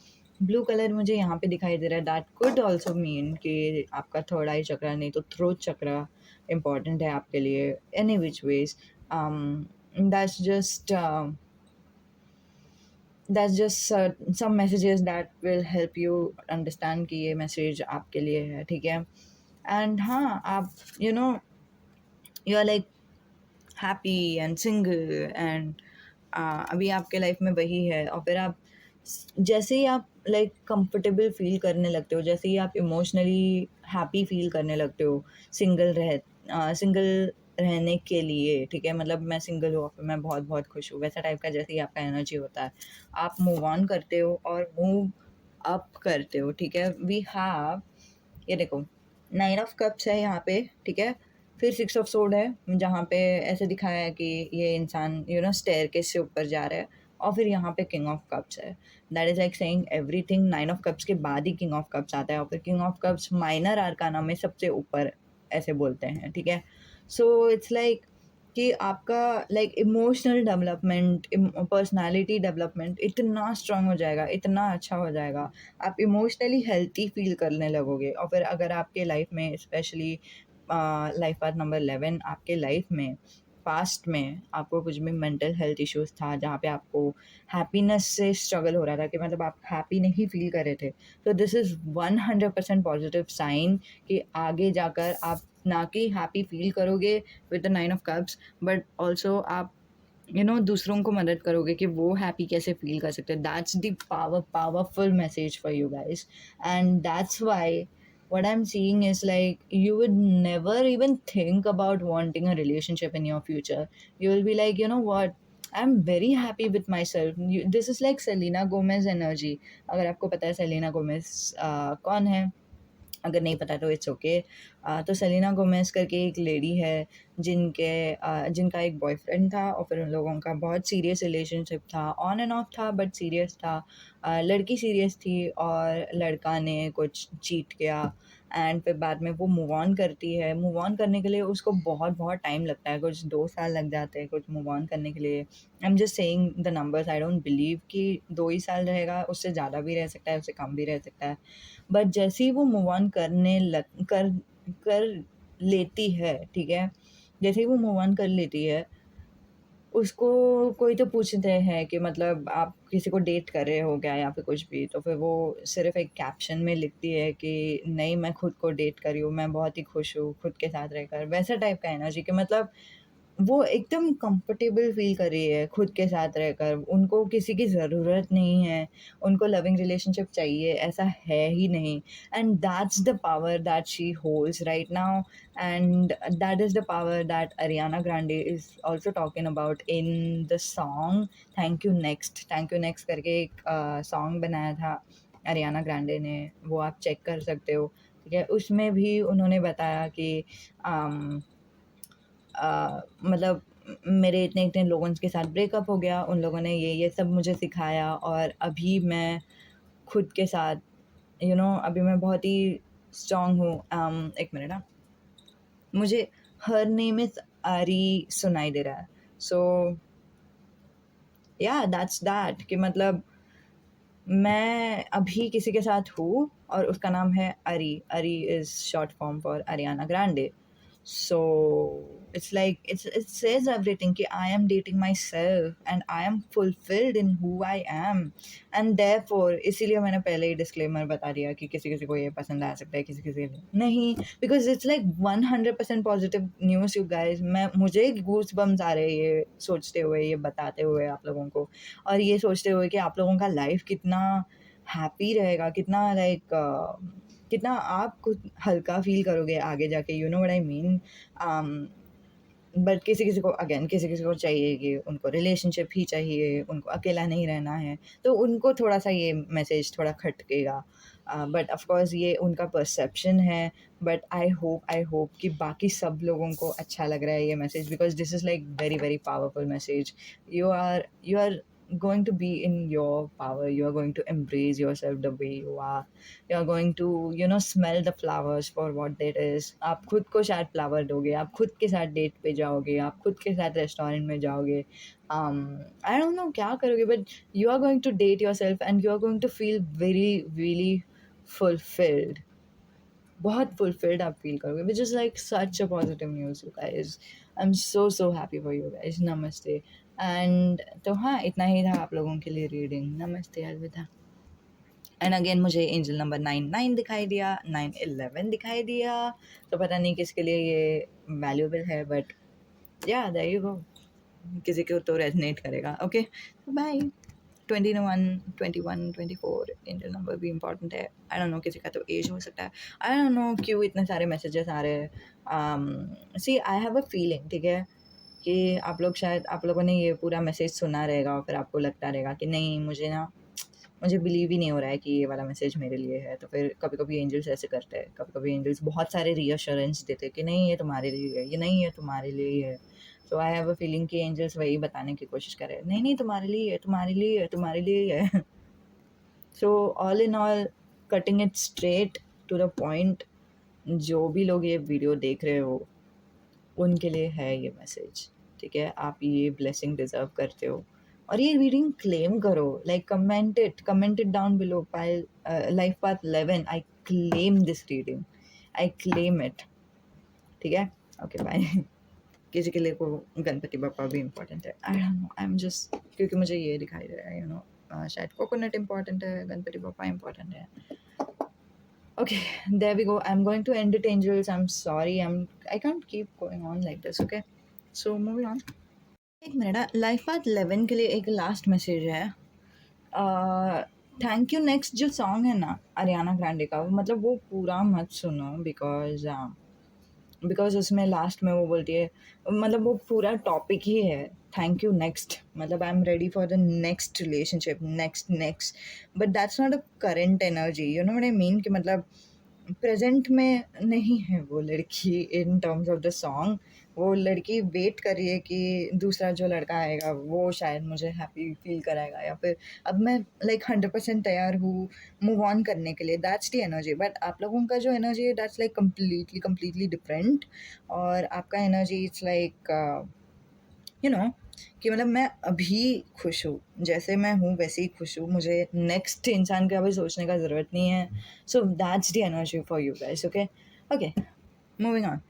ब्लू कलर मुझे यहाँ पे दिखाई दे रहा है, दैट कुड ऑल्सो मीन कि आपका थर्ड आई चक्रा, नहीं तो थ्रोट चक्रा इम्पॉर्टेंट है आपके लिए। Any which ways, that's just some messages that will help you understand कि ये मैसेज आपके लिए है, ठीक है। एंड हाँ, आप you are like happy and single, and अभी आपके लाइफ में वही है। और फिर आप जैसे ही आप लाइक कंफर्टेबल फील करने लगते हो, जैसे ही आप इमोशनली हैप्पी फील करने लगते हो सिंगल रहने के लिए, ठीक है, मतलब मैं सिंगल हूँ, फिर मैं बहुत बहुत खुश हूँ, वैसा टाइप का जैसे ही आपका एनर्जी होता है, आप मूव ऑन करते हो और मूव अप करते हो, ठीक है। वी हैव, ये देखो, 9 ऑफ कप्स है यहाँ पे, ठीक है। फिर 6 ऑफ सोर्ड है, जहाँ पे ऐसे दिखाया है कि ये इंसान स्टेयरकेस से ऊपर जा रहा है, और फिर यहाँ पे किंग ऑफ कप्स है। That is like saying everything. 9 of cups के बाद ही किंग ऑफ कप्स आता है, और फिर किंग ऑफ कप्स माइनर आर्काना में सबसे ऊपर ऐसे बोलते हैं, ठीक है। सो इट्स लाइक कि आपका like emotional development, personality development इतना स्ट्रांग हो जाएगा, इतना अच्छा हो जाएगा, आप इमोशनली हेल्थी फील करने लगोगे। और फिर अगर आपके लाइफ में स्पेशली लाइफ पाथ नंबर 11 आपके लाइफ में पास्ट में आपको कुछ भी मेंटल हेल्थ इश्यूज़ था, जहाँ पे आपको हैप्पीनेस से स्ट्रगल हो रहा था कि मतलब आप हैप्पी नहीं फ़ील कर रहे थे, तो दिस इज़ 100% पॉज़िटिव साइन कि आगे जाकर आप ना कि हैप्पी फ़ील करोगे with the 9 of cups, but also आप दूसरों को मदद करोगे कि वो हैप्पी कैसे फ़ील कर सकते हैं। That's the powerful message for you guys, and that's why what I'm seeing is like you would never even think about wanting a relationship in your future. You will be like, you know what? I'm very happy with myself. This is like Selena Gomez energy. अगर आपको पता है सेलेना गोमेज कौन है, अगर नहीं पता तो इट्स ओके। तो सेलेना गोमेज करके एक लेडी है जिनका एक बॉयफ्रेंड था और फिर उन लोगों का बहुत सीरियस रिलेशनशिप था, ऑन एंड ऑफ था बट सीरियस था। लड़की सीरियस थी और लड़का ने कुछ चीट किया, एंड फिर बाद में वो मूव ऑन करती है। मूव ऑन करने के लिए उसको बहुत बहुत टाइम लगता है, कुछ 2 साल लग जाते हैं कुछ मूव ऑन करने के लिए। आई am just saying the numbers, I don't believe कि 2 ही साल रहेगा, उससे ज़्यादा भी रह सकता है, उससे कम भी रह सकता है। बट जैसे ही वो मूव ऑन करने लग कर लेती है, ठीक है? जैसे ही वो मूव ऑन कर लेती है, उसको कोई तो पूछते हैं कि मतलब आप किसी को डेट कर रहे हो क्या या फिर कुछ भी, तो फिर वो सिर्फ़ एक कैप्शन में लिखती है कि नहीं, मैं खुद को डेट कर रही हूँ, मैं बहुत ही खुश हूँ खुद के साथ रहकर। वैसा टाइप का एनर्जी कि मतलब वो एकदम कंफर्टेबल फ़ील कर रही है खुद के साथ रहकर, उनको किसी की ज़रूरत नहीं है, उनको लविंग रिलेशनशिप चाहिए, ऐसा है ही नहीं। And that's the power that she holds right now, and that is the power that Ariana Grande is also talking about in the song thank you next. Thank you next करके एक सॉन्ग बनाया था अरियाना ग्रांडे ने, वो आप चेक कर सकते हो, ठीक है? उसमें भी उन्होंने बताया कि अम मतलब मेरे इतने-इतने लोगों के साथ ब्रेकअप हो गया, उन लोगों ने ये सब मुझे सिखाया और अभी मैं खुद के साथ अभी मैं बहुत ही स्ट्रॉन्ग हूँ। एक मिनट मुझे हर नेम इज़ आरी सुनाई दे रहा है। सो या दैट्स दैट कि मतलब मैं अभी किसी के साथ हूँ और उसका नाम है Ari. Ari is short form for Ariana Grande. So it's like it says everything कि I am dating myself and I am fulfilled in who I am, and therefore इसीलिए मैंने पहले ही disclaimer बता दिया कि किसी किसी को ये पसंद आ सकता है, किसी किसी को नहीं, because it's like 100% positive news you guys। मुझे गूज बम्स आ रहे हैं ये सोचते हुए, ये बताते हुए आप लोगों को, और ये सोचते हुए कि आप लोगों का लाइफ कितना हैप्पी रहेगा, कितना कितना आप खुद हल्का फ़ील करोगे आगे जाके, you know what I mean. But किसी-किसी को किसी-किसी को चाहिए कि उनको रिलेशनशिप ही चाहिए, उनको अकेला नहीं रहना है, तो उनको थोड़ा-सा ये मैसेज थोड़ा खटकेगा। बट ऑफ़ कोर्स ये उनका परसेप्शन है, बट आई होप कि बाकी सब लोगों को अच्छा लग रहा है ये message, because this is like very, very powerful message. You are going to be in your power, you are going to embrace yourself the way you are, you are going to smell the flowers for what it is। आप खुद को शायद फ्लावर दोगे, आप खुद के साथ डेट पे जाओगे, आप खुद के साथ रेस्टोरेंट में जाओगे, आई डोंट नो क्या करोगे, but you are going to date yourself and you are going to feel very really fulfilled. बहुत फुलफिल्ड आप फील करोगे, which is like such a positive news you guys. I am so happy for you guys. नमस्ते। एंड तो हाँ, इतना ही था आप लोगों के लिए रीडिंग। नमस्ते, अलविदा। एंड अगेन मुझे एंजल नंबर 99 दिखाई दिया, 911 दिखाई दिया, तो पता नहीं किसके लिए ये वैल्यूएबल है, बट या देयर यू गो, किसी को तो रेजोनेट करेगा। Okay, bye. 21 21 24 एंजल नंबर भी इम्पॉर्टेंट है। आई डोंट नो, किसी का तो एज हो सकता है। आई डोंट नो क्यों इतने सारे मैसेजेस आ रहे हैं। सी आई हैव अ फीलिंग, ठीक है, कि आप लोगों ने ये पूरा मैसेज सुना रहेगा और फिर आपको लगता रहेगा कि नहीं, मुझे बिलीव ही नहीं हो रहा है कि ये वाला मैसेज मेरे लिए है। तो फिर कभी-कभी एंजल्स ऐसे करते हैं, कभी-कभी एंजल्स बहुत सारे रीअश्योरेंस देते हैं कि नहीं, ये तुम्हारे लिए है, ये नहीं, ये तुम्हारे लिए ही है। So I have a feeling कि एंजल्स वही बताने की कोशिश कर रहे हैं, नहीं, नहीं, तुम्हारे लिए ही है, तुम्हारे लिए ही है, तुम्हारे लिए ही है। So all in all, cutting it straight to the point, जो भी लोग ये वीडियो देख रहे हो, उनके लिए है ये मैसेज, ठीक है? आप ये ब्लेसिंग डिज़र्व करते हो और ये रीडिंग क्लेम करो, like comment it down below. Payal life path 11, I claim this reading, I claim it, ठीक है? Okay, bye. किसी के लिए को गणपति बप्पा भी इम्पोर्टेंट है। I don't know, I am just, क्योंकि मुझे ये दिखाई दे रहा है, शायद कोकोनट इम्पोर्टेंट है, गणपति बप्पा इम्पोर्टेंट है। Okay, there we go. I'm going to end it, angels. I'm sorry. I can't keep going on like this. Okay, so moving on. एक मिनट, लाइफ पाथ 11 के लिए एक लास्ट मैसेज है। थैंक यू नेक्स्ट जो सॉन्ग है ना अरियाना ग्रांडे का, मतलब वो पूरा मत सुनो, बिकॉज उसमें लास्ट में वो बोलती है, मतलब वो पूरा टॉपिक ही है थैंक यू नेक्स्ट, मतलब I am ready for the next relationship, next next, but that's not a current energy, you know what I mean, कि मतलब प्रेजेंट में नहीं है वो लड़की in terms of the song. वो लड़की वेट कर रही है कि दूसरा जो लड़का आएगा वो शायद मुझे हैप्पी फील कराएगा, या फिर अब मैं लाइक 100% तैयार हूँ मूव ऑन करने के लिए, दैट्स द एनर्जी। बट आप लोगों का जो एनर्जी है दैट्स लाइक कम्प्लीटली डिफरेंट। और आपका energy it's like you no कि मतलब मैं अभी खुश हूँ, जैसे मैं हूँ वैसे ही खुश हूँ, मुझे नेक्स्ट इंसान का अभी सोचने का ज़रूरत नहीं है। So that's the energy for you guys. Okay okay, moving on.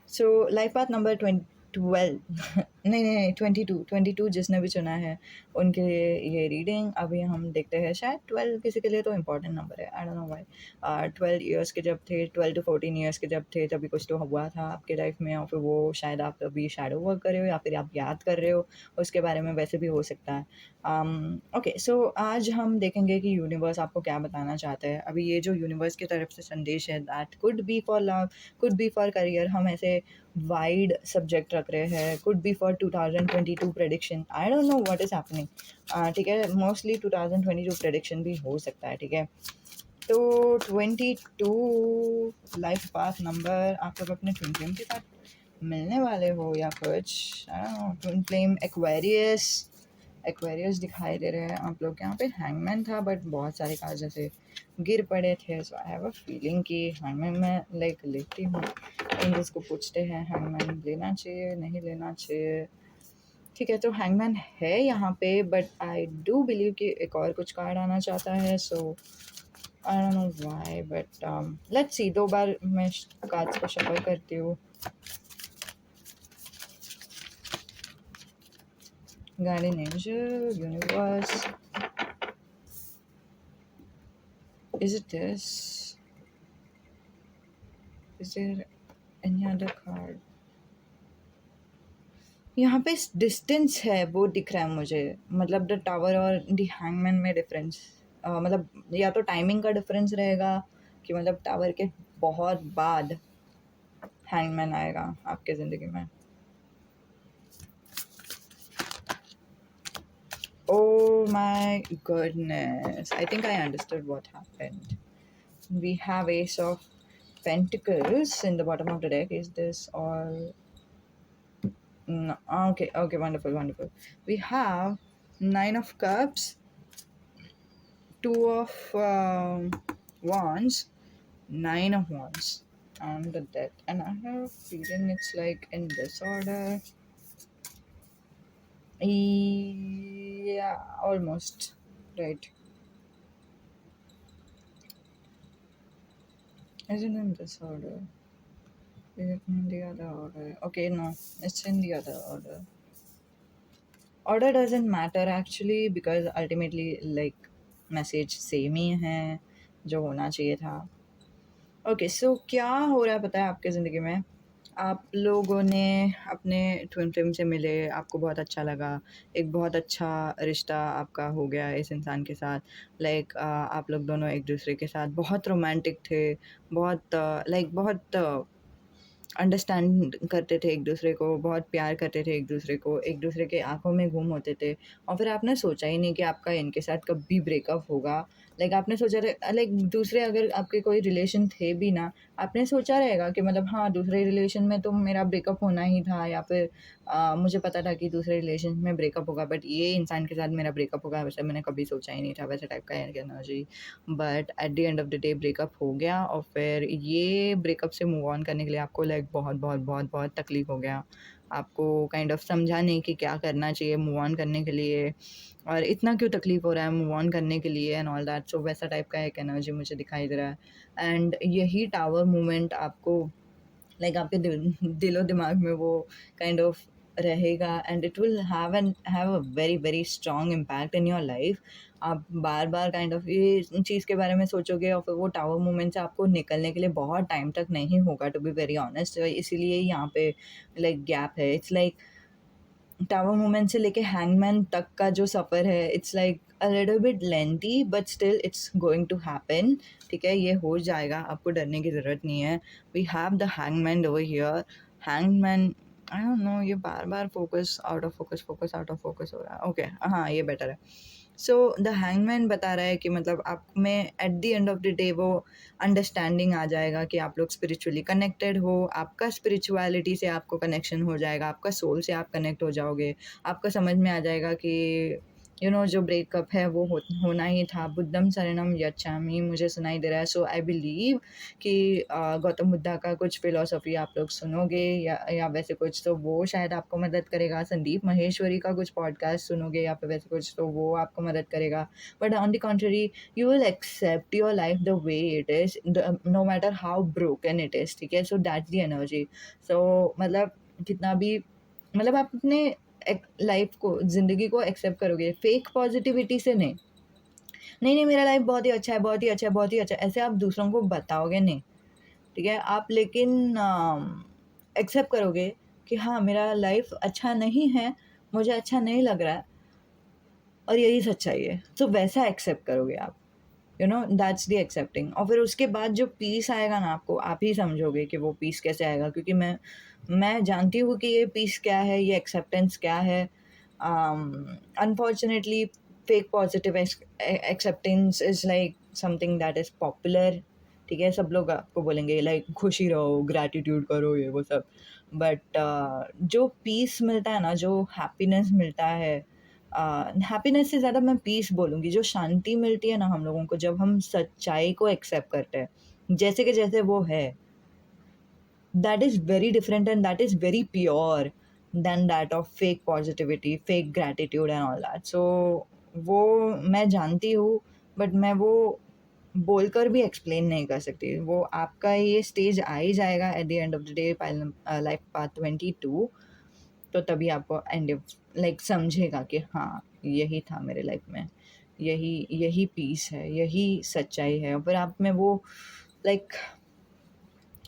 So life path number 12 नहीं नहीं 22 जिसने भी चुना है उनके लिए ये रीडिंग। अभी हम देखते हैं, शायद 12 किसी के लिए तो इम्पोर्टेंट नंबर है, I don't know why. 12 years के जब थे, 12 to 14 ईयर्स के जब थे, तभी कुछ तो हुआ था आपके लाइफ में, और फिर वो शायद आप अभी शैडो वर्क कर रहे हो या फिर आप याद कर रहे हो उसके बारे में, वैसे भी हो सकता है। ओके, सो आज हम देखेंगे कि यूनिवर्स आपको क्या बताना चाहता है। अभी ये जो यूनिवर्स की तरफ से संदेश है, that could be for love, could be for career, हम ऐसे वाइड सब्जेक्ट रख रहे हैं, could be for 2022 prediction, I don't know what is happening, ठीक है, मोस्टली 2022 प्रेडिक्शन भी हो सकता है, ठीक है। तो 22 लाइफ पाथ नंबर, आप लोग अपने ट्विन फ्लेम के साथ मिलने वाले हो या कुछ, आई don't no. Twin flame Aquarius दिखाई दे रहे हैं आप लोग। यहाँ पे हैंगमैन था, बट बहुत सारे कार्ड जैसे गिर पड़े थे, सो आई हैव अ फीलिंग कि हैंगमैन में लाइक लेती हूँ। एंजल्स को पूछते हैं हैंगमैन लेना चाहिए नहीं लेना चाहिए, ठीक है। तो हैंगमैन है यहाँ पे, बट आई डू बिलीव कि एक और कुछ कार्ड आना चाहता है, so I don't know why, but let's see. 2 बार मैं कार्ड्स को शफल करती हूँ। Guardian angel, universe, is it this? Is there any other card? यहाँ पे डिस्टेंस है वो दिख रहा है मुझे, मतलब द टावर और द हैंगमैन में डिफरेंस, मतलब या तो टाइमिंग का डिफरेंस रहेगा कि मतलब टावर के बहुत बाद हैंगमैन आएगा आपके ज़िंदगी में। Oh my goodness, I think I understood what happened. We have Ace of Pentacles in the bottom of the deck. Is this all? No. Okay, okay, wonderful. We have 9 of Cups, 2 of Wands, 9 of Wands, and the Death. And I have a feeling it's like in this order. Yeah, almost. Right. Is it in this order? Is it in the other order? Okay, no, it's in the other order. Order doesn't matter actually, because ultimately like message same ही है जो होना चाहिए था। ओके, सो क्या हो रहा है पता है आपके ज़िंदगी में, आप लोगों ने अपने ट्विन फ्लेम से मिले, आपको बहुत अच्छा लगा, एक बहुत अच्छा रिश्ता आपका हो गया इस इंसान के साथ, लाइक आप लोग दोनों एक दूसरे के साथ बहुत रोमांटिक थे, बहुत लाइक बहुत अंडरस्टैंड करते थे एक दूसरे को, बहुत प्यार करते थे एक दूसरे के आँखों में गुम होते थे, और फिर आपने सोचा ही नहीं कि आपका इनके साथ कभी ब्रेकअप होगा। लाइक आपने सोचा लाइक दूसरे अगर आपके कोई रिलेशन थे भी ना, आपने सोचा रहेगा कि मतलब हाँ, दूसरे रिलेशन में तो मेरा ब्रेकअप होना ही था, या फिर मुझे पता था कि दूसरे रिलेशन में ब्रेकअप होगा, बट ये इंसान के साथ मेरा ब्रेकअप होगा वैसे मैंने कभी सोचा ही नहीं था, वैसे टाइप का energy. But at the end of the day breakup हो गया, और फिर ये ब्रेकअप से मूव ऑन करने के लिए आपको लाइक बहुत तकलीफ़ हो गया। आपको काइंड ऑफ समझा नहीं कि क्या करना चाहिए मूव ऑन करने के लिए, और इतना क्यों तकलीफ़ हो रहा है मूव ऑन करने के लिए एंड ऑल दैट। सो वैसा टाइप का एक एनर्जी मुझे दिखाई दे रहा है, एंड यही टावर मूवमेंट आपको लाइक आपके दिलो दिमाग में वो काइंड ऑफ रहेगा and it will have a very very strong impact in your life. आप बार बार काइंड ऑफ ये चीज़ के बारे में सोचोगे और फिर वो टावर मोमेंट से आपको निकलने के लिए बहुत टाइम तक नहीं होगा, टू बी वेरी ऑनेस्ट. इसीलिए यहाँ पे लाइक गैप है. इट्स लाइक टावर मोमेंट से लेके हैंगमैन तक का जो सफ़र है, it's like a little bit lengthy but still it's going to happen. ठीक है, ये हो जाएगा, आपको डरने की ज़रूरत नहीं है. We have the hangman over here. Hangman, I don't know, ये बार बार focus out of focus, focus out of focus हो रहा है. ओके, हाँ, ये बेटर है. सो द हैंगमैन बता रहा है कि मतलब आप में eight the end of the day वो अंडरस्टैंडिंग आ जाएगा कि आप लोग स्पिरिचुअली कनेक्टेड हो. आपका स्पिरिचुअलिटी से आपको कनेक्शन हो जाएगा, आपका सोल से आप कनेक्ट हो जाओगे. आपको समझ में आ जाएगा कि जो ब्रेकअप है वो होना ही था. बुद्धम शरणम यच्छामि मुझे सुनाई दे रहा है. सो आई बिलीव कि गौतम बुद्धा का कुछ फिलोसफी आप लोग सुनोगे या वैसे कुछ, तो वो शायद आपको मदद करेगा. संदीप महेश्वरी का कुछ पॉडकास्ट सुनोगे या फिर वैसे कुछ, तो वो आपको मदद करेगा. But on the contrary, you will accept your life the way it is, no matter how broken it is. ठीक है, so that's the energy. So मतलब कितना भी, मतलब आप अपने लाइफ को, ज़िंदगी को एक्सेप्ट करोगे फेक पॉजिटिविटी से. नहीं नहीं नहीं, मेरा लाइफ बहुत ही अच्छा है, बहुत ही अच्छा है, बहुत ही अच्छा है, ऐसे आप दूसरों को बताओगे नहीं. ठीक है, आप लेकिन एक्सेप्ट करोगे कि हाँ, मेरा लाइफ अच्छा नहीं है, मुझे अच्छा नहीं लग रहा है और यही सच्चाई है. तो वैसा एक्सेप्ट करोगे आप. That's the accepting. और फिर उसके बाद जो पीस आएगा ना, आपको आप ही समझोगे कि वो पीस कैसे आएगा. क्योंकि मैं जानती हूँ कि ये पीस क्या है, ये एक्सेप्टेंस क्या है. Unfortunately fake positive acceptance is like something that is popular. ठीक है, सब लोग आपको बोलेंगे लाइक खुशी रहो, ग्रैटिट्यूड करो, ये वो सब. बट जो पीस मिलता है ना, जो हैप्पीनेस मिलता है, हैप्पीनेस से ज़्यादा मैं पीस बोलूँगी, जो शांति मिलती है ना हम लोगों को जब हम सच्चाई को एक्सेप्ट करते हैं, जैसे कि जैसे वो है, that is very different and that is very pure then that of fake positivity, fake gratitude and all that. So वो मैं जानती हूँ, बट मैं वो बोलकर भी एक्सप्लेन नहीं कर सकती. वो आपका ये स्टेज आ ही जाएगा eight the end of the day, life path 22. तो तभी आपको एंड लाइक समझेगा कि हाँ, यही था मेरे लाइफ में, यही यही पीस है, यही सच्चाई है. और फिर आप में वो लाइक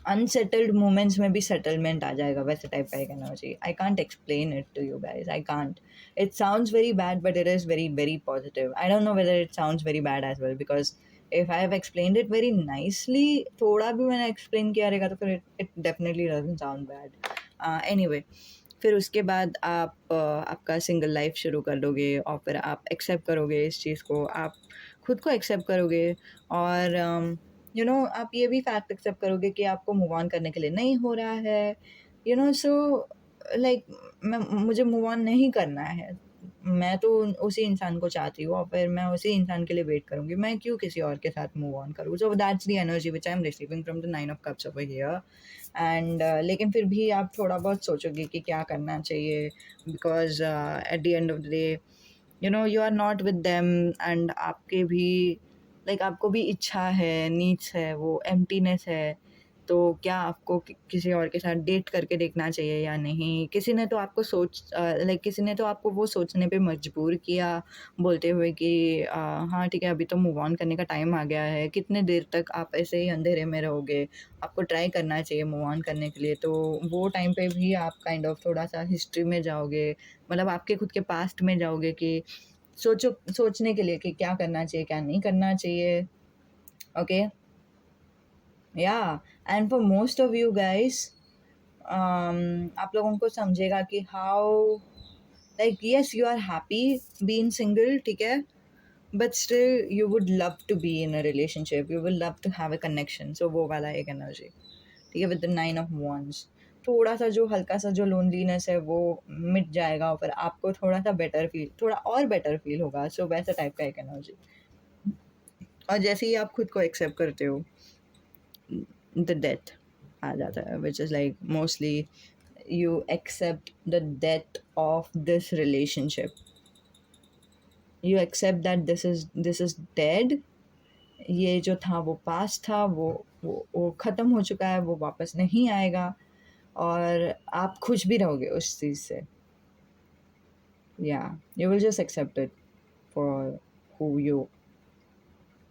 अनसेटल्ड मोमेंट्स में भी सेटलमेंट आ जाएगा, वैसे टाइप का एक energy. I can't explain it to you guys, I can't. It sounds very bad but it is very very positive. I don't know whether it sounds very bad as well, because if I have explained it very nicely, थोड़ा भी मैंने एक्सप्लेन किया रहेगा तो फिर it definitely doesn't sound bad. Anyway, फिर उसके बाद आप आपका सिंगल लाइफ शुरू कर दोगे और फिर आप एक्सेप्ट करोगे इस चीज़ को, आप खुद को एक्सेप्ट करोगे. और आप ये भी फैक्ट एक्सेप्ट करोगे कि आपको मूव ऑन करने के लिए नहीं हो रहा है. सो लाइक मुझे मूव ऑन नहीं करना है. मैं तो उसी इंसान को चाहती हूँ और फिर मैं उसी इंसान के लिए वेट करूँगी. मैं क्यों किसी और के साथ मूव ऑन करूँ. सो that's the energy which I am receiving from the 9 of cups over here. And लेकिन फिर भी आप थोड़ा बहुत सोचोगे कि क्या करना चाहिए, because at the end of the day you are not with them. And आपके भी लाइक आपको भी इच्छा है, नीड्स है, वो एम्प्टीनेस है. तो क्या आपको किसी और के साथ डेट करके देखना चाहिए या नहीं. किसी ने तो आपको किसी ने तो आपको वो सोचने पे मजबूर किया, बोलते हुए कि हाँ ठीक है, अभी तो मूव ऑन करने का टाइम आ गया है. कितने देर तक आप ऐसे ही अंधेरे में रहोगे. आपको ट्राई करना चाहिए मूव ऑन करने के लिए. तो वो टाइम पे भी आप काइंड ऑफ थोड़ा सा हिस्ट्री में जाओगे, मतलब आपके खुद के पास्ट में जाओगे कि सोचने के लिए कि क्या करना चाहिए, क्या नहीं करना चाहिए. Okay, yeah. And for most of you guys, आप लोगों को समझेगा कि how like yes you are happy being single, ठीक है, but still you would love to be in a relationship, you will love to have a connection. So वो वाला एक एनर्जी. ठीक है, विद द 9 ऑफ wands, थोड़ा सा जो हल्का सा जो लोनलीनेस है वो मिट जाएगा और फिर आपको थोड़ा सा बेटर फील, थोड़ा और बेटर फील होगा. सो वैसा टाइप का एक एनर्जी. और जैसे ही आप खुद को एक्सेप्ट करते हो, द डेथ आ जाता है, which is like mostly you accept the death of this relationship. You accept that this is dead. ये जो था वो पास्ट था, वो ख़त्म हो चुका है, वो वापस नहीं आएगा. और आप खुश भी रहोगे उस चीज़ से। या you will just accept it for who you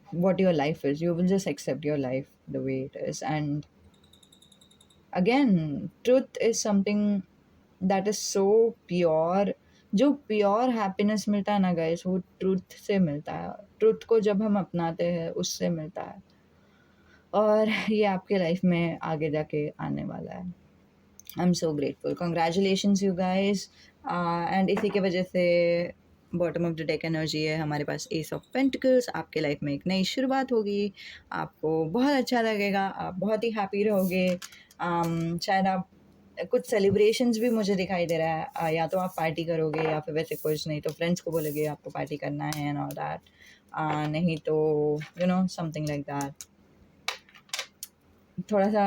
what your life is. You will just accept your life the way it is. And again, truth is something that is so pure. जो प्योर हैप्पीनेस मिलता है ना गाइस, वो ट्रूथ से मिलता है। ट्रूथ को जब हम अपनाते हैं उससे मिलता है, और ये आपके लाइफ में आगे जाके आने वाला है। आई am so grateful, congratulations you guys. And इसी की वजह से bottom of the deck energy है हमारे पास, एस ऑफ पेंटिकल्स। आपके लाइफ में एक नई शुरुआत होगी, आपको बहुत अच्छा लगेगा, आप बहुत ही हैप्पी रहोगे। शायद आप कुछ सेलिब्रेशंस भी मुझे दिखाई दे रहा है, या तो आप पार्टी करोगे या फिर वैसे कुछ, नहीं तो फ्रेंड्स को बोलोगे आपको पार्टी करना है एंड ऑल दैट। नहीं तो you know something like that. थोड़ा सा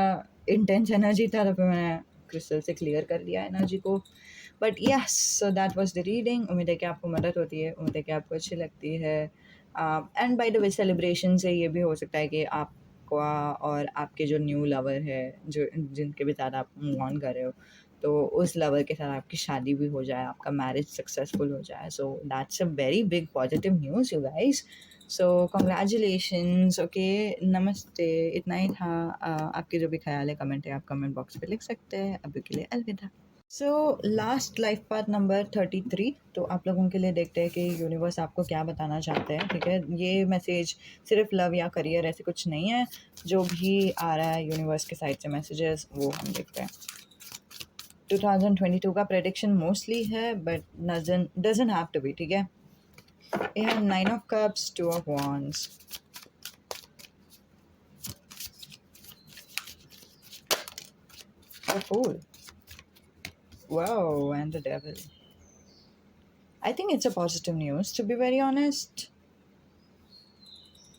इंटेंस एनर्जी था, तो फिर मैंने क्रिस्टल से क्लियर कर दिया एनर्जी को। But yes, so that was the reading. उम्मीद है कि आपको मदद होती है, उम्मीद है कि आपको अच्छी लगती है। And by the way, celebration से ये भी हो सकता है कि आपका और आपके जो न्यू लवर है, जो जिनके भी साथ आप मूव ऑन कर रहे हो, तो उस लवर के साथ आपकी शादी भी हो जाए, आपका मैरिज सक्सेसफुल हो जाए। So that's a very big positive news you guys. So congratulations. Okay, नमस्ते। इतना ही था। आपके जो भी ख्याल है, कमेंट है, आप कमेंट बॉक्स पे लिख सकते हैं। अभी के लिए अलविदा। So last life path number 33, तो आप लोगों के लिए देखते हैं कि यूनिवर्स आपको क्या बताना चाहते हैं। ठीक है, ये मैसेज सिर्फ लव या करियर ऐसे कुछ नहीं है। जो भी आ रहा है यूनिवर्स के साइड से मैसेजेस, वो हम देखते हैं। 2022 का प्रेडिक्शन मोस्टली है, but doesn't have to be. ठीक है, ये है 9 of cups, 2 of wands, the fool, wow, and the devil. I think it's a positive news, to be very honest.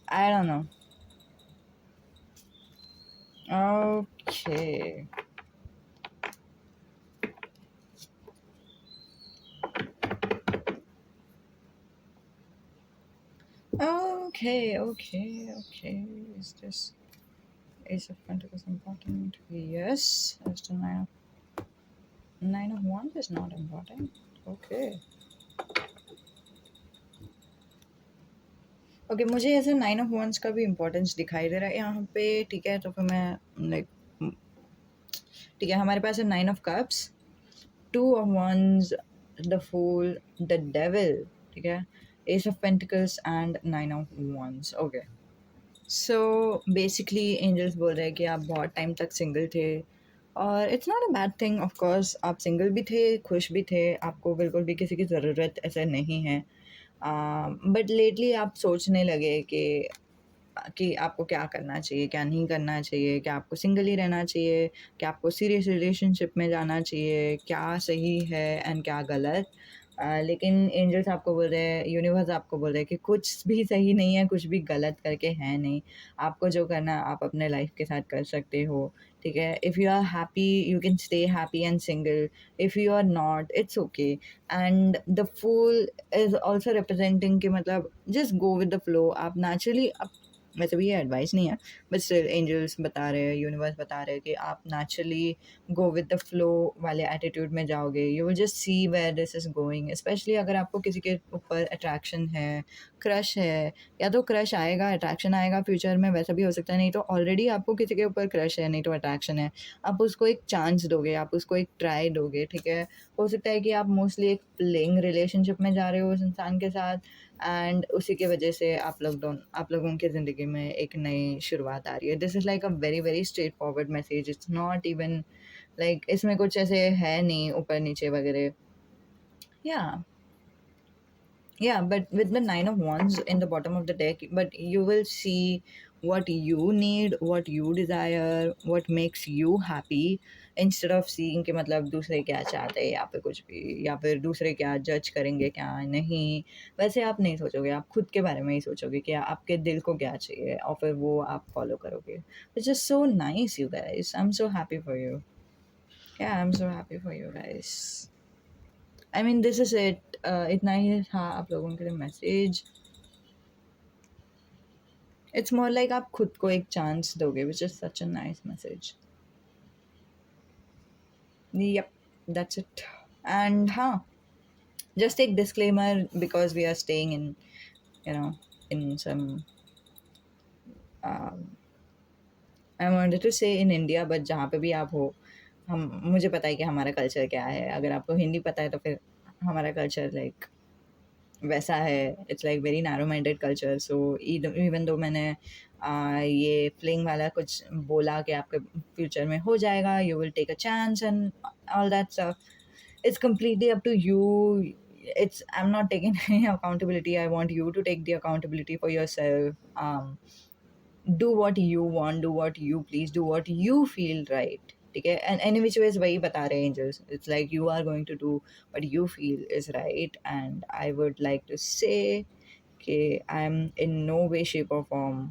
I don't know. Okay. Okay. Is this Ace of Pentacles important? Yes. As to Nine of Wands is not important. Okay. Okay, मुझे ऐसे 9 ऑफ wands का भी इम्पोर्टेंस दिखाई दे रहा है यहाँ पे। ठीक है, तो फिर मैं लाइक, ठीक है, हमारे पास है 9 of cups, 2 of wands, the fool, the devil. ठीक है, ace of pentacles and 9 of wands। Okay, so basically angels बोल रहे हैं कि आप बहुत टाइम तक सिंगल थे, और it's not a bad thing. Of course आप सिंगल भी थे, खुश भी थे, आपको बिल्कुल भी किसी की ज़रूरत ऐसे नहीं है। बट लेटली आप सोचने लगे कि आपको क्या करना चाहिए, क्या नहीं करना चाहिए, क्या आपको सिंगल ही रहना चाहिए, क्या आपको सीरियस रिलेशनशिप में जाना चाहिए, क्या सही है एंड क्या गलत। लेकिन एंजल्स आपको बोल रहे हैं, यूनिवर्स आपको बोल रहे हैं कि कुछ भी सही नहीं है, कुछ भी गलत करके है नहीं। आपको जो करना है आप अपने लाइफ के साथ कर सकते हो। ठीक है, if you are happy you can stay happy and single, if you are not it's okay. And the fool is also representing कि मतलब just go with the flow. आप नेचुरली, वैसे भी ये एडवाइस नहीं है, बट स्टिल एंजल्स बता रहे हैं, यूनिवर्स बता रहे हैं कि आप naturally go with the flow वाले एटीट्यूड में जाओगे। You will just see where this is going. Especially अगर आपको किसी के ऊपर अट्रैक्शन है, क्रश है, या तो क्रश आएगा, अट्रैक्शन आएगा फ्यूचर में, वैसा भी हो सकता है। नहीं तो ऑलरेडी आपको किसी के ऊपर क्रश है, नहीं तो अट्रैक्शन है, आप उसको एक चांस दोगे, आप उसको एक ट्राई दोगे। ठीक है, हो सकता है कि आप मोस्टली एक प्लेइंग रिलेशनशिप में जा रहे हो उस इंसान के साथ, एंड उसी की वजह से आप लोगों की ज़िंदगी में एक नई शुरुआत आ रही है। This is like a very very straight forward message. It's not even like इसमें कुछ ऐसे है नहीं ऊपर नीचे वगैरह। या but with the 9 of wands in the bottom of the deck, but you will see what you need, what you desire, what makes you happy, instead of seeing कि मतलब दूसरे क्या चाहते हैं, या फिर कुछ भी, या फिर दूसरे क्या जज करेंगे क्या नहीं। वैसे आप नहीं सोचोगे, आप खुद के बारे में ही सोचोगे कि आपके दिल को क्या चाहिए, और फिर वो आप फॉलो करोगे। Which is so nice, you guys. I'm so happy for you. Yeah, I'm so happy for you guys. I mean this is it. इतना ही था आप लोगों के लिए मैसेज। इट्स मोर लाइक आप खुद को एक चांस दोगे, which is such a nice message. Yep, that's it. And just take disclaimer because we are staying in, you know, in some. I wanted to say in India, but जहाँ पे भी आप हो, हम मुझे पता है कि हमारा कल्चर क्या है। अगर आपको हिंदी पता है तो फिर हमारा कल्चर लाइक वैसा है। It's like very narrow minded culture. So even though मैंने ये फ्लिंग वाला कुछ बोला कि आपके फ्यूचर में हो जाएगा, you will take a chance and all that stuff, it's completely up to you. It's I'm not taking any accountability. I want you to take the accountability for yourself. Do what you want, do what you please, do what you feel right. ठीक है, and any which ways वही बता रहे हैं angels. It's like you are going to do what you feel is right. And I would like to say कि I'm in no way shape or form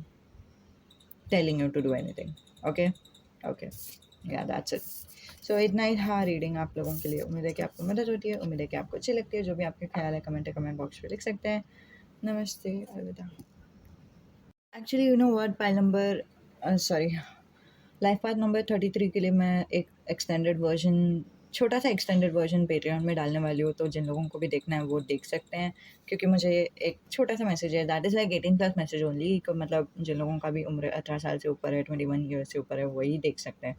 telling you to do anything. Okay. Okay. Yeah, that's it. सो इतना ही था रीडिंग आप लोगों के लिए। उम्मीद है कि आपको मदद होती है, उम्मीद है कि आपको अच्छी लगती है। जो भी आपके ख्याल है कमेंट बॉक्स में लिख सकते हैं। नमस्ते, अलविदा। Actually you know what, pile number sorry life path number 33 के लिए मैं एक एक्सटेंडेड वर्जन, छोटा सा एक्सटेंडेड वर्जन पेट्रियन में डालने वाली हूँ। तो जिन लोगों को भी देखना है वो देख सकते हैं, क्योंकि मुझे एक छोटा सा मैसेज है, that is like 18+ message only. मतलब जिन लोगों का भी उम्र 18 साल से ऊपर है, 21 ईयर से ऊपर है, वही देख सकते हैं।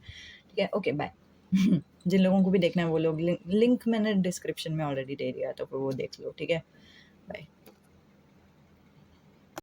ठीक है, ओके बाय। जिन लोगों को भी देखना है वो लोग लिंक मैंने डिस्क्रिप्शन में ऑलरेडी दे दिया, तो फिर वो देख लो। ठीक है, बाय।